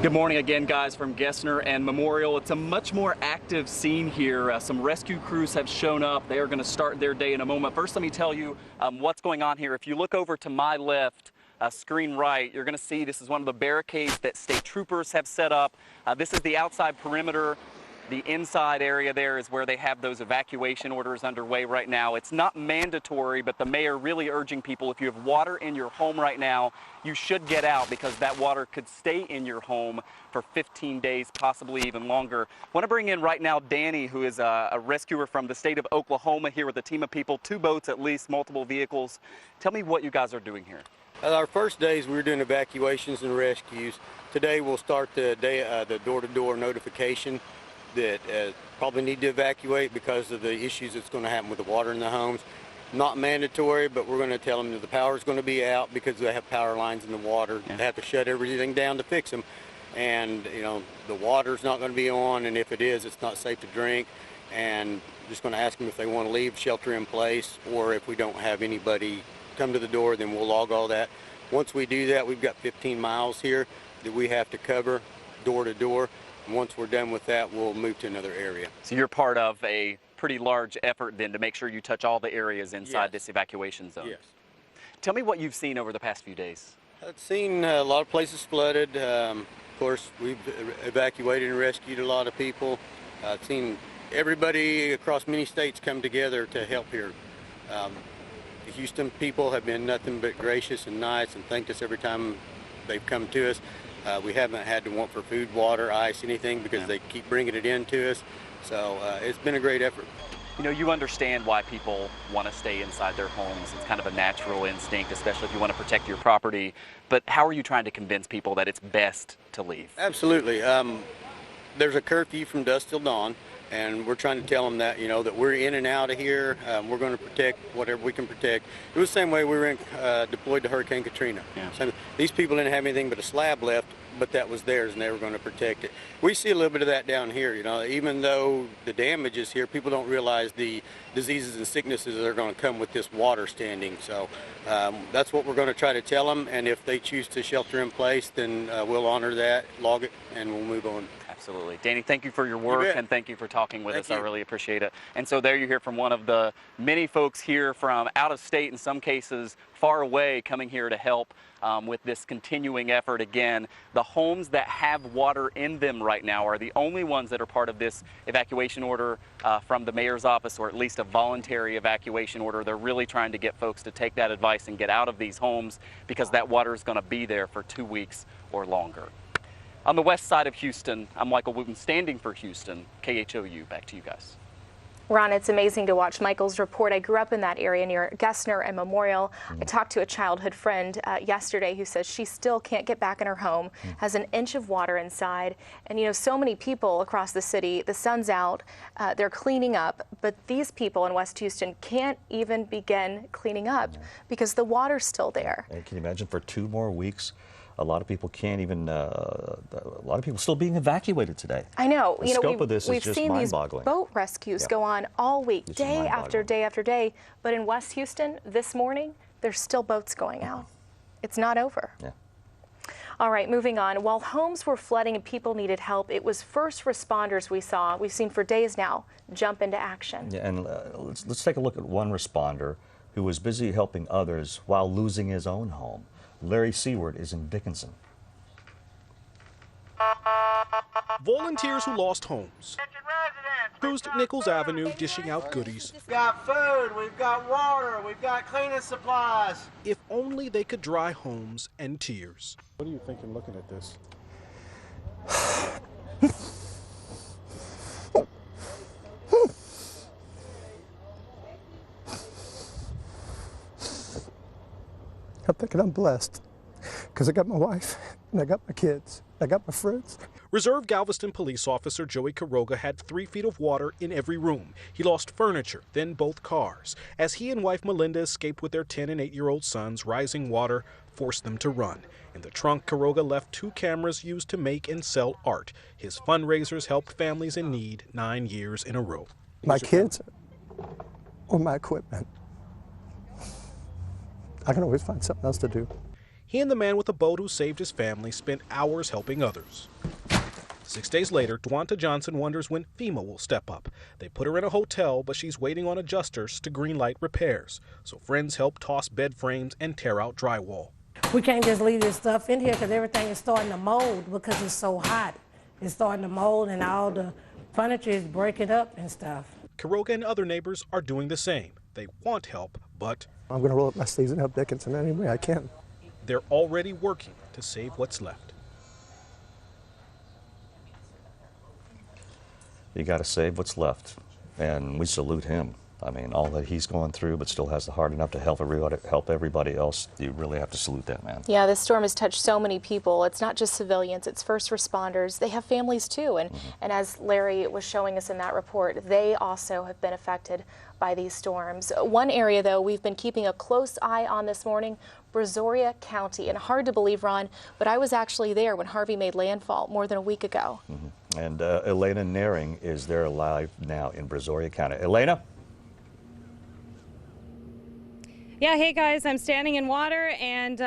Good morning again, guys, from Gessner and Memorial. It's a much more active scene here. Some rescue crews have shown up. They are going to start their day in a moment. First, let me tell you what's going on here. If you look over to my left, screen right, you're going to see this is one of the barricades that state troopers have set up. This is the outside perimeter. The inside area there is where they have those evacuation orders underway right now. It's not mandatory, but the mayor really urging people, if you have water in your home right now, you should get out because that water could stay in your home for 15 days, possibly even longer. I want to bring in right now Danny, who is a rescuer from the state of Oklahoma, here with a team of people, 2 boats at least, multiple vehicles. Tell me what you guys are doing here. Our first days we were doing evacuations and rescues. Today we'll start the door-to-door notification that probably need to evacuate because of the issues that's going to happen with the water in the homes. Not mandatory, but we're going to tell them that the power is going to be out because they have power lines in the water. Yeah. They have to shut everything down to fix them. And, you know, the water's not going to be on, and if it is, it's not safe to drink. And just going to ask them if they want to leave shelter in place, or if we don't have anybody come to the door, then we'll log all that. Once we do that, we've got 15 miles here that we have to cover door to door. Once we're done with that, we'll move to another area. So you're part of a pretty large effort then to make sure you touch all the areas inside this evacuation zone. Yes. Tell me what you've seen over the past few days. I've seen a lot of places flooded. Of course, we've evacuated and rescued a lot of people. I've seen everybody across many states come together to help here. The Houston people have been nothing but gracious and nice and thanked us every time they've come to us. We haven't had to want for food, water, ice, anything because they keep bringing it in to us. So it's been a great effort. You know, you understand why people want to stay inside their homes. It's kind of a natural instinct, especially if you want to protect your property. But how are you trying to convince people that it's best to leave? Absolutely. There's a curfew from dusk till dawn, and we're trying to tell them that, you know, that we're in and out of here. We're going to protect whatever we can protect. It was the same way we were deployed to Hurricane Katrina. Yeah. So these people didn't have anything but a slab left, but that was theirs, and they were going to protect it. We see a little bit of that down here. You know, even though the damage is here, people don't realize the diseases and sicknesses that are going to come with this water standing. So that's what we're going to try to tell them, and if they choose to shelter in place, then we'll honor that, log it, and we'll move on. Absolutely. Danny, thank you for your work, and thank you for talking with us. I really appreciate it. And so there you hear from one of the many folks here from out of state, in some cases far away, coming here to help with this continuing effort. Again, the homes that have water in them right now are the only ones that are part of this evacuation order from the mayor's office, or at least a voluntary evacuation order. They're really trying to get folks to take that advice and get out of these homes because that water is going to be there for 2 weeks or longer. On the west side of Houston, I'm Michael Wooten, standing for Houston, KHOU. Back to you guys. Ron, it's amazing to watch Michael's report. I grew up in that area near Gessner and Memorial. I talked to a childhood friend yesterday who says she still can't get back in her home, has an inch of water inside. And, you know, so many people across the city, the sun's out, they're cleaning up, but these people in West Houston can't even begin cleaning up because the water's still there. And can you imagine for 2 more weeks? A lot of people can't even, a lot of people still being evacuated today. I know. The scope of this is just mind-boggling. We've seen these boat rescues go on all week, day after day after day. But in West Houston this morning, there's still boats going out. It's not over. Yeah. All right, moving on. While homes were flooding and people needed help, it was first responders we've seen for days now, jump into action. Yeah, and let's take a look at one responder who was busy helping others while losing his own home. Larry Seward is in Dickinson. Volunteers who lost homes. Cruised Nichols Avenue dishing out goodies. We've got food, we've got water, we've got cleaning supplies. If only they could dry homes and tears. What are you thinking looking at this? I'm thinking I'm blessed because I got my wife and I got my kids. I got my friends. Reserve Galveston police officer Joey Quiroga had 3 feet of water in every room. He lost furniture, then both cars. As he and wife Melinda escaped with their 10 and 8-year-old sons, rising water forced them to run. In the trunk, Quiroga left 2 cameras used to make and sell art. His fundraisers helped families in need 9 years in a row. My kids or my equipment. I can always find something else to do. He and the man with the boat who saved his family spent hours helping others. 6 days later, Dwanta Johnson wonders when FEMA will step up. They put her in a hotel, but she's waiting on adjusters to greenlight repairs. So friends help toss bed frames and tear out drywall. We can't just leave this stuff in here because everything is starting to mold because it's so hot. It's starting to mold and all the furniture is breaking up and stuff. Quiroga and other neighbors are doing the same. They want help, but I'm going to roll up my sleeves and help Dickinson any way I can. They're already working to save what's left. You got to save what's left, and we salute him. I mean, all that he's going through, but still has the heart enough to help everybody else. You really have to salute that man. Yeah, this storm has touched so many people. It's not just civilians, it's first responders. They have families too, and as Larry was showing us in that report, they also have been affected by these storms. One area, though, we've been keeping a close eye on this morning, Brazoria County. And hard to believe, Ron, but I was actually there when Harvey made landfall more than a week ago. And Elena Naring is there live now in Brazoria County. Elena? Yeah, hey guys, I'm standing in water and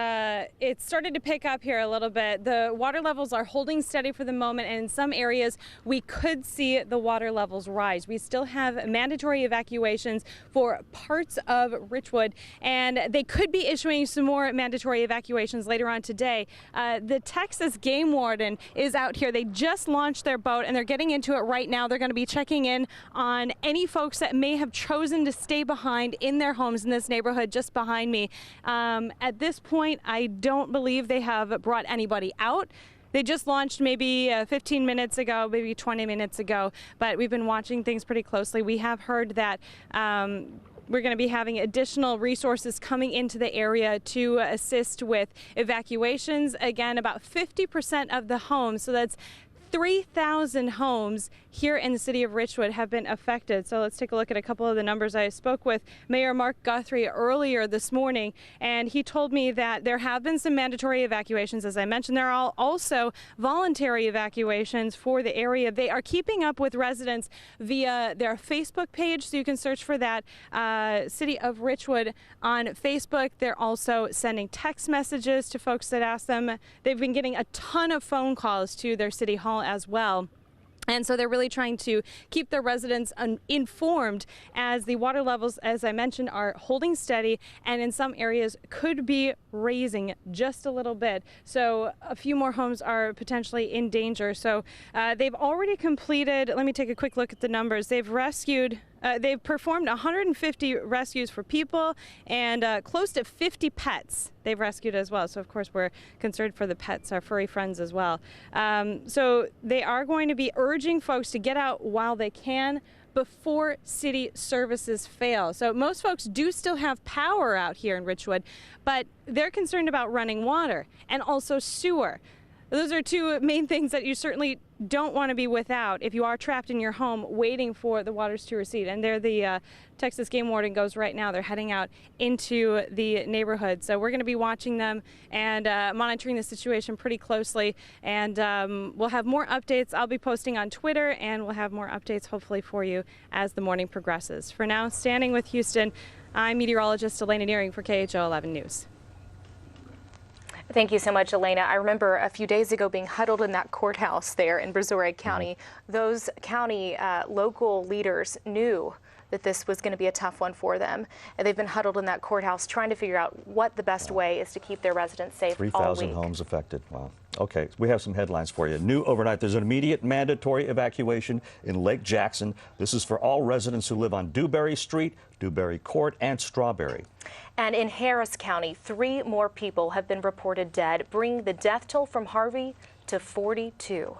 it started to pick up here a little bit. The water levels are holding steady for the moment, and in some areas we could see the water levels rise. We still have mandatory evacuations for parts of Richwood, and they could be issuing some more mandatory evacuations later on today. The Texas game warden is out here. They just launched their boat and they're getting into it right now. They're going to be checking in on any folks that may have chosen to stay behind in their homes in this neighborhood just behind me. At this point, I don't believe they have brought anybody out. They just launched maybe 15 minutes ago, maybe 20 minutes ago, but we've been watching things pretty closely. We have heard that we're going to be having additional resources coming into the area to assist with evacuations. Again, about 50% of the homes, so that's 3,000 homes here in the city of Richwood have been affected. So let's take a look at a couple of the numbers. I spoke with Mayor Mark Guthrie earlier this morning, and he told me that there have been some mandatory evacuations. As I mentioned, there are also voluntary evacuations for the area. They are keeping up with residents via their Facebook page, so you can search for that, City of Richwood on Facebook. They're also sending text messages to folks that ask them. They've been getting a ton of phone calls to their city hall as well. And so they're really trying to keep their residents informed as the water levels, as I mentioned, are holding steady and in some areas could be raising just a little bit. So a few more homes are potentially in danger. So they've already completed, let me take a quick look at the numbers. They've performed 150 rescues for people and close to 50 pets they've rescued as well. So of course we're concerned for the pets, our furry friends as well. So they are going to be urging folks to get out while they can before city services fail. So most folks do still have power out here in Richwood, but they're concerned about running water and also sewer. Those are two main things that you certainly don't want to be without if you are trapped in your home waiting for the waters to recede. And there the Texas game warden goes right now. They're heading out into the neighborhood. So we're going to be watching them and monitoring the situation pretty closely. And we'll have more updates. I'll be posting on Twitter, and we'll have more updates hopefully for you as the morning progresses. For now, standing with Houston, I'm meteorologist Elena Nearing for KHOU 11 News. Thank you so much, Elena. I remember a few days ago being huddled in that courthouse there in Brazoria County. Those county local leaders knew that this was going to be a tough one for them. And they've been huddled in that courthouse trying to figure out what the best way is to keep their residents safe all week. 3,000 homes affected. Wow. Okay, we have some headlines for you. New overnight, there's an immediate mandatory evacuation in Lake Jackson. This is for all residents who live on Dewberry Street, Dewberry Court, and Strawberry. And in Harris County, 3 more people have been reported dead, bringing the death toll from Harvey to 42.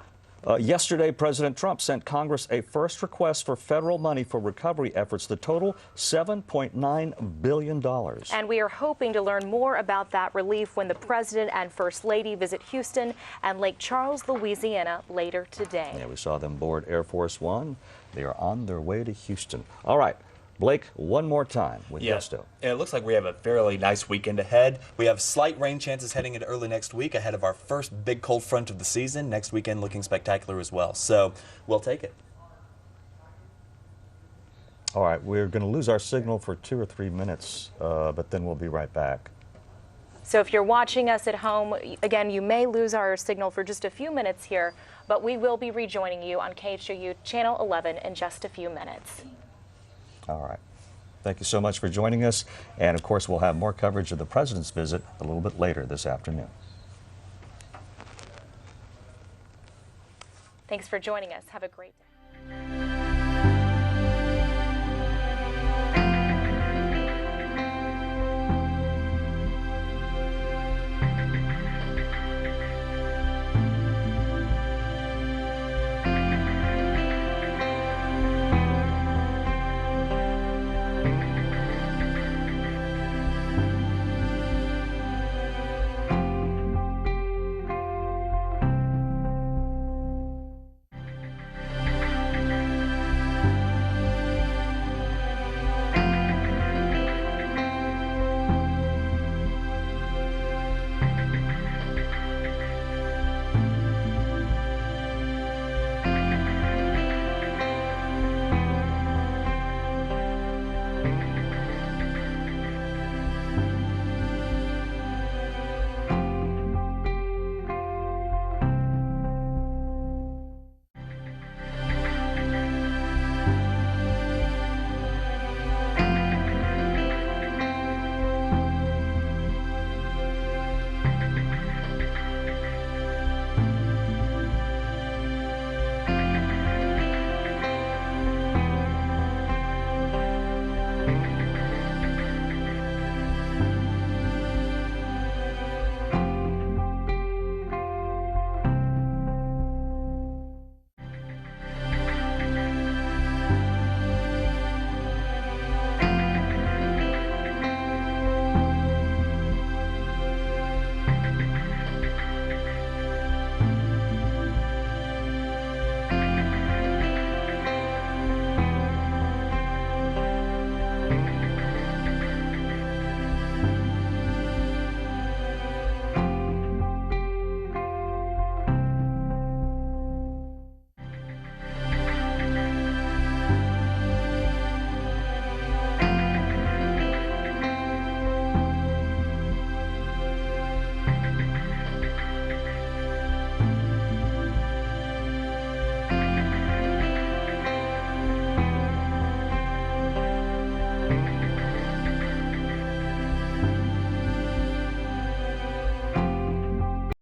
Yesterday, President Trump sent Congress a first request for federal money for recovery efforts, the total $7.9 billion. And we are hoping to learn more about that relief when the President and First Lady visit Houston and Lake Charles, Louisiana later today. Yeah, we saw them board Air Force One. They are on their way to Houston. All right. Blake, one more time with Gusto. It looks like we have a fairly nice weekend ahead. We have slight rain chances heading into early next week ahead of our first big cold front of the season. Next weekend looking spectacular as well. So we'll take it. All right, we're going to lose our signal for 2 or 3 minutes, but then we'll be right back. So if you're watching us at home, again, you may lose our signal for just a few minutes here, but we will be rejoining you on KHOU Channel 11 in just a few minutes. All right. Thank you so much for joining us. And of course, we'll have more coverage of the president's visit a little bit later this afternoon. Thanks for joining us. Have a great day.